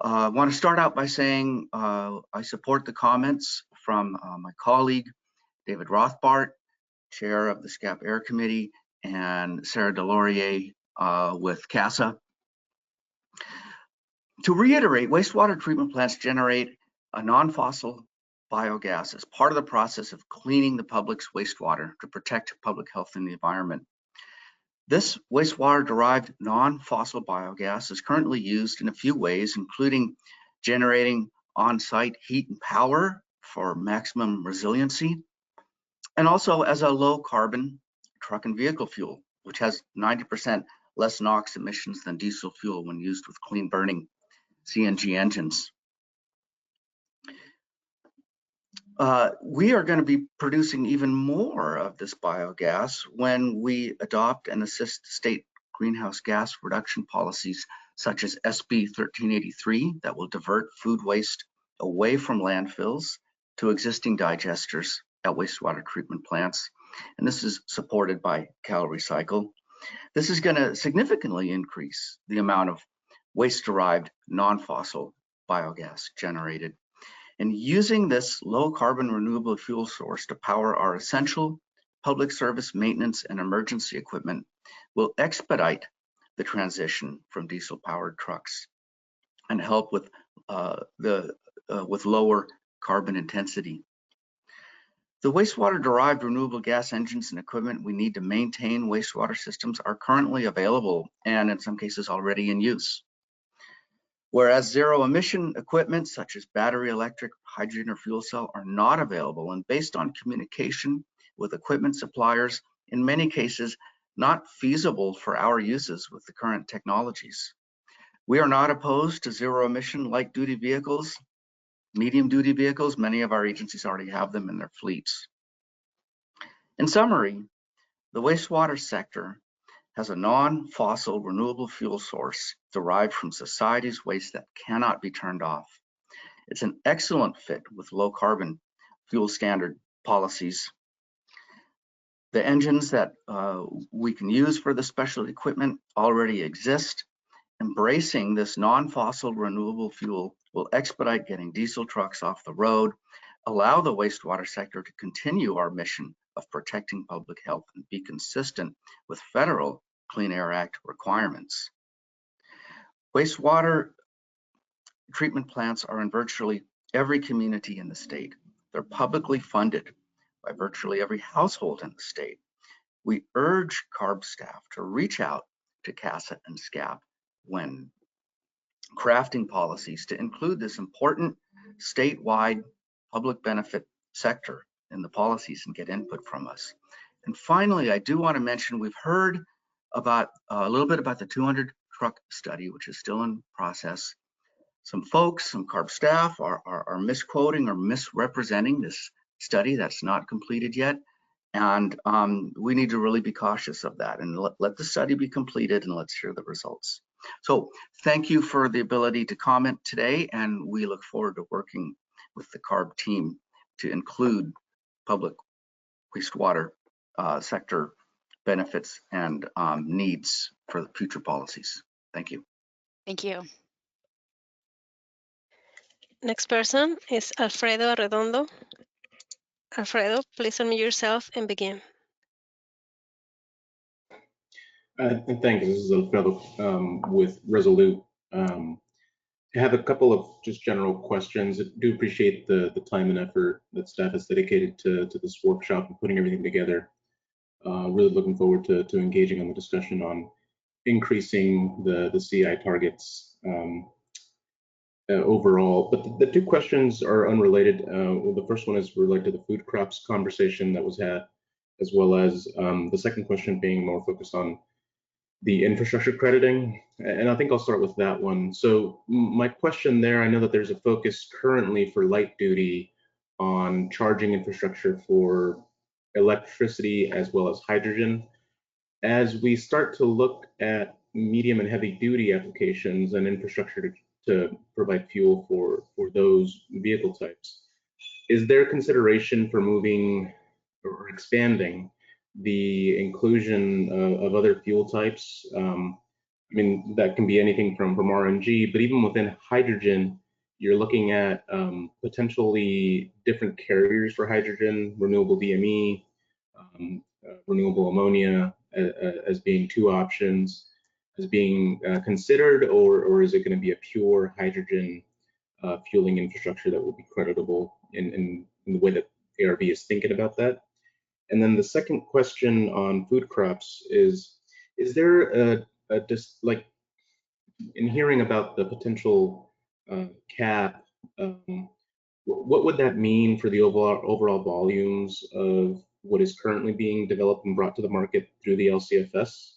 I want to start out by saying I support the comments from my colleague, David Rothbart, chair of the SCAP Air Committee, and Sarah Delorier with CASA. To reiterate, wastewater treatment plants generate a non-fossil biogas as part of the process of cleaning the public's wastewater to protect public health and the environment. This wastewater-derived non-fossil biogas is currently used in a few ways, including generating on-site heat and power for maximum resiliency, and also as a low-carbon truck and vehicle fuel, which has 90% less NOx emissions than diesel fuel when used with clean-burning CNG engines. We are going to be producing even more of this biogas when we adopt and assist state greenhouse gas reduction policies such as SB 1383 that will divert food waste away from landfills to existing digesters at wastewater treatment plants. And this is supported by CalRecycle. This is going to significantly increase the amount of waste-derived non-fossil biogas generated. And using this low carbon renewable fuel source to power our essential public service maintenance and emergency equipment will expedite the transition from diesel powered trucks and help with lower carbon intensity. The wastewater derived renewable gas engines and equipment we need to maintain wastewater systems are currently available and in some cases already in use. Whereas zero emission equipment such as battery electric, hydrogen, or fuel cell are not available, and based on communication with equipment suppliers, in many cases, not feasible for our uses with the current technologies. We are not opposed to zero emission light duty vehicles, medium duty vehicles. Many of our agencies already have them in their fleets. In summary, the wastewater sector has a non-fossil renewable fuel source derived from society's waste that cannot be turned off. It's an excellent fit with low carbon fuel standard policies. The engines that we can use for the special equipment already exist. Embracing this non-fossil renewable fuel will expedite getting diesel trucks off the road, allow the wastewater sector to continue our mission of protecting public health and be consistent with federal Clean Air Act requirements. Wastewater treatment plants are in virtually every community in the state. They're publicly funded by virtually every household in the state. We urge CARB staff to reach out to CASA and SCAP when crafting policies to include this important statewide public benefit sector in the policies and get input from us. And finally, I do want to mention we've heard about a little bit about the 200 truck study, which is still in process. Some folks, some CARB staff are misquoting or misrepresenting this study that's not completed yet. And we need to really be cautious of that and let the study be completed and let's hear the results. So thank you for the ability to comment today, and we look forward to working with the CARB team to include public wastewater sector benefits and needs for the future policies. Thank you. Thank you. Next person is Alfredo Arredondo. Alfredo, please unmute yourself and begin. Thank you. This is Alfredo with Resolute. I have a couple of just general questions. I do appreciate the time and effort that staff has dedicated to this workshop and putting everything together. Really looking forward to engaging in the discussion on increasing the CI targets overall. But the two questions are unrelated. Well, the first one is related to the food crops conversation that was had, as well as the second question being more focused on the infrastructure crediting. And I think I'll start with that one. So my question there, I know that there's a focus currently for light duty on charging infrastructure for electricity as well as hydrogen. As we start to look at medium and heavy duty applications and infrastructure to provide fuel for those vehicle types, is there consideration for moving or expanding the inclusion of other fuel types? I mean, that can be anything from RNG, but even within hydrogen, you're looking at potentially different carriers for hydrogen, renewable DME, renewable ammonia as being two options, as being considered, or is it going to be a pure hydrogen fueling infrastructure that will be creditable in the way that ARB is thinking about that? And then the second question on food crops is there just like in hearing about the potential cap, what would that mean for the overall volumes of what is currently being developed and brought to the market through the LCFS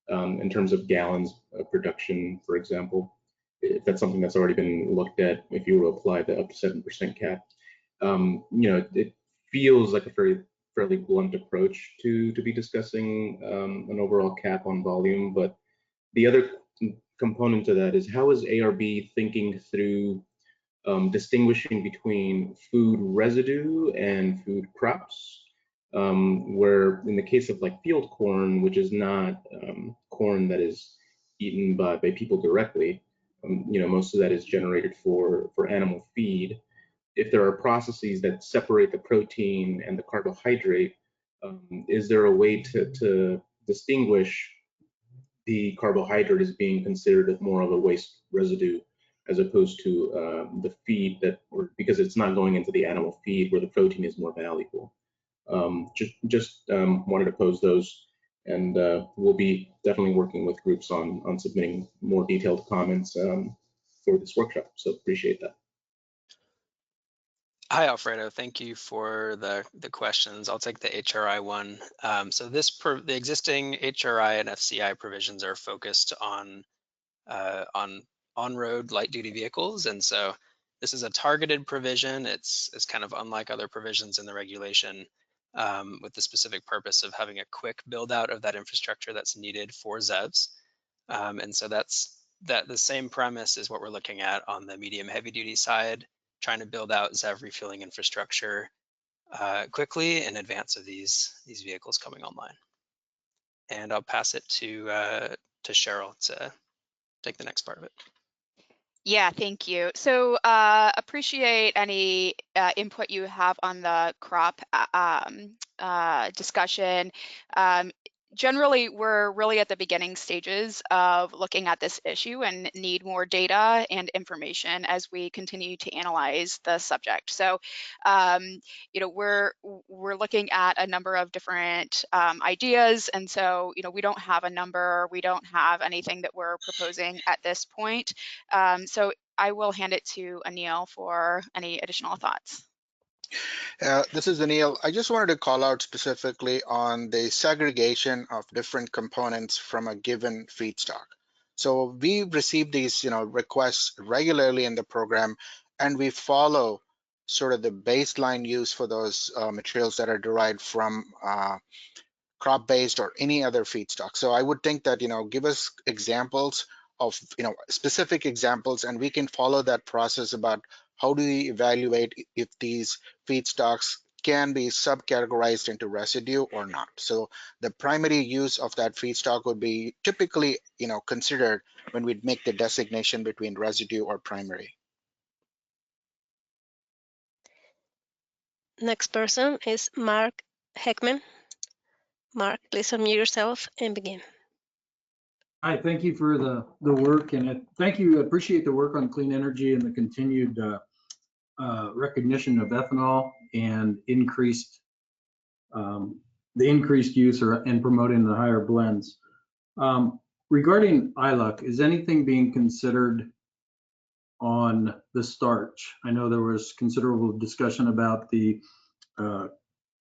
in terms of gallons of production, for example? If that's something that's already been looked at, if you were to apply the up to 7% cap, you know, it feels like a fairly blunt approach to be discussing an overall cap on volume. But the other component to that is, how is ARB thinking through distinguishing between food residue and food crops, where in the case of like field corn, which is not corn that is eaten by people directly, you know, most of that is generated for animal feed. If there are processes that separate the protein and the carbohydrate, is there a way to distinguish the carbohydrate as being considered as more of a waste residue as opposed to the feed because it's not going into the animal feed where the protein is more valuable? Just wanted to pose those, and we'll be definitely working with groups on submitting more detailed comments for this workshop, so appreciate that. Hi, Alfredo. Thank you for the questions. I'll take the HRI one. So the existing HRI and FCI provisions are focused on on-road light-duty vehicles, and so this is a targeted provision. It's kind of unlike other provisions in the regulation, with the specific purpose of having a quick build-out of that infrastructure that's needed for ZEVs. And so the same premise is what we're looking at on the medium heavy-duty side, trying to build out ZEV refueling infrastructure quickly in advance of these vehicles coming online. And I'll pass it to Cheryl to take the next part of it. Yeah, thank you. So appreciate any input you have on the crop discussion. Generally, we're really at the beginning stages of looking at this issue and need more data and information as we continue to analyze the subject. So, you know, we're looking at a number of different ideas, and so, you know, we don't have a number, we don't have anything that we're proposing at this point. So I will hand it to Anil for any additional thoughts. This is Anil. I just wanted to call out specifically on the segregation of different components from a given feedstock. So we receive these, requests regularly in the program, and we follow sort of the baseline use for those materials that are derived from crop-based or any other feedstock. So I would think that, give us examples of, specific examples, and we can follow that process about how do we evaluate if these feedstocks can be subcategorized into residue or not. So the primary use of that feedstock would be typically, considered when we make the designation between residue or primary. Next person is Mark Heckman. Mark, please unmute yourself and begin. Hi, thank you for the work, and appreciate the work on clean energy and the continued recognition of ethanol and the increased use and promoting the higher blends. Regarding ILUC, is anything being considered on the starch? I know there was considerable discussion about the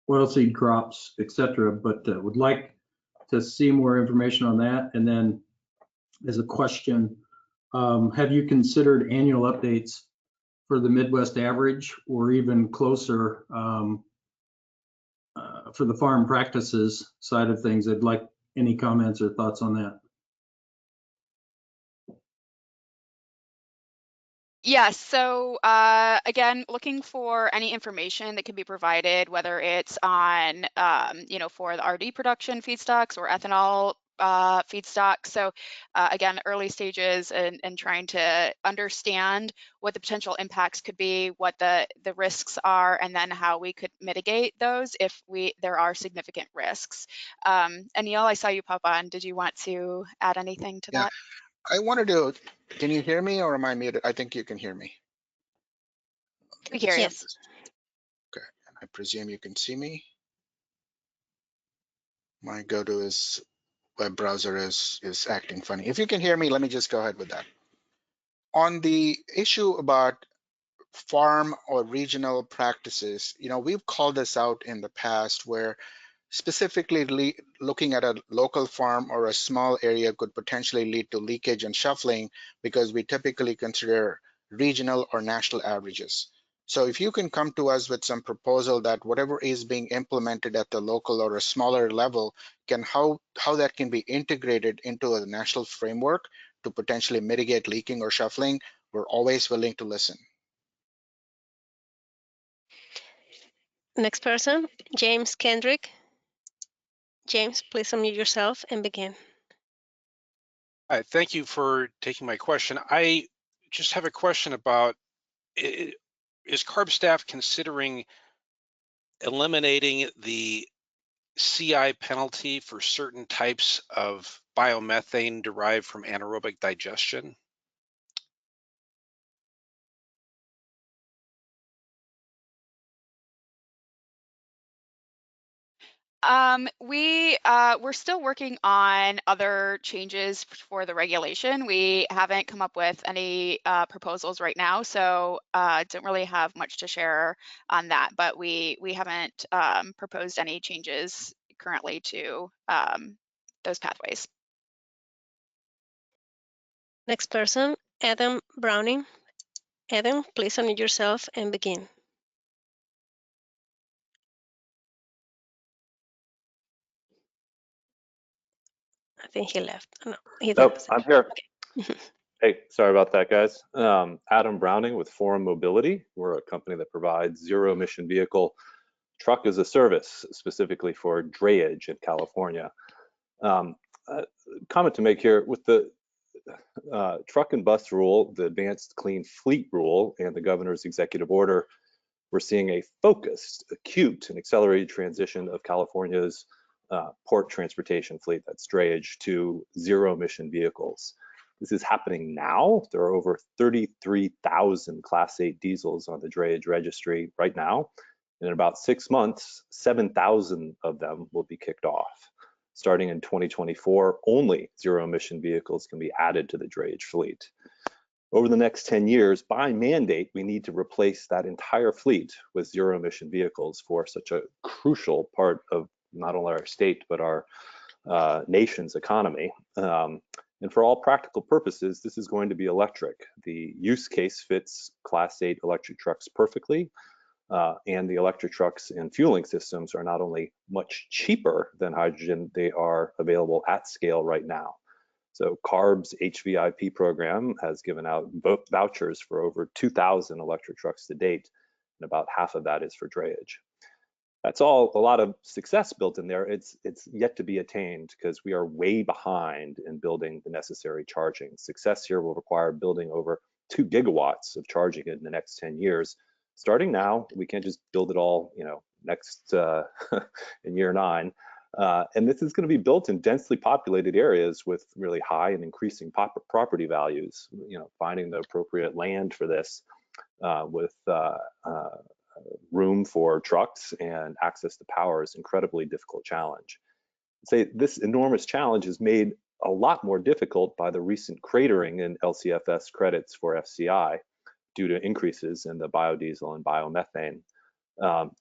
oilseed crops, etc., but would like to see more information on that. And then as a question, have you considered annual updates for the Midwest average or even closer for the farm practices side of things? I'd like any comments or thoughts on that. Yes, so again, looking for any information that can be provided, whether it's on, for the RD production feedstocks or ethanol feedstock. So again, early stages and trying to understand what the potential impacts could be, what the risks are, and then how we could mitigate those if there are significant risks. Anil, I saw you pop on. Did you want to add anything to that? I wanted to, can you hear me or am I muted? I think you can hear me. We hear you. Yes. Okay, and I presume you can see me. My go-to is web browser is acting funny. If you can hear me, let me just go ahead with that. On the issue about farm or regional practices, we've called this out in the past where specifically looking at a local farm or a small area could potentially lead to leakage and shuffling because we typically consider regional or national averages. So if you can come to us with some proposal that whatever is being implemented at the local or a smaller level, how that can be integrated into a national framework to potentially mitigate leaking or shuffling, we're always willing to listen. Next person, James Kendrick. James, please unmute yourself and begin. Hi, thank you for taking my question. I just have a question about, is CARB staff considering eliminating the CI penalty for certain types of biomethane derived from anaerobic digestion? We're still working on other changes for the regulation. We haven't come up with any proposals right now, so don't really have much to share on that. But we haven't proposed any changes currently to those pathways. Next person, Adam Browning. Adam, please unmute yourself and begin. I think he left. No, he Nope, doesn't. I'm here. Okay. Hey, sorry about that, guys. Adam Browning with Forum Mobility. We're a company that provides zero-emission vehicle truck as a service, specifically for drayage in California. Comment to make here, with the truck and bus rule, the Advanced Clean Fleet rule, and the governor's executive order, we're seeing a focused, acute, and accelerated transition of California's port transportation fleet, that's drayage, to zero-emission vehicles. This is happening now. There are over 33,000 Class 8 diesels on the drayage registry right now. And in about 6 months, 7,000 of them will be kicked off. Starting in 2024, only zero-emission vehicles can be added to the drayage fleet. Over the next 10 years, by mandate, we need to replace that entire fleet with zero-emission vehicles for such a crucial part of not only our state, but our nation's economy. And for all practical purposes, this is going to be electric. The use case fits Class 8 electric trucks perfectly. And the electric trucks and fueling systems are not only much cheaper than hydrogen, they are available at scale right now. So CARB's HVIP program has given out vouchers for over 2,000 electric trucks to date, and about half of that is for drayage. That's all a lot of success built in there. It's yet to be attained because we are way behind in building the necessary charging. Success here will require building over 2 gigawatts of charging in the next 10 years. Starting now, we can't just build it all, next in year 9. And this is going to be built in densely populated areas with really high and increasing property values. Finding the appropriate land for this with room for trucks and access to power is incredibly difficult challenge. This enormous challenge is made a lot more difficult by the recent cratering in LCFS credits for FCI due to increases in the biodiesel and biomethane.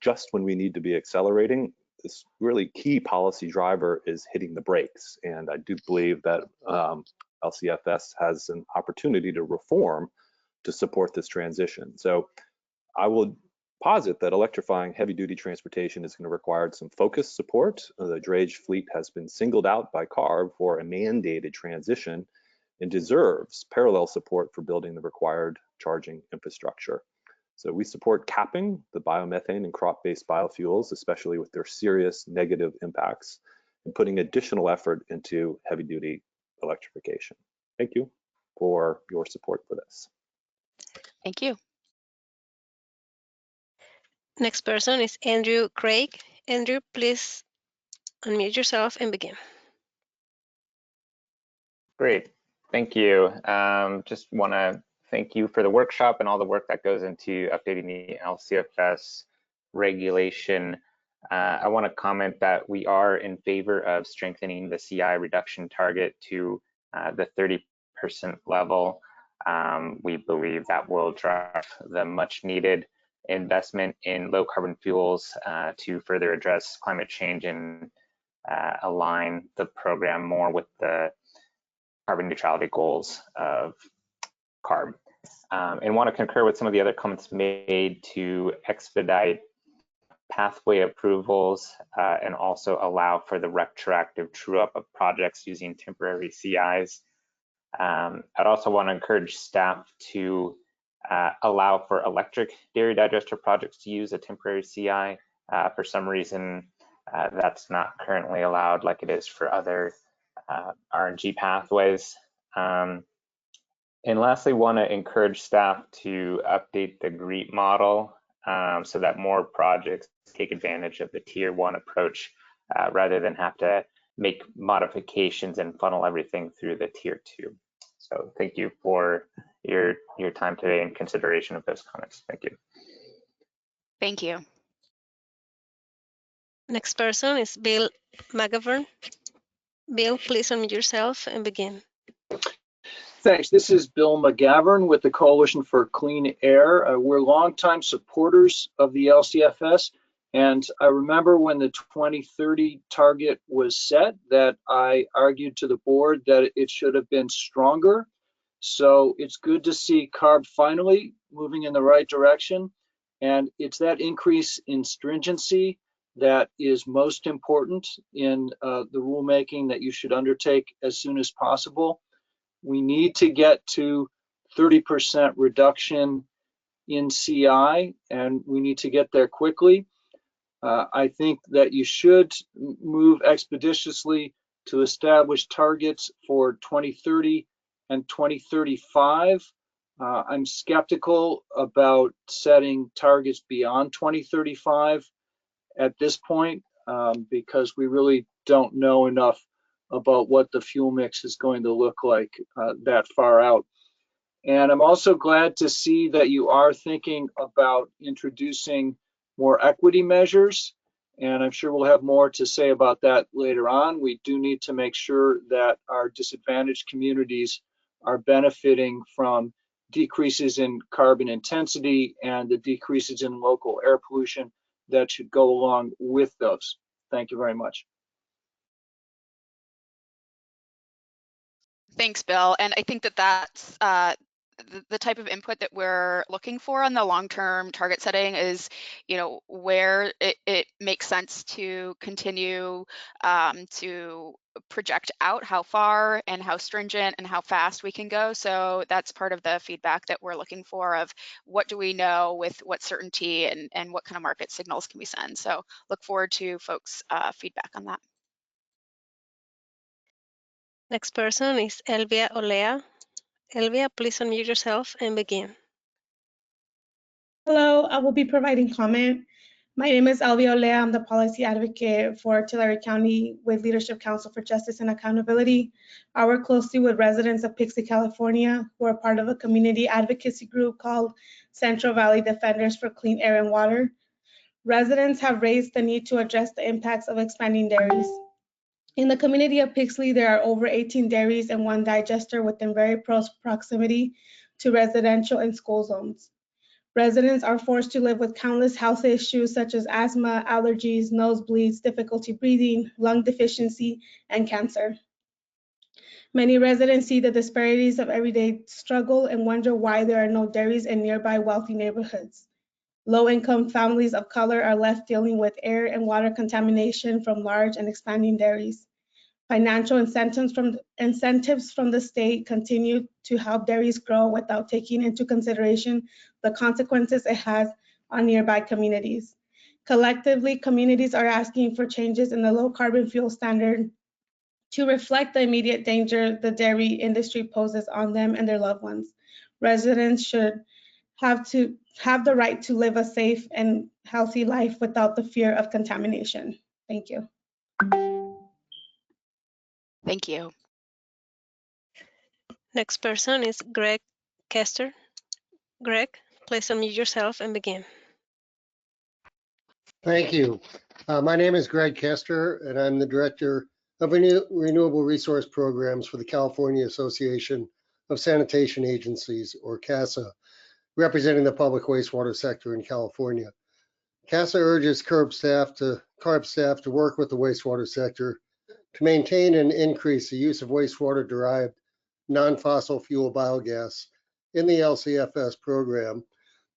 Just when we need to be accelerating, this really key policy driver is hitting the brakes. And I do believe that LCFS has an opportunity to reform to support this transition. So I would posit that electrifying heavy-duty transportation is going to require some focused support. The drayage fleet has been singled out by CARB for a mandated transition, and deserves parallel support for building the required charging infrastructure. So we support capping the biomethane and crop-based biofuels, especially with their serious negative impacts, and putting additional effort into heavy-duty electrification. Thank you for your support for this. Thank you. Next person is Andrew Craig. Andrew, please unmute yourself and begin. Great, thank you. Just want to thank you for the workshop and all the work that goes into updating the LCFS regulation. I want to comment that we are in favor of strengthening the CI reduction target to the 30% level. We believe that will drive the much needed investment in low carbon fuels to further address climate change and align the program more with the carbon neutrality goals of CARB. And want to concur with some of the other comments made to expedite pathway approvals and also allow for the retroactive true-up of projects using temporary CIs. I'd also want to encourage staff to allow for electric dairy digester projects to use a temporary CI. For some reason, that's not currently allowed like it is for other RNG pathways. And lastly, want to encourage staff to update the GREET model so that more projects take advantage of the tier 1 approach rather than have to make modifications and funnel everything through the tier 2. So thank you for your time today and consideration of those comments. Thank you. Thank you. Next person is Bill McGovern. Bill, please unmute yourself and begin. Thanks. This is Bill McGovern with the Coalition for Clean Air. We're longtime supporters of the LCFS, and I remember when the 2030 target was set that I argued to the board that it should have been stronger. So it's good to see CARB finally moving in the right direction, and it's that increase in stringency that is most important in the rulemaking that you should undertake as soon as possible. We need to get to 30% reduction in CI, and we need to get there quickly. I think that you should move expeditiously to establish targets for 2030 and 2035. I'm skeptical about setting targets beyond 2035 at this point because we really don't know enough about what the fuel mix is going to look like that far out. And I'm also glad to see that you are thinking about introducing more equity measures, and I'm sure we'll have more to say about that later on. We do need to make sure that our disadvantaged communities are benefiting from decreases in carbon intensity and the decreases in local air pollution that should go along with those. Thank you very much. Thanks, Bill. And I think that that's the type of input that we're looking for on the long-term target setting is, where it makes sense to continue to project out how far and how stringent and how fast we can go. So that's part of the feedback that we're looking for of what do we know with what certainty and what kind of market signals can we send. So look forward to folks' feedback on that. Next person is Elvia Olea. Elvia, please unmute yourself and begin. Hello, I will be providing comment. My name is Elvia Olea. I'm the policy advocate for Tulare County with Leadership Council for Justice and Accountability. I work closely with residents of Pixley, California, who are part of a community advocacy group called Central Valley Defenders for Clean Air and Water. Residents have raised the need to address the impacts of expanding dairies. In the community of Pixley, there are over 18 dairies and 1 digester within very close proximity to residential and school zones. Residents are forced to live with countless health issues such as asthma, allergies, nosebleeds, difficulty breathing, lung deficiency, and cancer. Many residents see the disparities of everyday struggle and wonder why there are no dairies in nearby wealthy neighborhoods. Low-income families of color are left dealing with air and water contamination from large and expanding dairies. Financial incentives from the state continue to help dairies grow without taking into consideration the consequences it has on nearby communities. Collectively, communities are asking for changes in the low carbon fuel standard to reflect the immediate danger the dairy industry poses on them and their loved ones. Residents should have the right to live a safe and healthy life without the fear of contamination. Thank you. Thank you. Next person is Greg Kester. Greg, please unmute yourself and begin. Thank you. My name is Greg Kester, and I'm the Director of Renewable Resource Programs for the California Association of Sanitation Agencies, or CASA, representing the public wastewater sector in California. CASA urges CARB staff to work with the wastewater sector to maintain and increase the use of wastewater-derived non-fossil fuel biogas in the LCFS program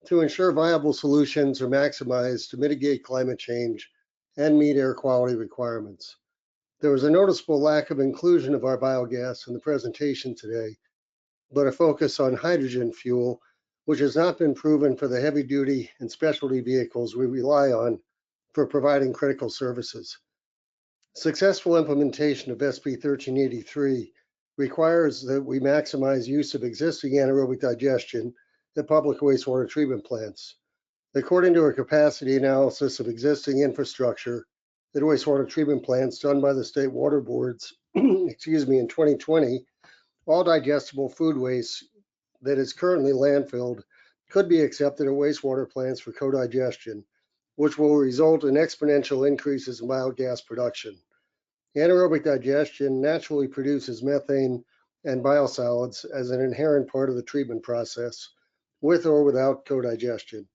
to ensure viable solutions are maximized to mitigate climate change and meet air quality requirements. There was a noticeable lack of inclusion of our biogas in the presentation today, but a focus on hydrogen fuel, which has not been proven for the heavy duty and specialty vehicles we rely on for providing critical services. Successful implementation of SB 1383 requires that we maximize use of existing anaerobic digestion at public wastewater treatment plants. According to a capacity analysis of existing infrastructure at wastewater treatment plants done by the state water boards, excuse me, in 2020, all digestible food waste that is currently landfilled could be accepted at wastewater plants for co-digestion, which will result in exponential increases in biogas production. Anaerobic digestion naturally produces methane and biosolids as an inherent part of the treatment process, with or without co-digestion.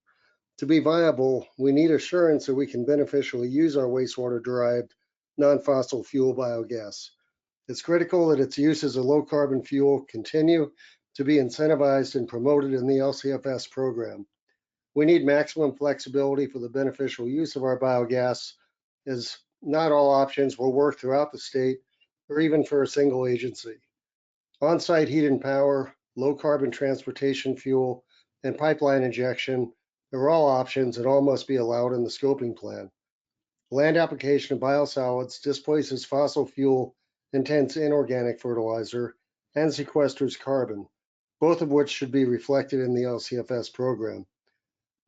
To be viable, we need assurance that we can beneficially use our wastewater-derived non-fossil fuel biogas. It's critical that its use as a low-carbon fuel continue to be incentivized and promoted in the LCFS program. We need maximum flexibility for the beneficial use of our biogas, as not all options will work throughout the state or even for a single agency. On-site heat and power, low-carbon transportation fuel, and pipeline injection are all options and all must be allowed in the scoping plan. Land application of biosolids displaces fossil fuel intense inorganic fertilizer and sequesters carbon, both of which should be reflected in the LCFS program.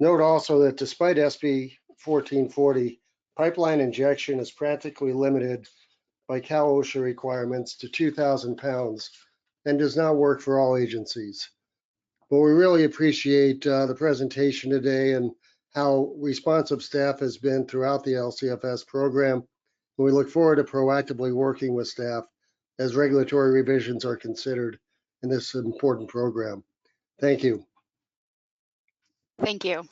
Note also that despite SB 1440, pipeline injection is practically limited by Cal OSHA requirements to 2,000 pounds and does not work for all agencies. But we really appreciate the presentation today and how responsive staff has been throughout the LCFS program. And we look forward to proactively working with staff as regulatory revisions are considered in this important program. Thank you. Thank you.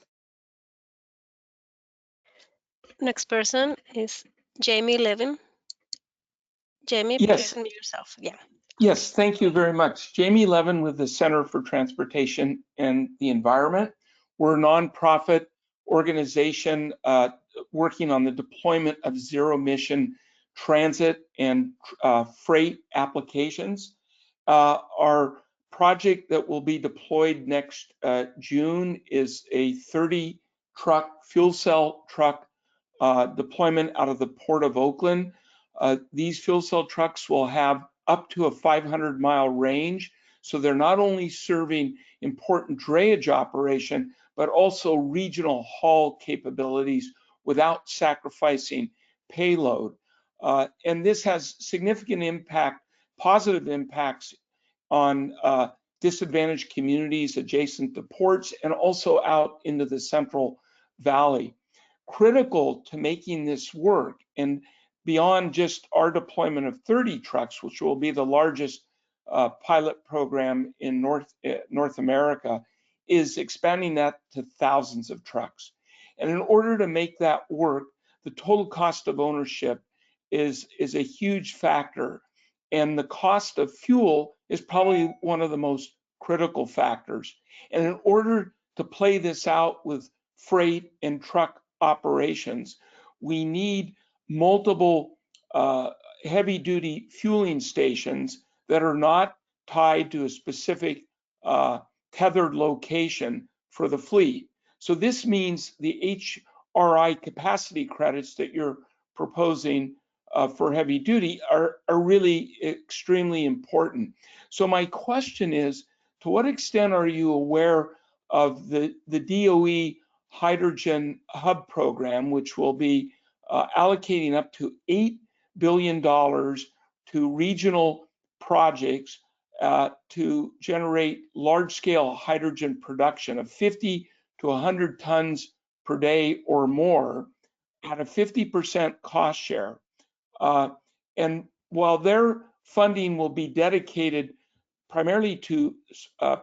Next person is Jamie Levin. Jamie, Yes. please unmute yourself. Yeah. Yes, thank you very much. Jamie Levin with the Center for Transportation and the Environment. We're a nonprofit organization working on the deployment of zero-emission transit and freight applications. Our project that will be deployed next June is a 30-truck fuel cell truck deployment out of the Port of Oakland. These fuel cell trucks will have up to a 500-mile range, so they're not only serving important drayage operation, but also regional haul capabilities without sacrificing payload. And this has significant impact, positive impacts on disadvantaged communities adjacent to ports and also out into the Central Valley. Critical to making this work, and beyond just our deployment of 30 trucks, which will be the largest pilot program in North America, is expanding that to thousands of trucks. And in order to make that work, the total cost of ownership is a huge factor. And the cost of fuel is probably one of the most critical factors. And in order to play this out with freight and truck operations, we need multiple heavy duty fueling stations that are not tied to a specific tethered location for the fleet. So this means the HRI capacity credits that you're proposing for heavy duty are really extremely important. So my question is, to what extent are you aware of the DOE Hydrogen Hub program, which will be allocating up to $8 billion to regional projects to generate large-scale hydrogen production of 50 to 100 tons per day or more at a 50% cost share. And while their funding will be dedicated primarily to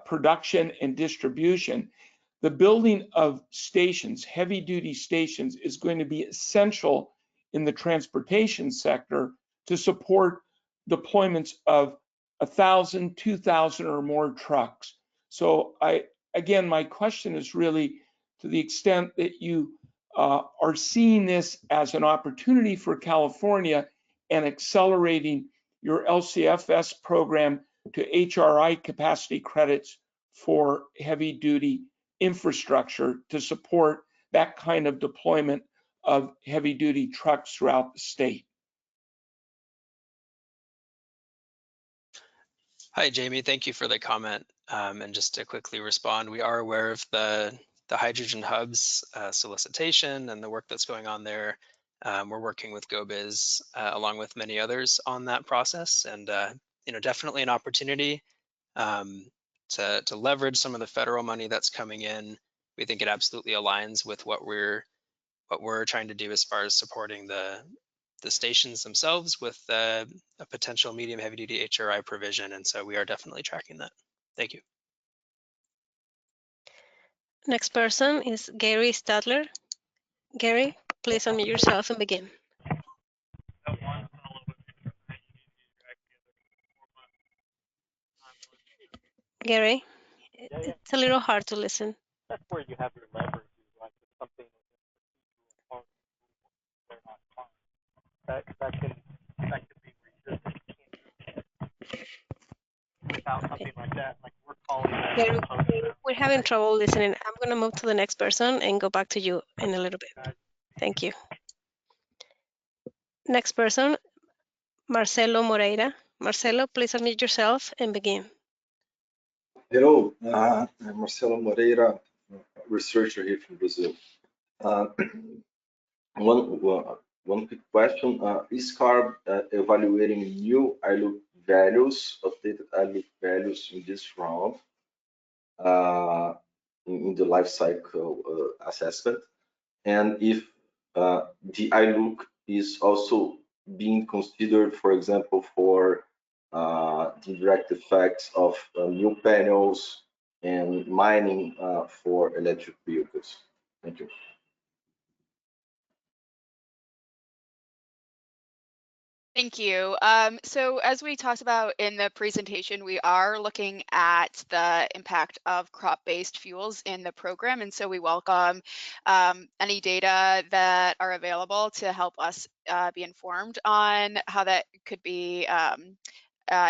production and distribution, the building of stations, heavy duty stations, is going to be essential in the transportation sector to support deployments of 1,000, 2,000 or more trucks. So again, my question is really to the extent that you are seeing this as an opportunity for California and accelerating your LCFS program to HRI capacity credits for heavy duty infrastructure to support that kind of deployment of heavy duty trucks throughout the state. Hi, Jamie. Thank you for the comment. And just to quickly respond, we are aware of the hydrogen hubs solicitation and the work that's going on there. We're working with GoBiz along with many others on that process, and definitely an opportunity to leverage some of the federal money that's coming in. We think it absolutely aligns with what we're trying to do as far as supporting the stations themselves with a potential medium heavy duty HRI provision. And so we are definitely tracking that. Thank you. Next person is Gary Stadler. Gary, please unmute yourself and begin. Gary, it's a little hard to listen. That's where you have your leverage, like something that can be resistant without something like that. Like we're calling that. Gary, we're having trouble listening. I'm going to move to the next person and go back to you in a little bit. Thank you. Next person, Marcelo Moreira. Marcelo, please unmute yourself and begin. Hello, I'm Marcelo Moreira, researcher here from Brazil. One quick question, is CARB evaluating new ILUC values, updated ILUC values in this round, in the life cycle assessment? And if the ILUC is also being considered, for example, for the direct effects of new panels and mining for electric vehicles. Thank you. Thank you. So as we talked about in the presentation, we are looking at the impact of crop-based fuels in the program. And so we welcome any data that are available to help us be informed on how that could be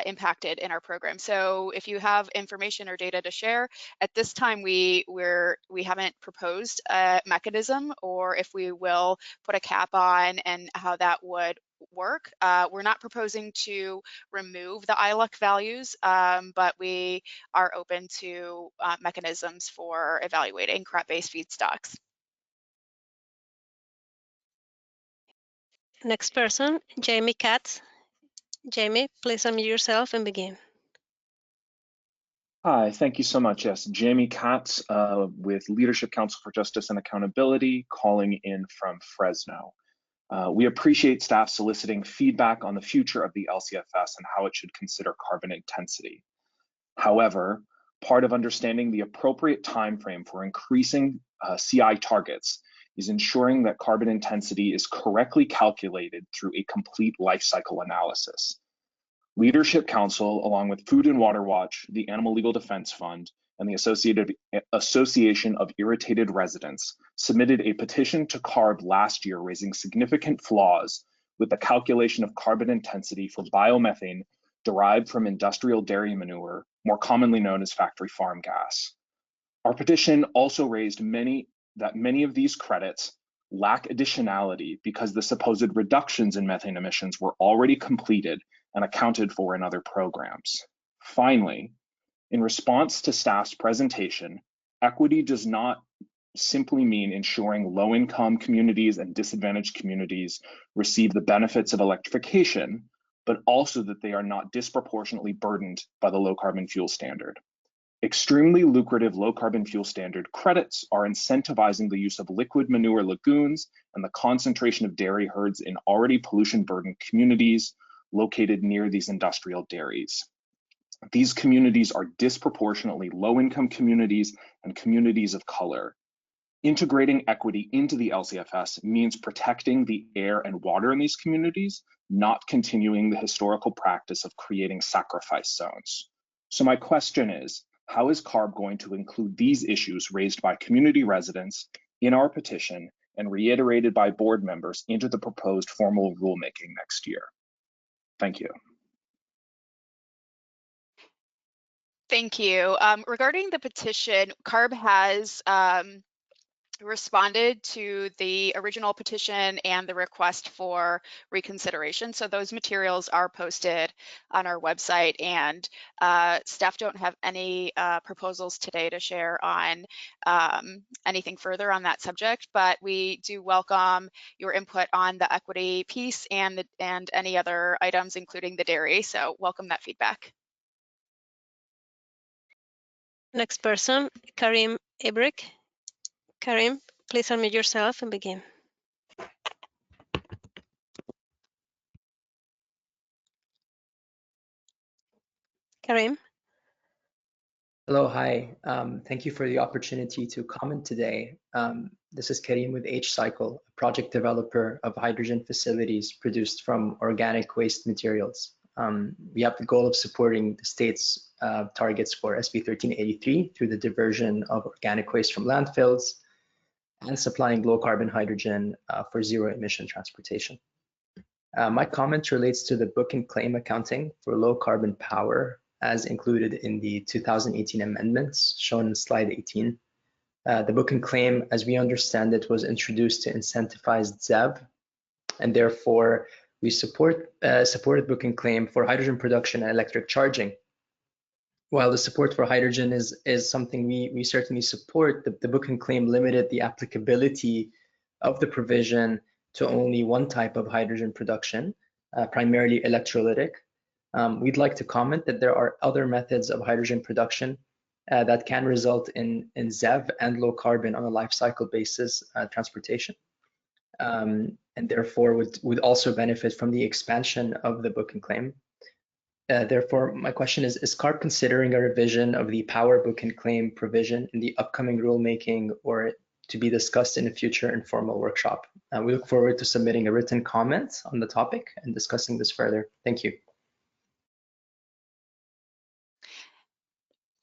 impacted in our program. So if you have information or data to share, at this time we haven't proposed a mechanism or if we will put a cap on and how that would work. We're not proposing to remove the ILUC values, but we are open to mechanisms for evaluating crop-based feedstocks. Next person, Jamie Katz. Jamie, please unmute yourself and begin. Hi, thank you so much. Yes, Jamie Katz with Leadership Council for Justice and Accountability, calling in from Fresno. We appreciate staff soliciting feedback on the future of the LCFS and how it should consider carbon intensity. However, part of understanding the appropriate time frame for increasing CI targets is ensuring that carbon intensity is correctly calculated through a complete life cycle analysis. Leadership Council, along with Food and Water Watch, the Animal Legal Defense Fund, and the Association of Irritated Residents, submitted a petition to CARB last year raising significant flaws with the calculation of carbon intensity for biomethane derived from industrial dairy manure, more commonly known as factory farm gas. Our petition also raised that many of these credits lack additionality because the supposed reductions in methane emissions were already completed and accounted for in other programs. Finally, in response to staff's presentation, equity does not simply mean ensuring low-income communities and disadvantaged communities receive the benefits of electrification, but also that they are not disproportionately burdened by the low carbon fuel standard. Extremely lucrative low carbon fuel standard credits are incentivizing the use of liquid manure lagoons and the concentration of dairy herds in already pollution burdened communities located near these industrial dairies. These communities are disproportionately low income communities and communities of color. Integrating equity into the LCFS means protecting the air and water in these communities, not continuing the historical practice of creating sacrifice zones. So my question is, how is CARB going to include these issues raised by community residents in our petition and reiterated by board members into the proposed formal rulemaking next year? Thank you. Thank you. Regarding the petition, CARB has responded to the original petition and the request for reconsideration. So those materials are posted on our website, and staff don't have any proposals today to share on anything further on that subject, but we do welcome your input on the equity piece and any other items, including the dairy. So welcome that feedback. Next person, Karim Ibrick. Karim, please unmute yourself and begin. Karim. Hello, hi. Thank you for the opportunity to comment today. This is Karim with H-Cycle, a project developer of hydrogen facilities produced from organic waste materials. We have the goal of supporting the state's targets for SB 1383 through the diversion of organic waste from landfills and supplying low carbon hydrogen for zero emission transportation. My comment relates to the book and claim accounting for low carbon power as included in the 2018 amendments shown in slide 18. The book and claim, as we understand it, was introduced to incentivize ZEV, and therefore we supported book and claim for hydrogen production and electric charging. While the support for hydrogen is something we certainly support, the book and claim limited the applicability of the provision to only one type of hydrogen production, primarily electrolytic. We'd like to comment that there are other methods of hydrogen production that can result in ZEV and low carbon on a life cycle basis transportation, and therefore would also benefit from the expansion of the book and claim. Therefore, my question is CARB considering a revision of the power book and claim provision in the upcoming rulemaking or to be discussed in a future informal workshop? We look forward to submitting a written comment on the topic and discussing this further. Thank you.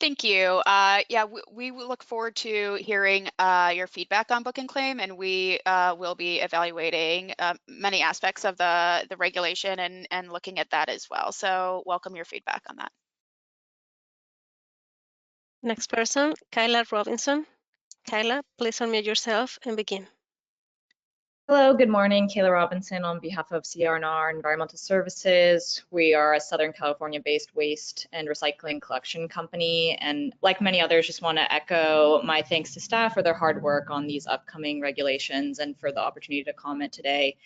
Thank you. Yeah, we will look forward to hearing your feedback on book and claim, and we will be evaluating many aspects of the regulation and looking at that as well. So welcome your feedback on that. Next person, Kyla Robinson. Kyla, please unmute yourself and begin. Hello, good morning. Kayla Robinson on behalf of CRNR Environmental Services. We are a Southern California-based waste and recycling collection company, and like many others, just want to echo my thanks to staff for their hard work on these upcoming regulations and for the opportunity to comment today.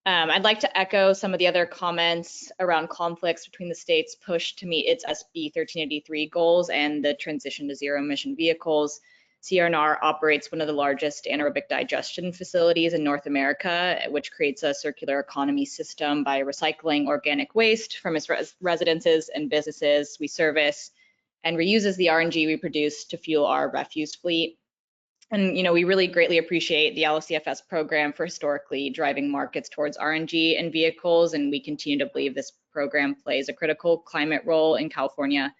I'd like to echo some of the other comments around conflicts between the state's push to meet its SB 1383 goals and the transition to zero-emission vehicles. CRNR operates one of the largest anaerobic digestion facilities in North America, which creates a circular economy system by recycling organic waste from its residences and businesses we service and reuses the RNG we produce to fuel our refuse fleet. And we really greatly appreciate the LCFS program for historically driving markets towards RNG and vehicles, and we continue to believe this program plays a critical climate role in California.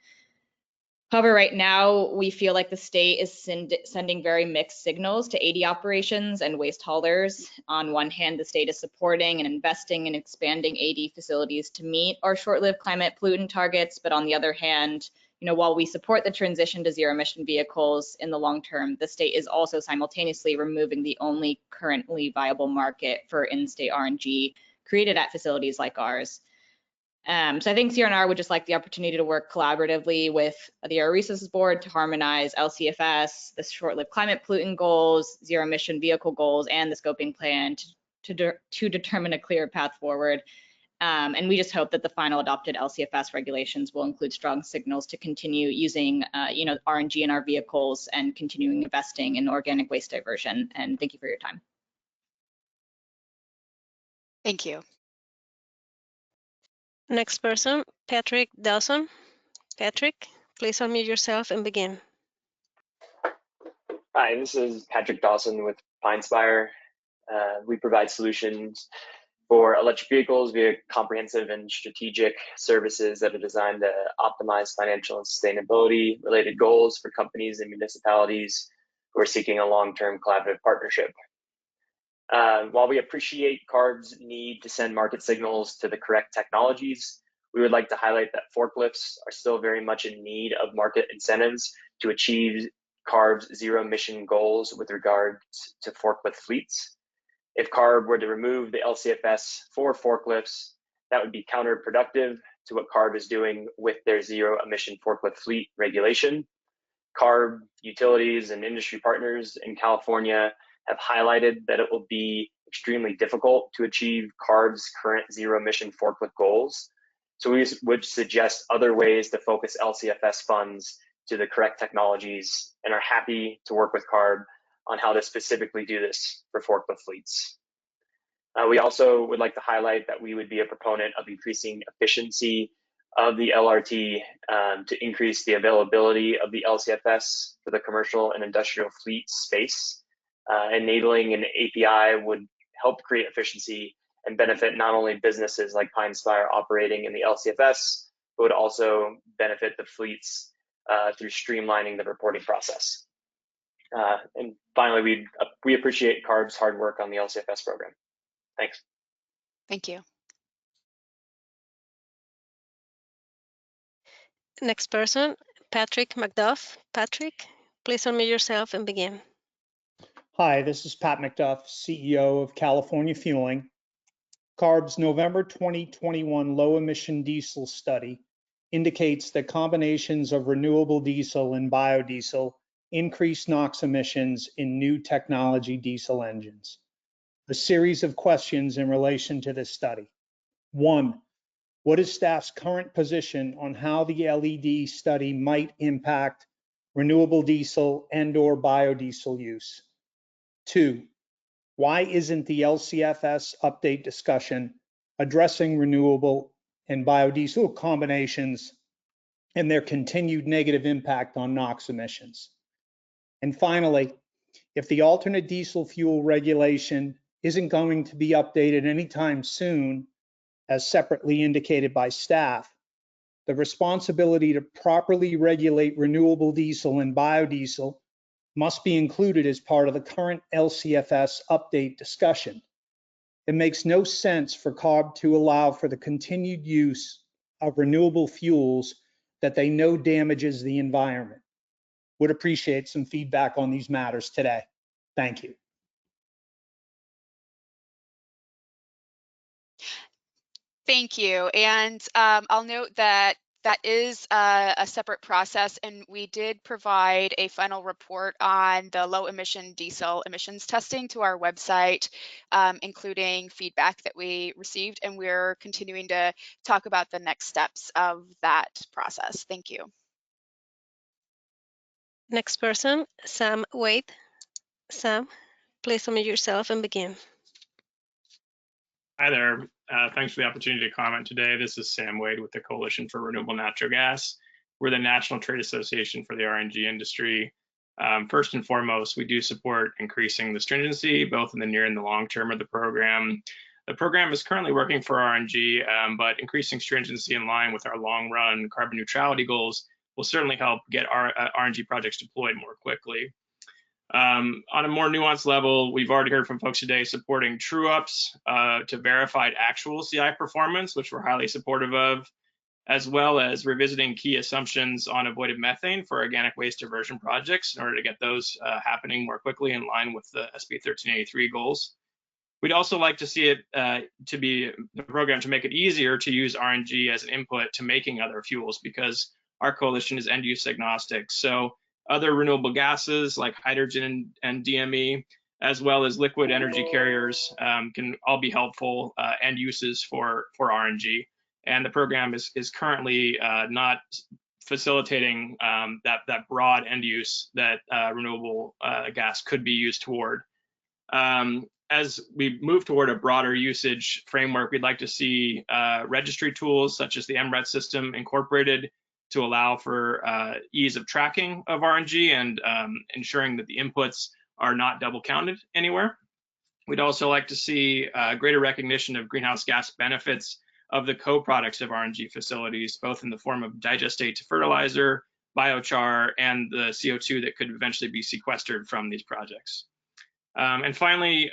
However, right now, we feel like the state is sending very mixed signals to AD operations and waste haulers. On one hand, the state is supporting and investing in expanding AD facilities to meet our short-lived climate pollutant targets. But on the other hand, while we support the transition to zero-emission vehicles in the long term, the state is also simultaneously removing the only currently viable market for in-state RNG created at facilities like ours. So I think CRNR would just like the opportunity to work collaboratively with the Air Resources Board to harmonize LCFS, the short-lived climate pollutant goals, zero-emission vehicle goals, and the scoping plan to determine a clear path forward. And we just hope that the final adopted LCFS regulations will include strong signals to continue using, RNG in our vehicles and continuing investing in organic waste diversion. And thank you for your time. Thank you. Next person, Patrick Dawson. Patrick, please unmute yourself and begin. Hi, this is Patrick Dawson with PineSpire. We provide solutions for electric vehicles via comprehensive and strategic services that are designed to optimize financial and sustainability related goals for companies and municipalities who are seeking a long-term collaborative partnership. While we appreciate CARB's need to send market signals to the correct technologies, we would like to highlight that forklifts are still very much in need of market incentives to achieve CARB's zero emission goals with regards to forklift fleets. If CARB were to remove the LCFS for forklifts, that would be counterproductive to what CARB is doing with their zero emission forklift fleet regulation. CARB, utilities, and industry partners in California have highlighted that it will be extremely difficult to achieve CARB's current zero emission forklift goals. So we would suggest other ways to focus LCFS funds to the correct technologies and are happy to work with CARB on how to specifically do this for forklift fleets. We also would like to highlight that we would be a proponent of increasing efficiency of the LRT to increase the availability of the LCFS for the commercial and industrial fleet space. Enabling an API would help create efficiency and benefit not only businesses like PineSpire operating in the LCFS, but would also benefit the fleets through streamlining the reporting process. And finally, we appreciate CARB's hard work on the LCFS program. Thanks. Thank you. Next person, Patrick McDuff. Patrick, please unmute yourself and begin. Hi, this is Pat McDuff, CEO of California Fueling. CARB's November 2021 low emission diesel study indicates that combinations of renewable diesel and biodiesel increase NOx emissions in new technology diesel engines. A series of questions in relation to this study. 1, what is staff's current position on how the LED study might impact renewable diesel and/or biodiesel use? 2, why isn't the LCFS update discussion addressing renewable and biodiesel combinations and their continued negative impact on NOx emissions? And finally, if the alternate diesel fuel regulation isn't going to be updated anytime soon, as separately indicated by staff, the responsibility to properly regulate renewable diesel and biodiesel must be included as part of the current LCFS update discussion. It makes no sense for CARB to allow for the continued use of renewable fuels that they know damages the environment. Would appreciate some feedback on these matters today. Thank you. Thank you. And I'll note that that is a separate process, and we did provide a final report on the low emission diesel emissions testing to our website, including feedback that we received, and we're continuing to talk about the next steps of that process. Thank you. Next person, Sam Wade. Sam, please unmute yourself and begin. Hi there. Thanks for the opportunity to comment today. This is Sam Wade with the Coalition for Renewable Natural Gas. We're the National Trade Association for the RNG industry. First and foremost, we do support increasing the stringency, both in the near and the long term of the program. The program is currently working for RNG, but increasing stringency in line with our long run carbon neutrality goals will certainly help get our RNG projects deployed more quickly. On a more nuanced level, we've already heard from folks today supporting true-ups to verified actual CI performance, which we're highly supportive of, as well as revisiting key assumptions on avoided methane for organic waste diversion projects in order to get those happening more quickly in line with the SB 1383 goals. We'd also like to see it the program to make it easier to use RNG as an input to making other fuels, because our coalition is end use agnostic. So other renewable gases like hydrogen and DME, as well as liquid energy carriers, can all be helpful end uses for RNG. And the program is currently not facilitating that broad end use that renewable gas could be used toward. As we move toward a broader usage framework, we'd like to see registry tools such as the MRET system incorporated to allow for ease of tracking of RNG and ensuring that the inputs are not double counted anywhere. We'd also like to see greater recognition of greenhouse gas benefits of the co-products of RNG facilities, both in the form of digestate to fertilizer, biochar, and the CO2 that could eventually be sequestered from these projects. And finally,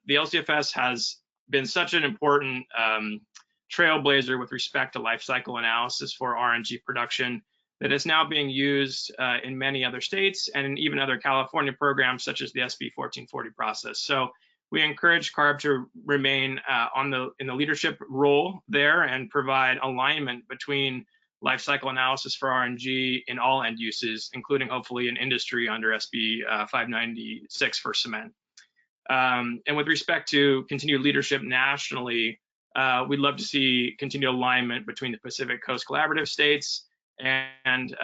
the LCFS has been such an important trailblazer with respect to life cycle analysis for RNG production that is now being used in many other states and in even other California programs such as the SB 1440 process. So we encourage CARB to remain in the leadership role there and provide alignment between life cycle analysis for RNG in all end uses, including hopefully in industry under SB 596 for cement. And with respect to continued leadership nationally, we'd love to see continued alignment between the Pacific Coast Collaborative states and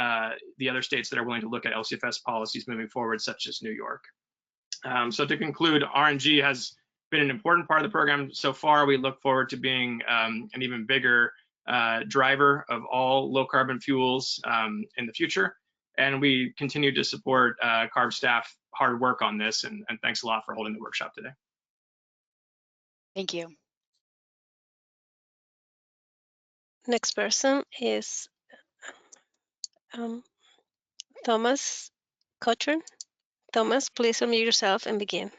the other states that are willing to look at LCFS policies moving forward, such as New York. So to conclude, RNG has been an important part of the program so far. We look forward to being an even bigger driver of all low carbon fuels in the future. And we continue to support CARB staff hard work on this. And thanks a lot for holding the workshop today. Thank you. Next person is Thomas Cochran. Thomas, please unmute yourself and begin.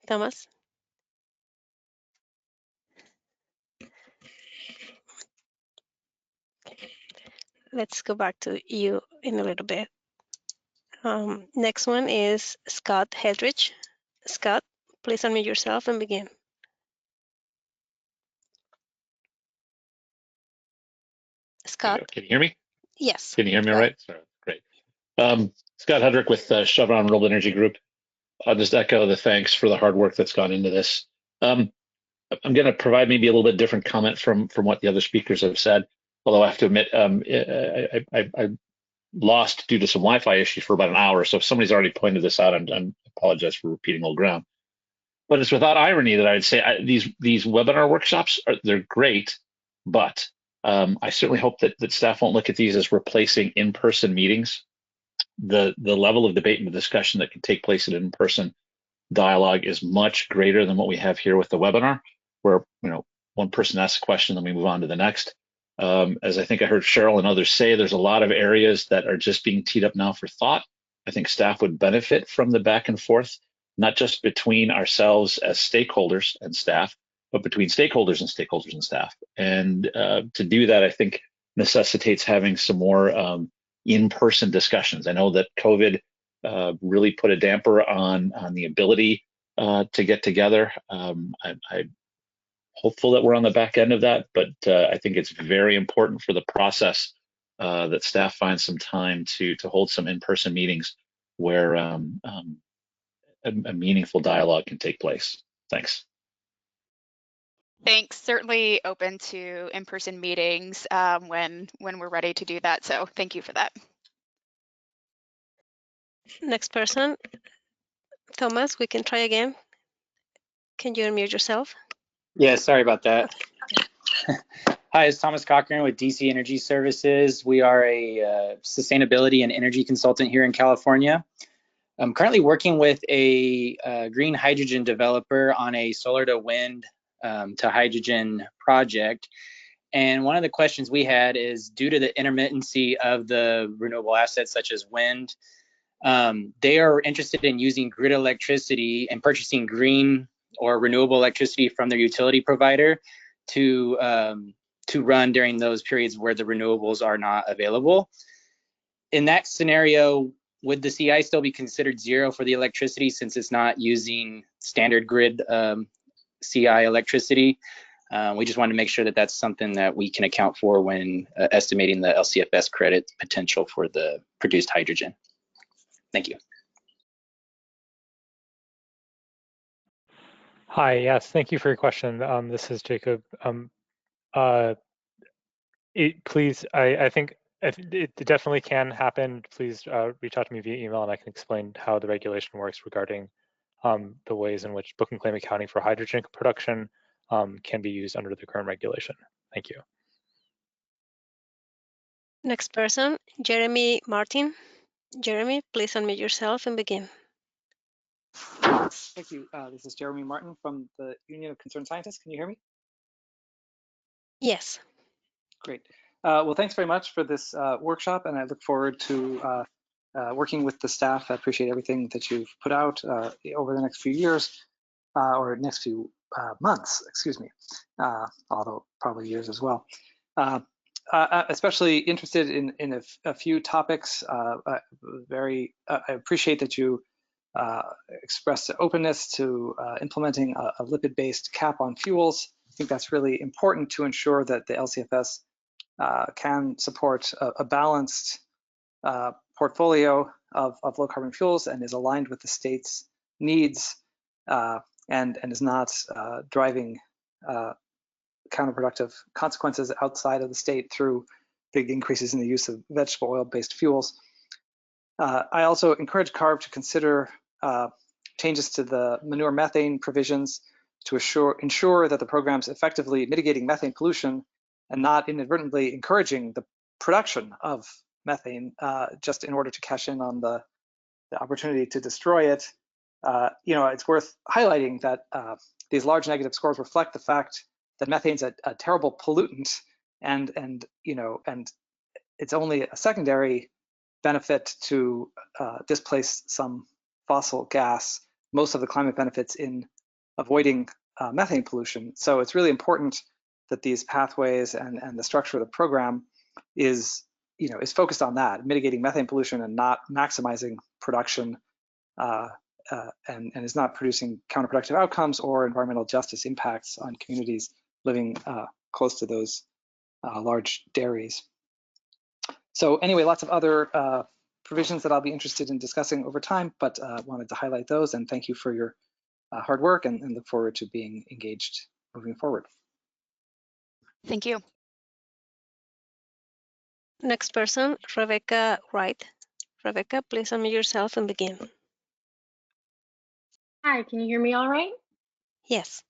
Thomas? Let's go back to you in a little bit. Next one is Scott Hedrich. Scott, please unmute yourself and begin. Scott? Can you hear me? Yes. Can you hear me all right? Sorry, great. Scott Hedrick with Chevron Renewable Energy Group. I'll just echo the thanks for the hard work that's gone into this. I'm going to provide maybe a little bit different comment from what the other speakers have said, although I have to admit I lost due to some Wi-Fi issues for about an hour. So if somebody's already pointed this out, I apologize for repeating old ground. But it's without irony that I'd say these webinar workshops, they're great, but I certainly hope that staff won't look at these as replacing in-person meetings. The level of debate and discussion that can take place in in-person dialogue is much greater than what we have here with the webinar, where one person asks a question, then we move on to the next. As I think I heard Cheryl and others say, there's a lot of areas that are just being teed up now for thought. I think staff would benefit from the back and forth, not just between ourselves as stakeholders and staff, but between stakeholders and stakeholders and staff. And to do that, I think necessitates having some more in-person discussions. I know that COVID really put a damper on the ability to get together. I'm hopeful that we're on the back end of that, but I think it's very important for the process that staff find some time to hold some in-person meetings where a meaningful dialogue can take place. Thanks. Thanks. Certainly open to in-person meetings when we're ready to do that. So thank you for that. Next person, Thomas, we can try again. Can you unmute yourself? Yeah, sorry about that. Hi, it's Thomas Cochran with DC Energy Services. We are a sustainability and energy consultant here in California. I'm currently working with a green hydrogen developer on a solar to wind to hydrogen project. And one of the questions we had is, due to the intermittency of the renewable assets such as wind, they are interested in using grid electricity and purchasing green or renewable electricity from their utility provider to run during those periods where the renewables are not available. In that scenario, would the CI still be considered zero for the electricity since it's not using standard grid CI electricity? We just wanted to make sure that that's something that we can account for when estimating the LCFS credit potential for the produced hydrogen. Thank you. Hi, yes, thank you for your question. This is Jacob. Please, I think it definitely can happen. Please reach out to me via email and I can explain how the regulation works regarding the ways in which book and claim accounting for hydrogen production can be used under the current regulation. Thank you. Next person, Jeremy Martin. Jeremy, please unmute yourself and begin. Thank you. This is Jeremy Martin from the Union of Concerned Scientists. Can you hear me? Yes. Great. Well, thanks very much for this workshop, and I look forward to working with the staff. I appreciate everything that you've put out over the next few years, or next few months, excuse me, although probably years as well. Especially interested in a few topics. I appreciate that you expressed openness to implementing a lipid-based cap on fuels. I think that's really important to ensure that the LCFS can support a balanced portfolio of low carbon fuels and is aligned with the state's needs and is not driving counterproductive consequences outside of the state through big increases in the use of vegetable oil-based fuels. I also encourage CARB to consider changes to the manure methane provisions to ensure that the program's effectively mitigating methane pollution and not inadvertently encouraging the production of methane just in order to cash in on the opportunity to destroy it. It's worth highlighting that these large negative scores reflect the fact that methane's a terrible pollutant, and it's only a secondary benefit to displace some fossil gas. Most of the climate benefits in avoiding methane pollution. So it's really important that these pathways and the structure of the program is focused on that, mitigating methane pollution and not maximizing production and is not producing counterproductive outcomes or environmental justice impacts on communities living close to those large dairies. So anyway, lots of other provisions that I'll be interested in discussing over time, but wanted to highlight those, and thank you for your hard work and look forward to being engaged moving forward. Thank you. Next person, Rebecca Wright. Rebecca, please unmute yourself and begin. Hi, can you hear me all right? Yes.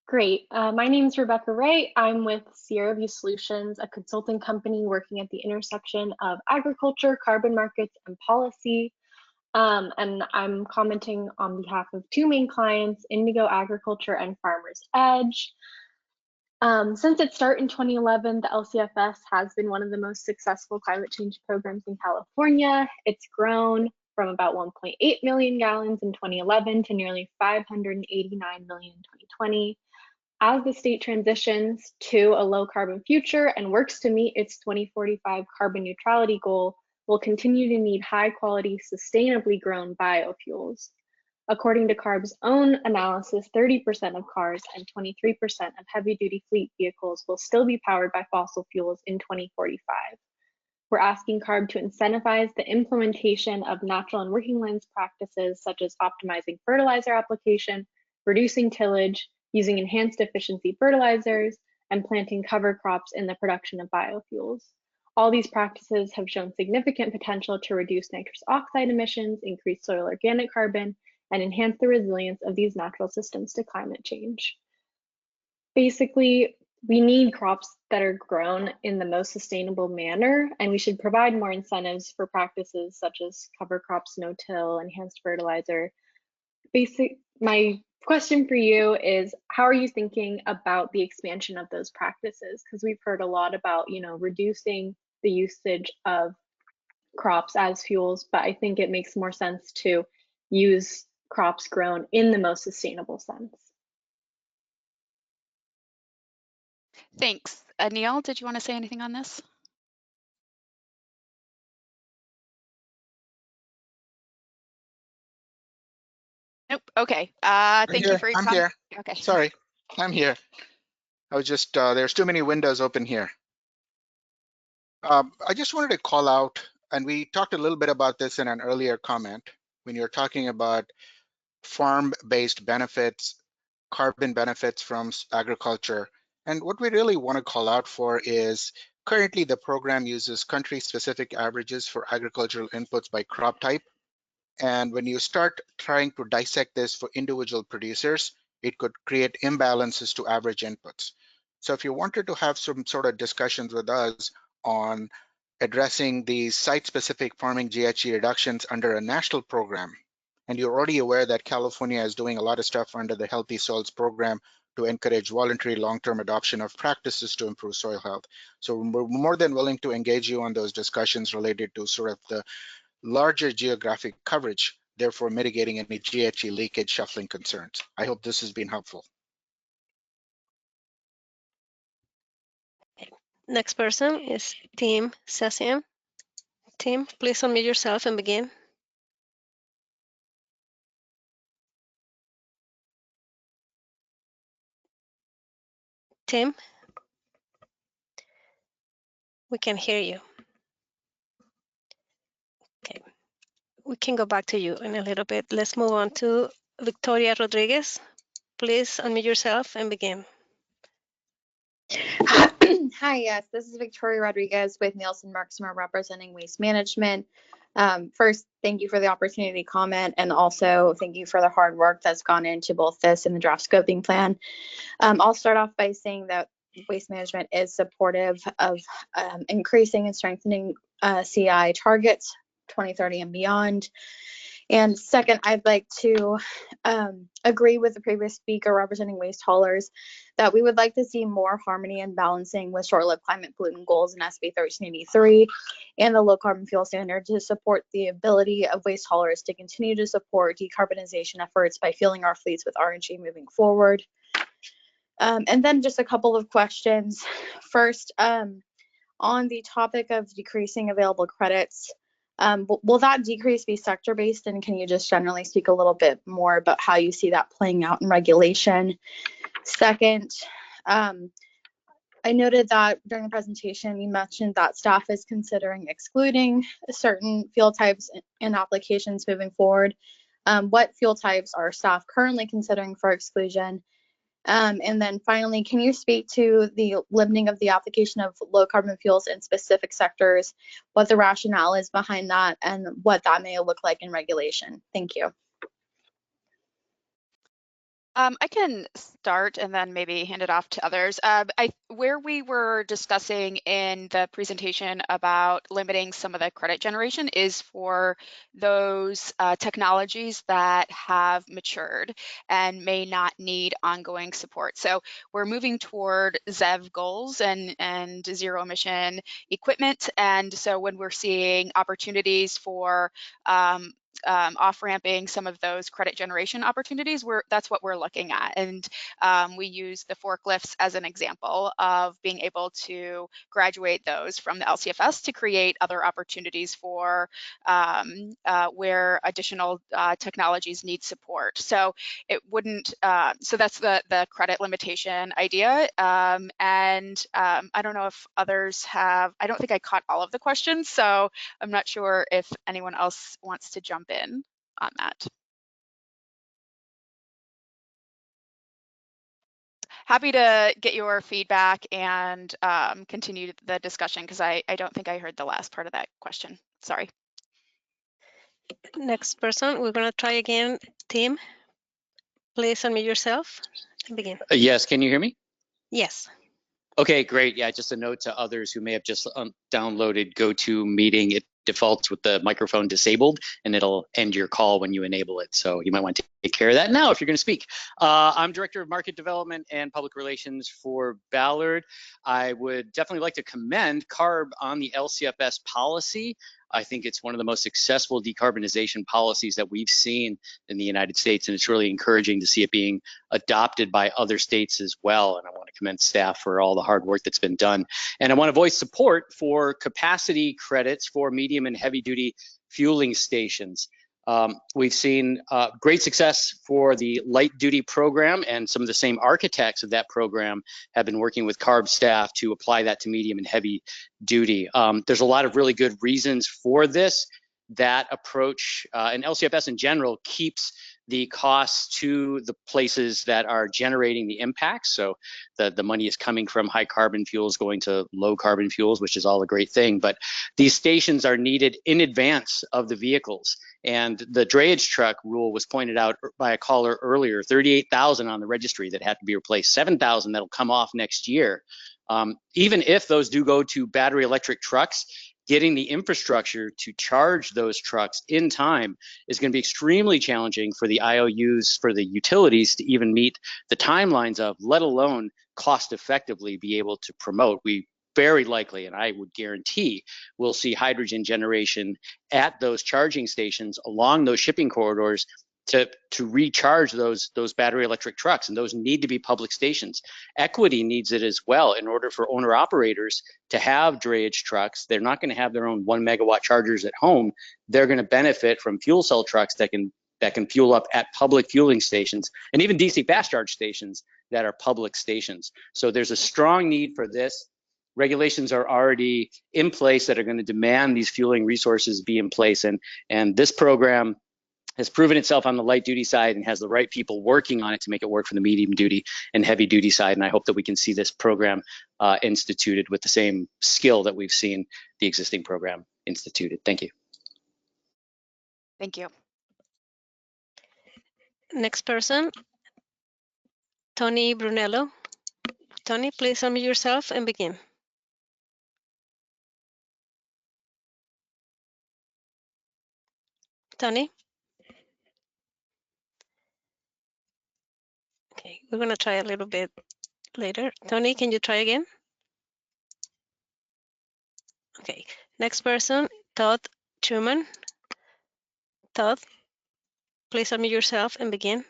Great. My name is Rebecca Wright. I'm with Sierra View Solutions, a consulting company working at the intersection of agriculture, carbon markets, and policy. And I'm commenting on behalf of two main clients, Indigo Agriculture and Farmers Edge. Since its start in 2011, the LCFS has been one of the most successful climate change programs in California. It's grown from about 1.8 million gallons in 2011 to nearly 589 million in 2020. As the state transitions to a low carbon future and works to meet its 2045 carbon neutrality goal, will continue to need high quality, sustainably grown biofuels. According to CARB's own analysis, 30% of cars and 23% of heavy duty fleet vehicles will still be powered by fossil fuels in 2045. We're asking CARB to incentivize the implementation of natural and working lands practices such as optimizing fertilizer application, reducing tillage, using enhanced efficiency fertilizers, and planting cover crops in the production of biofuels. All these practices have shown significant potential to reduce nitrous oxide emissions, increase soil organic carbon, and enhance the resilience of these natural systems to climate change. Basically, we need crops that are grown in the most sustainable manner, and we should provide more incentives for practices such as cover crops, no-till, enhanced fertilizer. My question for you is, how are you thinking about the expansion of those practices? Because we've heard a lot about, reducing the usage of crops as fuels, but I think it makes more sense to use crops grown in the most sustainable sense. Thanks. Neil, did you want to say anything on this? Nope. Okay. Thank you for your comment. Here. Okay. Sorry, I'm here. I was just, there's too many windows open here. I just wanted to call out, and we talked a little bit about this in an earlier comment, when you're talking about farm-based benefits, carbon benefits from agriculture. And what we really want to call out for is currently the program uses country-specific averages for agricultural inputs by crop type. And when you start trying to dissect this for individual producers, it could create imbalances to average inputs. So if you wanted to have some sort of discussions with us on addressing these site-specific farming GHG reductions under a national program, and you're already aware that California is doing a lot of stuff under the Healthy Soils program to encourage voluntary long-term adoption of practices to improve soil health. So we're more than willing to engage you on those discussions related to sort of the larger geographic coverage, therefore mitigating any GHG leakage shuffling concerns. I hope this has been helpful. Next person is Tim Sasian. Tim, please unmute yourself and begin. Tim, we can hear you. Okay, we can go back to you in a little bit. Let's move on to Victoria Rodriguez. Please unmute yourself and begin. Hi, yes, this is Victoria Rodriguez with Nielsen Marksmer representing Waste Management. First, thank you for the opportunity to comment, and also thank you for the hard work that's gone into both this and the draft scoping plan. I'll start off by saying that Waste Management is supportive of increasing and strengthening CI targets 2030 and beyond. And second, I'd like to agree with the previous speaker representing waste haulers that we would like to see more harmony and balancing with short-lived climate pollutant goals in SB 1383 and the low carbon fuel standard to support the ability of waste haulers to continue to support decarbonization efforts by fueling our fleets with RNG moving forward. And then just a couple of questions. First, on the topic of decreasing available credits, will that decrease be sector-based, and can you just generally speak a little bit more about how you see that playing out in regulation? Second, I noted that during the presentation you mentioned that staff is considering excluding certain fuel types and applications moving forward. What fuel types are staff currently considering for exclusion? And then finally, can you speak to the limiting of the application of low carbon fuels in specific sectors, what the rationale is behind that, and what that may look like in regulation? Thank you. I can start and then maybe hand it off to others. Where we were discussing in the presentation about limiting some of the credit generation is for those technologies that have matured and may not need ongoing support. So we're moving toward ZEV goals and zero emission equipment. And so when we're seeing opportunities for off-ramping some of those credit generation opportunities, that's what we're looking at. And we use the forklifts as an example of being able to graduate those from the LCFS to create other opportunities for where additional technologies need support. So it wouldn't, so that's the credit limitation idea. And I don't know if others have, I don't think I caught all of the questions, so I'm not sure if anyone else wants to jump in on that. Happy to get your feedback and continue the discussion, because I don't think I heard the last part of that question. Sorry. Next person, we're going to try again. Tim, please unmute yourself and begin. Yes, can you hear me? Yes. Okay, great. Yeah, just a note to others who may have just downloaded GoToMeeting. It defaults with the microphone disabled, and it'll end your call when you enable it. So you might want to take care of that now if you're going to speak. I'm Director of Market Development and Public Relations for Ballard. I would definitely like to commend CARB on the LCFS policy. I think it's one of the most successful decarbonization policies that we've seen in the United States, and it's really encouraging to see it being adopted by other states as well. And I want to commend staff for all the hard work that's been done. And I want to voice support for capacity credits for medium and heavy duty fueling stations. We've seen great success for the light duty program, and some of the same architects of that program have been working with CARB staff to apply that to medium and heavy duty. There's a lot of really good reasons for this. That approach and LCFS in general keeps the costs to the places that are generating the impacts. So the money is coming from high carbon fuels going to low carbon fuels, which is all a great thing. But these stations are needed in advance of the vehicles. And the drayage truck rule was pointed out by a caller earlier, 38,000 on the registry that had to be replaced, 7,000 that'll come off next year. Even if those do go to battery electric trucks, getting the infrastructure to charge those trucks in time is going to be extremely challenging for the IOUs, for the utilities to even meet the timelines of, let alone cost effectively be able to promote. We very likely, and I would guarantee, we'll see hydrogen generation at those charging stations along those shipping corridors to recharge those battery electric trucks, and those need to be public stations. Equity needs it as well in order for owner operators to have drayage trucks. They're not going to have their own 1 megawatt chargers at home. They're going to benefit from fuel cell trucks that can fuel up at public fueling stations, and even DC fast charge stations that are public stations. So there's a strong need for this. Regulations are already in place that are going to demand these fueling resources be in place, and this program has proven itself on the light duty side and has the right people working on it to make it work for the medium duty and heavy duty side. And I hope that we can see this program instituted with the same skill that we've seen the existing program instituted. Thank you. Thank you. Next person, Tony Brunello. Tony, please unmute yourself and begin. Tony? Okay, we're going to try a little bit later. Tony, can you try again? Okay, next person, Todd Truman. Todd, please unmute yourself and begin.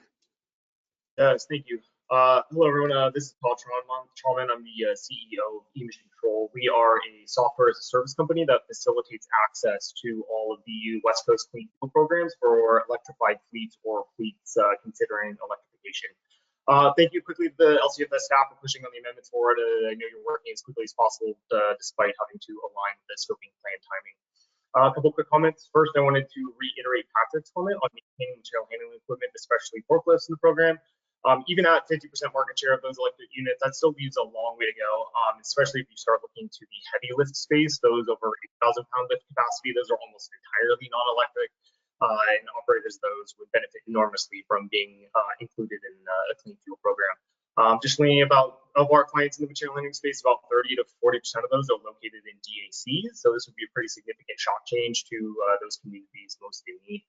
Yes, thank you. Hello, everyone. This is Paul Trauman. I'm the CEO of eMission Control. We are a software as a service company that facilitates access to all of the West Coast clean fuel programs for electrified fleets or fleets considering electrification. Thank you quickly to the LCFS staff for pushing on the amendments forward. I know you're working as quickly as possible despite having to align the scoping plan timing. A couple quick comments. First, I wanted to reiterate Patrick's comment on maintaining material handling equipment, especially forklifts in the program. Even at 50% market share of those electric units, that still leaves a long way to go, especially if you start looking to the heavy lift space, those over 8,000 pound lift capacity, those are almost entirely non-electric, and operators of those would benefit enormously from being included in a clean fuel program. Additionally, of our clients in the material handling space, about 30 to 40% of those are located in DACs, so this would be a pretty significant shock change to those communities most in need.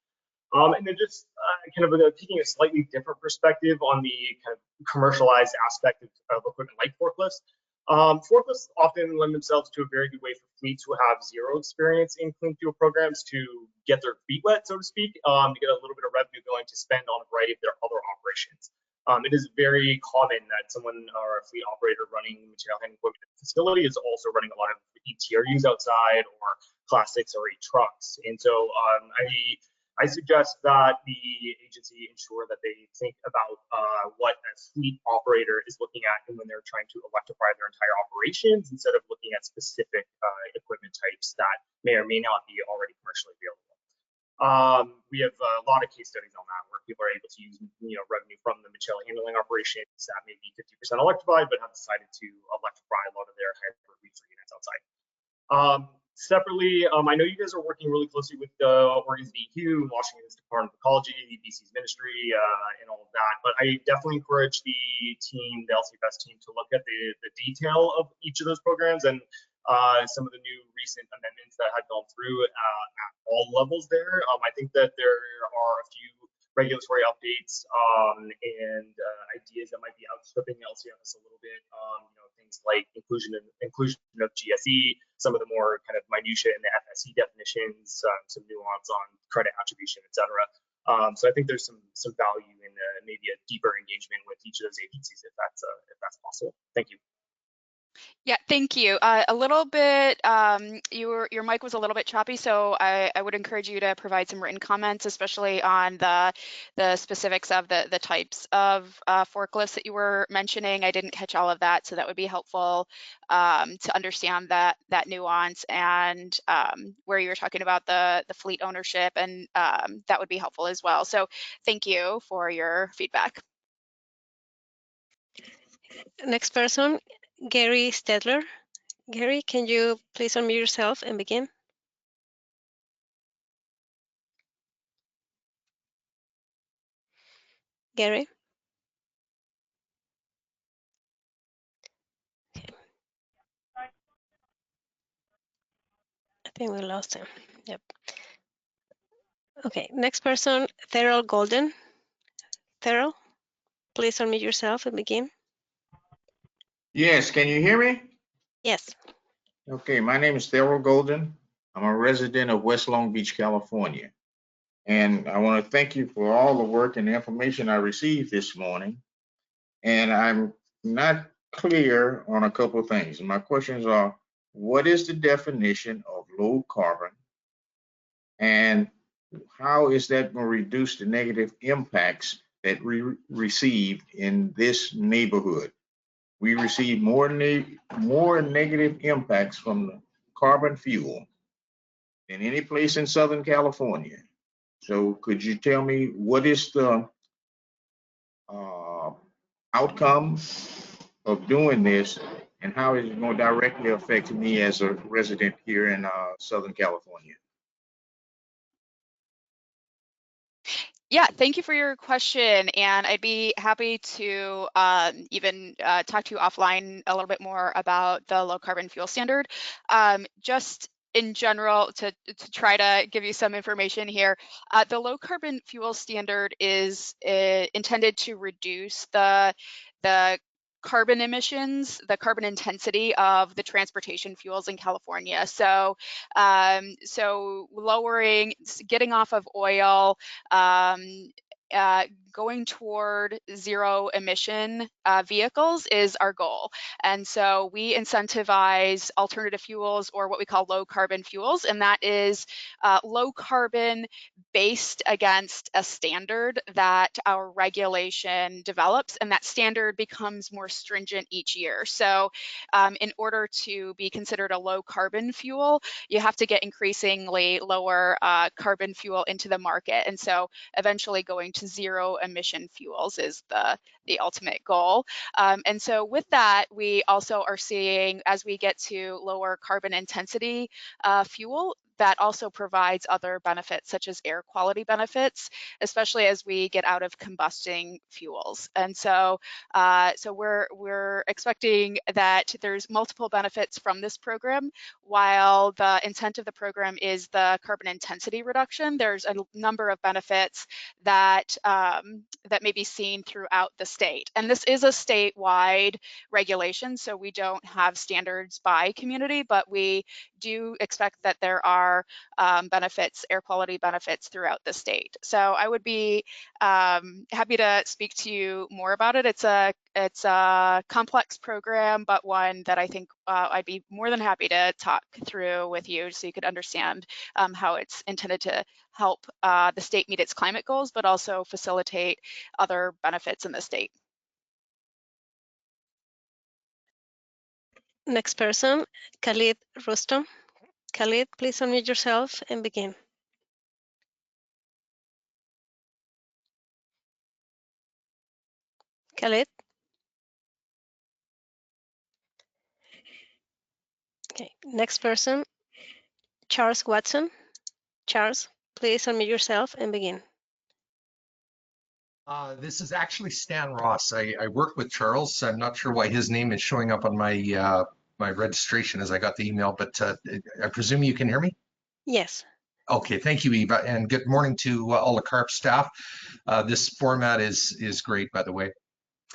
And then just kind of taking a slightly different perspective on the kind of commercialized aspect of equipment like forklifts. Forklifts often lend themselves to a very good way for fleets who have zero experience in clean fuel programs to get their feet wet, so to speak, to get a little bit of revenue going to spend on a variety of their other operations. It is very common that someone or a fleet operator running material handling equipment facility is also running a lot of ETRUs outside or Class 6 or 8 trucks. And so I suggest that the agency ensure that they think about what a fleet operator is looking at when they're trying to electrify their entire operations instead of looking at specific equipment types that may or may not be already commercially available. We have a lot of case studies on that where people are able to use revenue from the material handling operations that may be 50% electrified but have decided to electrify a lot of their hybrid reefer units outside. Separately, I know you guys are working really closely with Oregon's DEQ, Washington's Department of Ecology, BC's Ministry, and all of that. But I definitely encourage the team, the LCFS team, to look at the detail of each of those programs and some of the new recent amendments that have gone through at all levels there. I think that there are a few regulatory updates and ideas that might be outstripping LCFS a little bit. Things like inclusion of GSE, some of the more kind of minutiae in the FSE definitions, some nuance on credit attribution, et cetera. So I think there's some value in maybe a deeper engagement with each of those agencies if that's possible. Thank you. Yeah, thank you. A little bit, your mic was a little bit choppy, so I would encourage you to provide some written comments, especially on the specifics of the types of forklifts that you were mentioning. I didn't catch all of that, so that would be helpful to understand that nuance and where you were talking about the fleet ownership, and that would be helpful as well. So thank you for your feedback. Next person, Gary Stedler. Gary, can you please unmute yourself and begin? Gary? Okay. I think we lost him. Yep. Okay, next person, Theral Golden. Theral, please unmute yourself and begin. Yes, can you hear me? Yes. Okay, my name is Theral Golden. I'm a resident of West Long Beach, California. And I want to thank you for all the work and the information I received this morning. And I'm not clear on a couple of things. My questions are, what is the definition of low carbon? And how is that going to reduce the negative impacts that we received in this neighborhood? We receive more negative impacts from the carbon fuel than any place in Southern California. So could you tell me what is the outcome of doing this, and how is it going to directly affect me as a resident here in Southern California? Yeah, thank you for your question, and I'd be happy to even talk to you offline a little bit more about the low carbon fuel standard. Just in general, to try to give you some information here, the low carbon fuel standard is intended to reduce the carbon emissions, the carbon intensity of the transportation fuels in California. So, lowering, getting off of oil, going toward zero emission vehicles is our goal. And so we incentivize alternative fuels, or what we call low carbon fuels, and that is low carbon based against a standard that our regulation develops, and that standard becomes more stringent each year. So in order to be considered a low carbon fuel, you have to get increasingly lower carbon fuel into the market. And so eventually going to zero emission fuels is the ultimate goal. And so with that, we also are seeing, as we get to lower carbon intensity fuel, that also provides other benefits, such as air quality benefits, especially as we get out of combusting fuels. And so, we're expecting that there's multiple benefits from this program. While the intent of the program is the carbon intensity reduction, there's a number of benefits that that may be seen throughout the state. And this is a statewide regulation, so we don't have standards by community, but we do expect that there are benefits, air quality benefits throughout the state. So I would be happy to speak to you more about it. It's a complex program, but one that I think I'd be more than happy to talk through with you so you could understand how it's intended to help the state meet its climate goals, but also facilitate other benefits in the state. Next person, Khalid Rustom. Khalid, please unmute yourself and begin. Khalid? Okay, next person, Charles Watson. Charles, please unmute yourself and begin. This is actually Stan Ross. I work with Charles. I'm not sure why his name is showing up on my my registration as I got the email, but I presume you can hear me? Yes. Okay, thank you, Eva, and good morning to all the CARP staff. This format is great, by the way.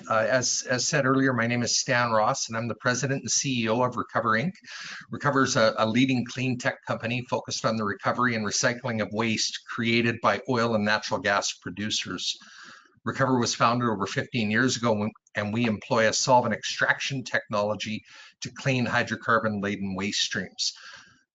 As said earlier, my name is Stan Ross, and I'm the president and CEO of Recover Inc. Recover is a leading clean tech company focused on the recovery and recycling of waste created by oil and natural gas producers. Recover was founded over 15 years ago, and we employ a solvent extraction technology to clean hydrocarbon-laden waste streams.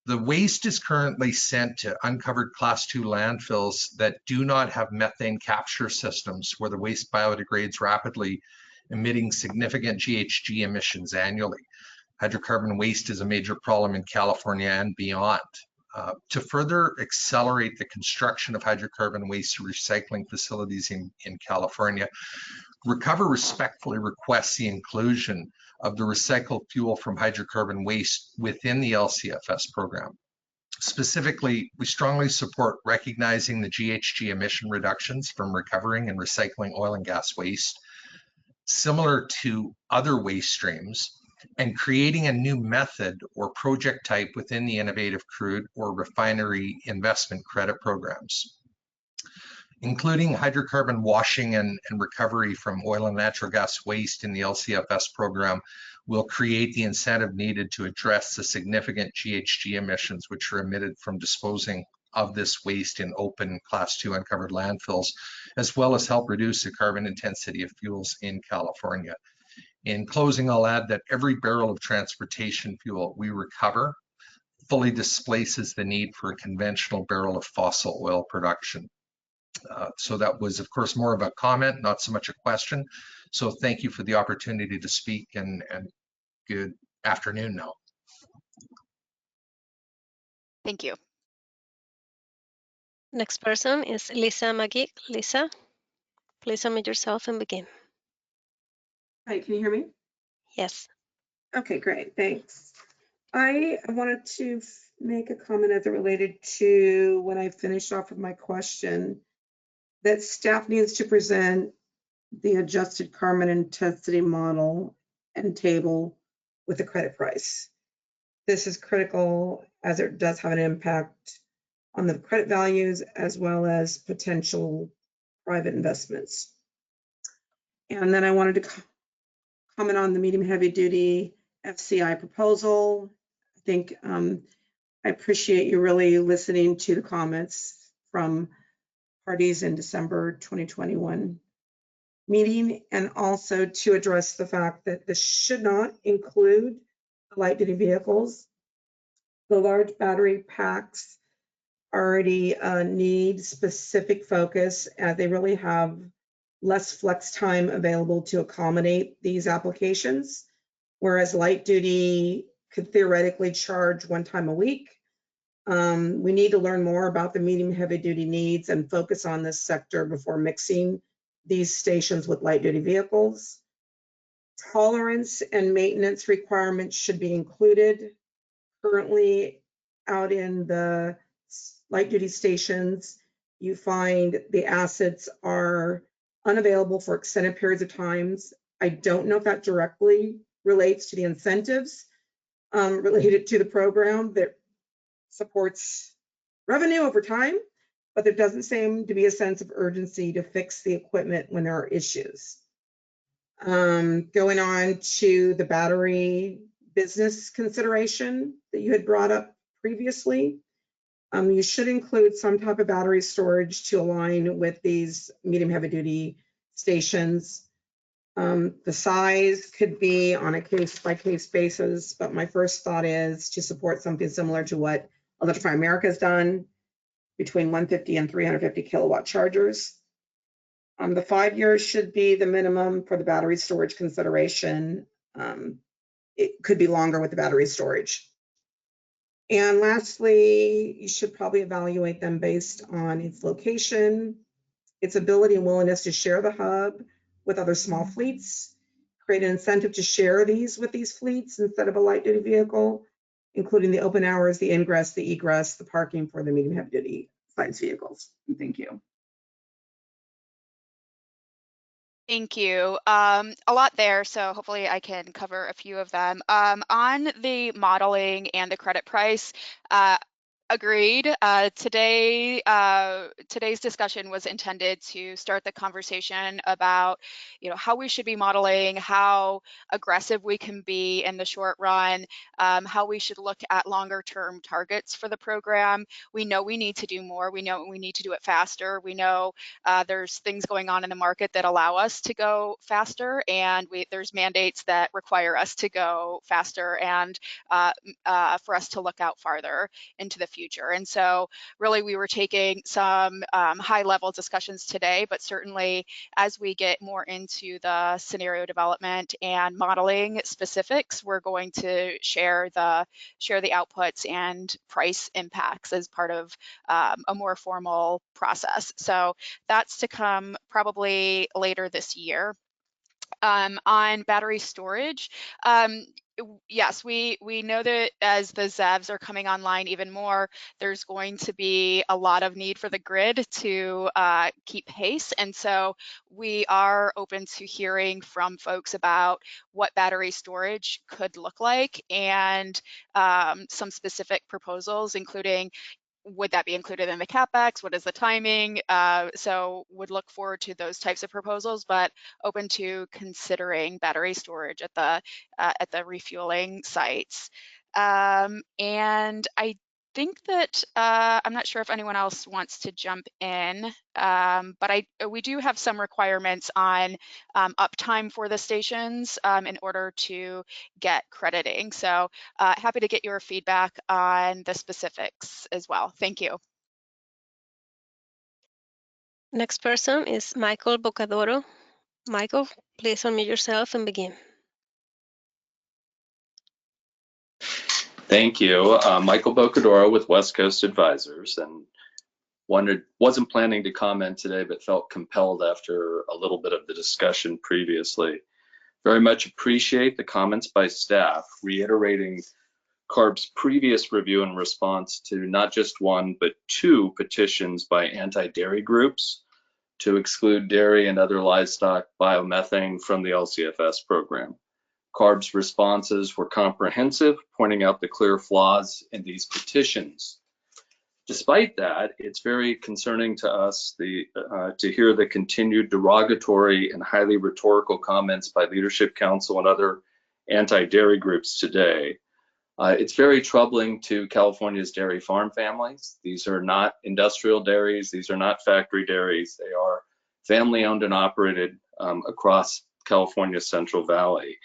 The waste is currently sent to uncovered Class 2 landfills that do not have methane capture systems where the waste biodegrades rapidly, emitting significant GHG emissions annually. Hydrocarbon waste is a major problem in California and beyond. To further accelerate the construction of hydrocarbon waste recycling facilities in California, Recover respectfully requests the inclusion of the recycled fuel from hydrocarbon waste within the LCFS program. Specifically, we strongly support recognizing the GHG emission reductions from recovering and recycling oil and gas waste, similar to other waste streams, and creating a new method or project type within the innovative crude or refinery investment credit programs. Including hydrocarbon washing and recovery from oil and natural gas waste in the LCFS program will create the incentive needed to address the significant GHG emissions which are emitted from disposing of this waste in open Class 2 uncovered landfills, as well as help reduce the carbon intensity of fuels in California. In closing, I'll add that every barrel of transportation fuel we recover fully displaces the need for a conventional barrel of fossil oil production. So that was, of course, more of a comment, not so much a question. So thank you for the opportunity to speak, and good afternoon now. Thank you. Next person is Lisa McGee. Lisa, please unmute yourself and begin. Hi, can you hear me? Yes. Okay, great, thanks. I wanted to make a comment as it related to when I finished off with my question, that staff needs to present the adjusted carbon intensity model and table with the credit price. This is critical as it does have an impact on the credit values as well as potential private investments. And then I wanted to comment on the medium heavy duty FCI proposal. I think I appreciate you really listening to the comments from parties in December 2021 meeting, and also to address the fact that this should not include light duty vehicles. The large battery packs already need specific focus, as they really have less flex time available to accommodate these applications, whereas light duty could theoretically charge one time a week. We need to learn more about the medium heavy duty needs and focus on this sector before mixing these stations with light duty vehicles. Tolerance and maintenance requirements should be included. Currently, out in the light duty stations, you find the assets are unavailable for extended periods of times. I don't know if that directly relates to the incentives related to the program that supports revenue over time, but there doesn't seem to be a sense of urgency to fix the equipment when there are issues. Going on to the battery business consideration that you had brought up previously, you should include some type of battery storage to align with these medium heavy duty stations. The size could be on a case-by-case basis, but my first thought is to support something similar to what Electrify America has done, between 150 and 350 kilowatt chargers. The 5 years should be the minimum for the battery storage consideration. It could be longer with the battery storage. And lastly, you should probably evaluate them based on its location, its ability and willingness to share the hub with other small fleets, create an incentive to share these with these fleets instead of a light duty vehicle, including the open hours, the ingress, the egress, the parking for the medium heavy duty science vehicles. Thank you. Thank you. A lot there, so hopefully I can cover a few of them. On the modeling and the credit price, agreed. Today's discussion was intended to start the conversation about, how we should be modeling, how aggressive we can be in the short run, how we should look at longer term targets for the program. We know we need to do more. We know we need to do it faster. We know there's things going on in the market that allow us to go faster, and there's mandates that require us to go faster and for us to look out farther into the future. And so really we were taking some high level discussions today, but certainly as we get more into the scenario development and modeling specifics, we're going to share the outputs and price impacts as part of a more formal process. So that's to come probably later this year. On battery storage, yes, we know that as the ZEVs are coming online even more, there's going to be a lot of need for the grid to keep pace. And so we are open to hearing from folks about what battery storage could look like and some specific proposals, including would that be included in the CapEx? What is the timing? So would look forward to those types of proposals, but open to considering battery storage at the refueling sites. And I think that I'm not sure if anyone else wants to jump in, but we do have some requirements on uptime for the stations in order to get crediting. So happy to get your feedback on the specifics as well. Thank you. Next person is Michael Bocadoro. Michael, please unmute yourself and begin. Thank you. Michael Bocadoro with West Coast Advisors, and wasn't planning to comment today, but felt compelled after a little bit of the discussion previously. Very much appreciate the comments by staff, reiterating CARB's previous review in response to not just one, but two petitions by anti-dairy groups to exclude dairy and other livestock biomethane from the LCFS program. CARB's responses were comprehensive, pointing out the clear flaws in these petitions. Despite that, it's very concerning to us to hear the continued derogatory and highly rhetorical comments by Leadership Council and other anti-dairy groups today. It's very troubling to California's dairy farm families. These are not industrial dairies. These are not factory dairies. They are family owned and operated across California's Central Valley.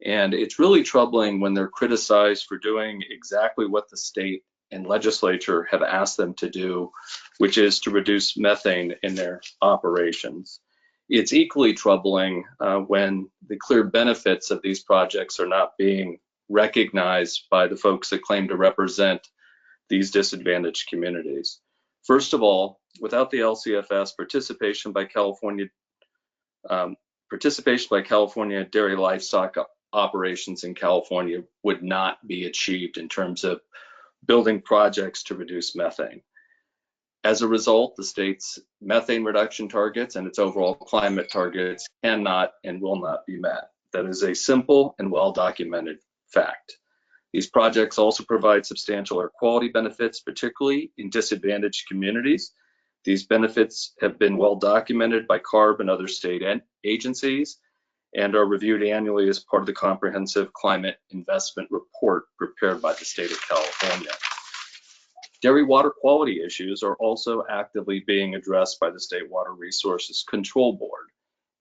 And it's really troubling when they're criticized for doing exactly what the state and legislature have asked them to do, which is to reduce methane in their operations. It's equally troubling when the clear benefits of these projects are not being recognized by the folks that claim to represent these disadvantaged communities. First of all, without the LCFS, participation by California dairy livestock operations in California would not be achieved in terms of building projects to reduce methane. As a result, the state's methane reduction targets and its overall climate targets cannot and will not be met. That is a simple and well-documented fact. These projects also provide substantial air quality benefits, particularly in disadvantaged communities. These benefits have been well documented by CARB and other state agencies and are reviewed annually as part of the comprehensive climate investment report prepared by the state of California. Dairy water quality issues are also actively being addressed by the State Water Resources Control Board.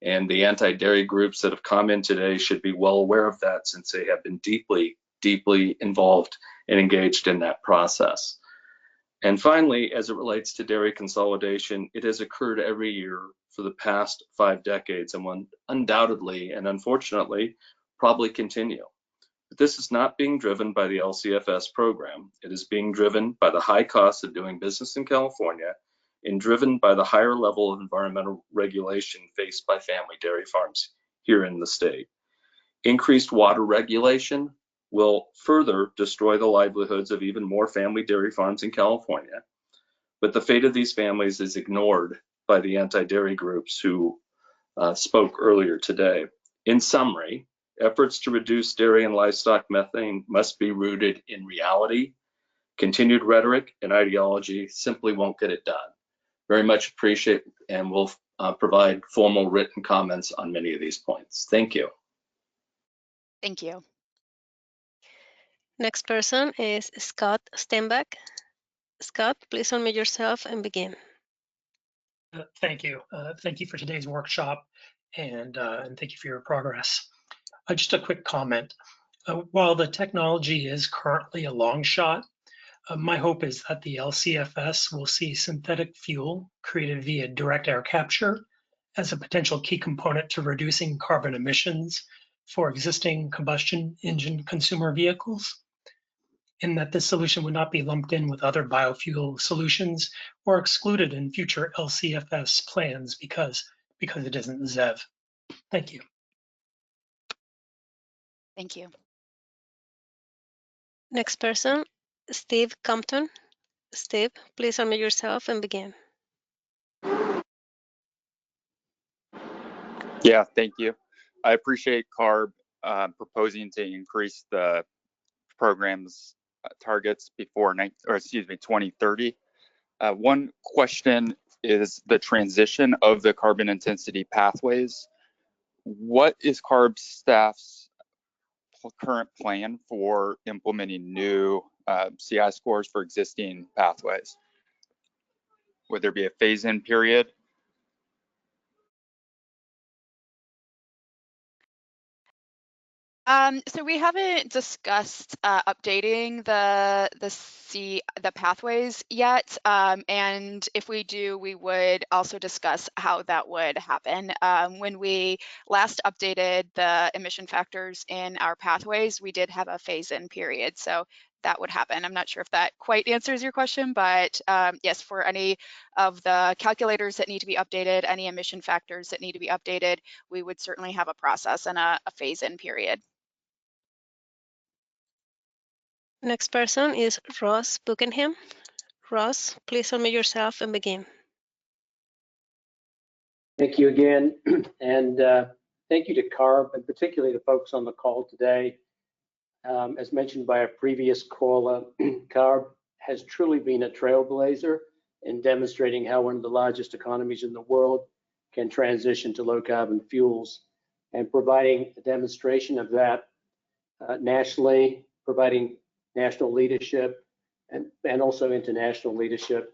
And the anti-dairy groups that have come in today should be well aware of that, since they have been deeply involved and engaged in that process. And finally, as it relates to dairy consolidation, it has occurred every year for the past 5 decades and will undoubtedly and unfortunately probably continue. But this is not being driven by the LCFS program. It is being driven by the high cost of doing business in California and driven by the higher level of environmental regulation faced by family dairy farms here in the state. Increased water regulation will further destroy the livelihoods of even more family dairy farms in California. But the fate of these families is ignored by the anti-dairy groups who spoke earlier today. In summary, efforts to reduce dairy and livestock methane must be rooted in reality. Continued rhetoric and ideology simply won't get it done. Very much appreciate, and we'll provide formal written comments on many of these points. Thank you. Thank you. Next person is Scott Stenbach. Scott, please unmute yourself and begin. Thank you. Thank you for today's workshop, and thank you for your progress. Just a quick comment. While the technology is currently a long shot, my hope is that the LCFS will see synthetic fuel created via direct air capture as a potential key component to reducing carbon emissions for existing combustion engine consumer vehicles, and that this solution would not be lumped in with other biofuel solutions or excluded in future LCFS plans because it isn't ZEV. Thank you. Thank you. Next person, Steve Compton. Steve, please unmute yourself and begin. Yeah, thank you. I appreciate CARB proposing to increase the program's targets before 2030. One question is the transition of the carbon intensity pathways. What is CARB's staff's current plan for implementing new CI scores for existing pathways? Would there be a phase-in period? So we haven't discussed updating the pathways yet, and if we do, we would also discuss how that would happen. When we last updated the emission factors in our pathways, we did have a phase-in period, so that would happen. I'm not sure if that quite answers your question, but yes, for any of the calculators that need to be updated, any emission factors that need to be updated, we would certainly have a process and a phase-in period. Next person is Ross Buckingham. Ross, please unmute yourself and begin. Thank you again, and thank you to CARB, and particularly the folks on the call today. As mentioned by a previous caller, CARB has truly been a trailblazer in demonstrating how one of the largest economies in the world can transition to low carbon fuels, and providing a demonstration of that nationally, providing national leadership and also international leadership.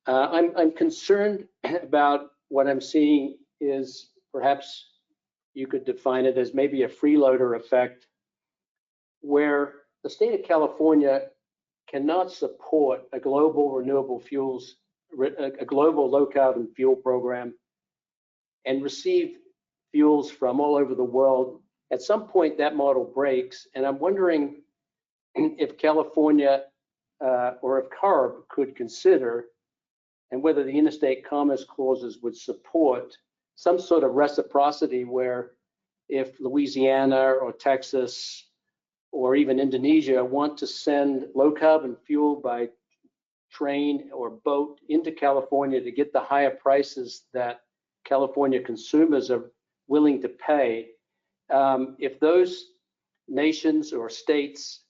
I'm concerned about what I'm seeing is perhaps you could define it as maybe a freeloader effect, where the state of California cannot support a global renewable fuels, a global low carbon fuel program and receive fuels from all over the world. At some point that model breaks, and I'm wondering if California or if CARB could consider, and whether the interstate commerce clauses would support some sort of reciprocity where if Louisiana or Texas or even Indonesia want to send low carbon fuel by train or boat into California to get the higher prices that California consumers are willing to pay, if those nations or states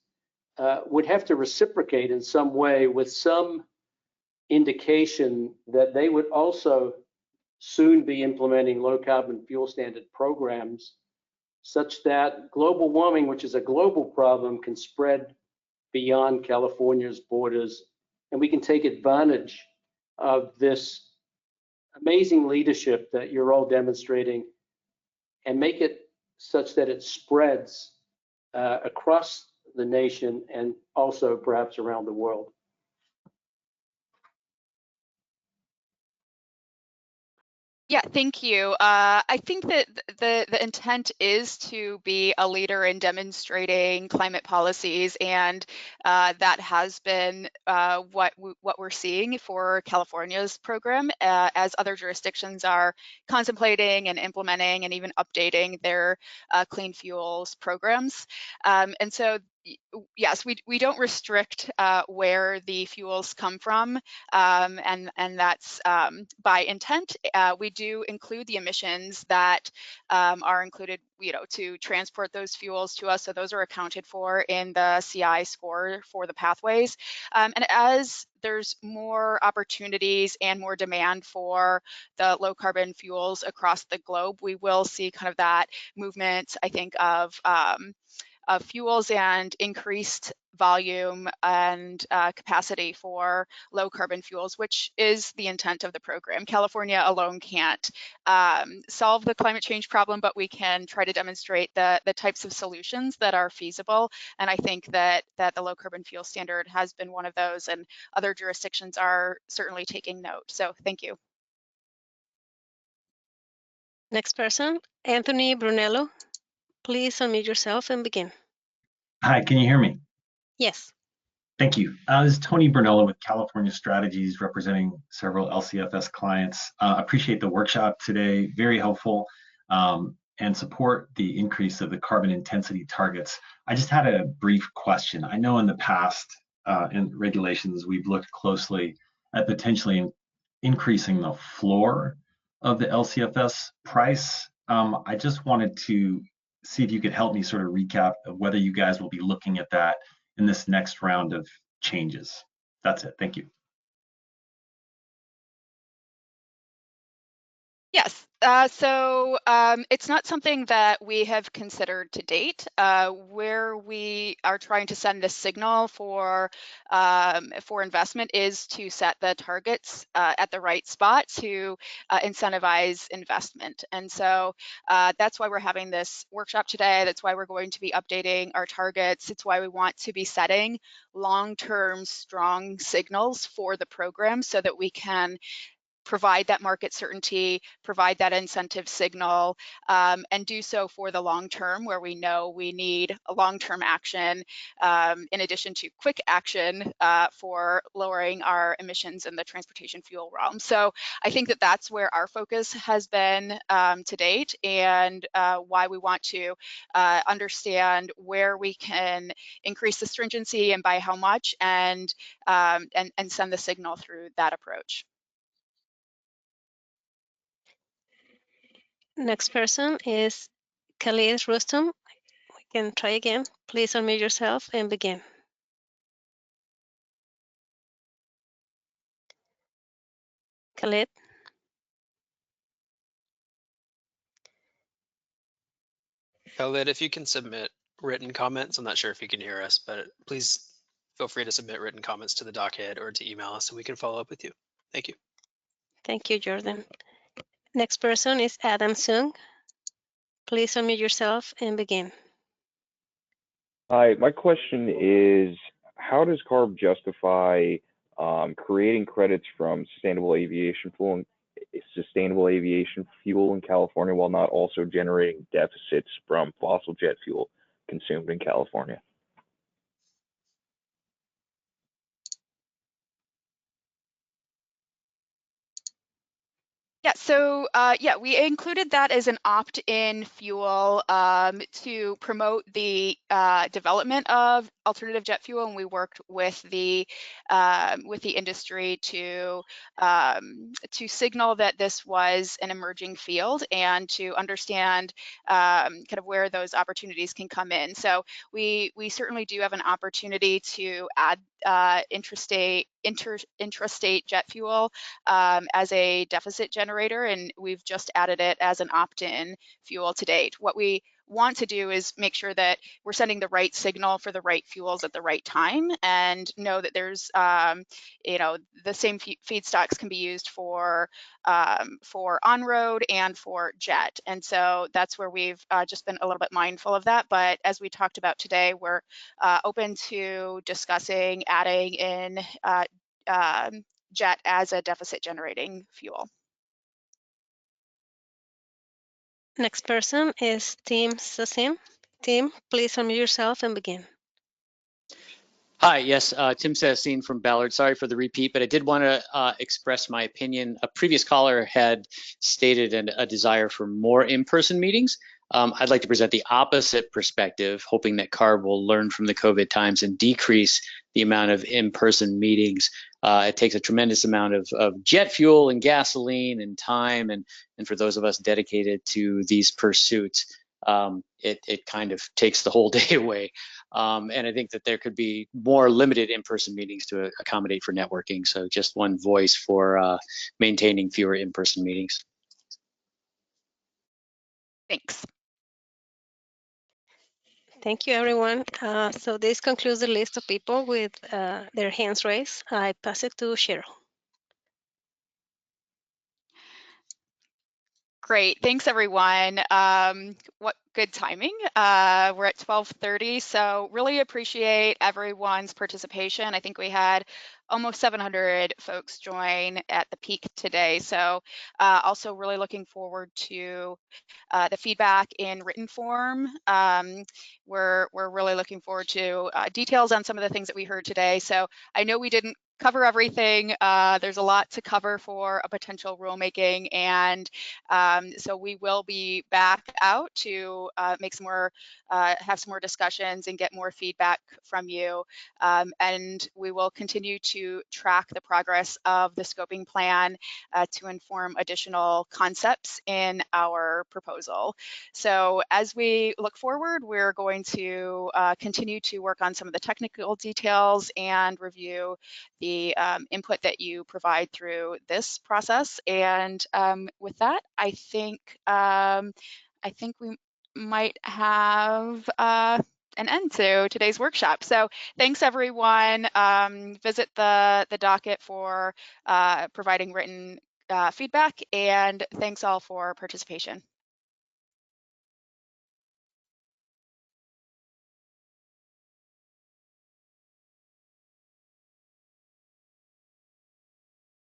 would have to reciprocate in some way with some indication that they would also soon be implementing low carbon fuel standard programs, such that global warming, which is a global problem, can spread beyond California's borders, and we can take advantage of this amazing leadership that you're all demonstrating and make it such that it spreads across the nation and also perhaps around the world. Yeah, thank you. I think that the intent is to be a leader in demonstrating climate policies, and that has been what we're seeing for California's program, as other jurisdictions are contemplating and implementing and even updating their clean fuels programs. And so, yes, we don't restrict where the fuels come from, and that's by intent. We do include the emissions that are included, to transport those fuels to us. So those are accounted for in the CI score for the pathways. And as there's more opportunities and more demand for the low carbon fuels across the globe, we will see kind of that movement, I think, of fuels and increased volume and capacity for low carbon fuels, which is the intent of the program. California alone can't solve the climate change problem, but we can try to demonstrate the types of solutions that are feasible. And I think that the low carbon fuel standard has been one of those, and other jurisdictions are certainly taking note. So thank you. Next person, Anthony Brunello. Please unmute yourself and begin. Hi, can you hear me? Yes. Thank you. This is Tony Brunello with California Strategies, representing several LCFS clients. Appreciate the workshop today, very helpful, and support the increase of the carbon intensity targets. I just had a brief question. I know in the past, in regulations, we've looked closely at potentially increasing the floor of the LCFS price. I just wanted to see if you could help me sort of recap of whether you guys will be looking at that in this next round of changes. That's it. Thank you. Yes, so it's not something that we have considered to date. Where we are trying to send the signal for investment is to set the targets at the right spot to incentivize investment. And so that's why we're having this workshop today. That's why we're going to be updating our targets. It's why we want to be setting long-term strong signals for the program so that we can provide that market certainty, provide that incentive signal, and do so for the long term, where we know we need a long-term action in addition to quick action for lowering our emissions in the transportation fuel realm. So I think that that's where our focus has been to date, and why we want to understand where we can increase the stringency and by how much, and send the signal through that approach. Next person is Khalid Rustam. We can try again. Please unmute yourself and begin. Khalid. Khalid, if you can submit written comments, I'm not sure if you can hear us, but please feel free to submit written comments to the docket or to email us and we can follow up with you. Thank you. Thank you, Jordan. Next person is Adam Sung. Please unmute yourself and begin. Hi, my question is, how does CARB justify creating credits from sustainable aviation fuel in California while not also generating deficits from fossil jet fuel consumed in California? Yeah, so we included that as an opt-in fuel to promote the development of alternative jet fuel, and we worked with the industry to signal that this was an emerging field and to understand kind of where those opportunities can come in. So we certainly do have an opportunity to add intrastate jet fuel as a deficit generator, and we've just added it as an opt-in fuel to date. What we want to do is make sure that we're sending the right signal for the right fuels at the right time, and know that there's the same feedstocks can be used for on-road and for jet. And so that's where we've just been a little bit mindful of that. But as we talked about today, we're open to discussing adding in jet as a deficit generating fuel. Next person is Tim Sassim. Tim, please unmute yourself and begin. Hi, yes, Tim Sassine from Ballard. Sorry for the repeat, but I did want to express my opinion. A previous caller had stated a desire for more in-person meetings. I'd like to present the opposite perspective, hoping that CARB will learn from the COVID times and decrease the amount of in-person meetings. It takes a tremendous amount of jet fuel and gasoline and time, and for those of us dedicated to these pursuits, it kind of takes the whole day away. And I think that there could be more limited in-person meetings to accommodate for networking. So just one voice for maintaining fewer in-person meetings. Thanks. Thank you, everyone. So this concludes the list of people with their hands raised. I pass it to Cheryl. Great, thanks everyone. What good timing. We're at 12:30, so really appreciate everyone's participation. I think we had almost 700 folks join at the peak today. So also really looking forward to the feedback in written form. We're really looking forward to details on some of the things that we heard today. So I know we didn't cover everything. There's a lot to cover for a potential rulemaking, and so we will be back out to make some more, have some more discussions and get more feedback from you. And we will continue to track the progress of the scoping plan to inform additional concepts in our proposal. So as we look forward, we're going to continue to work on some of the technical details and review the input that you provide through this process. And with that, I think we might have an end to today's workshop. So thanks everyone. Visit the docket for providing written feedback, and thanks all for participation.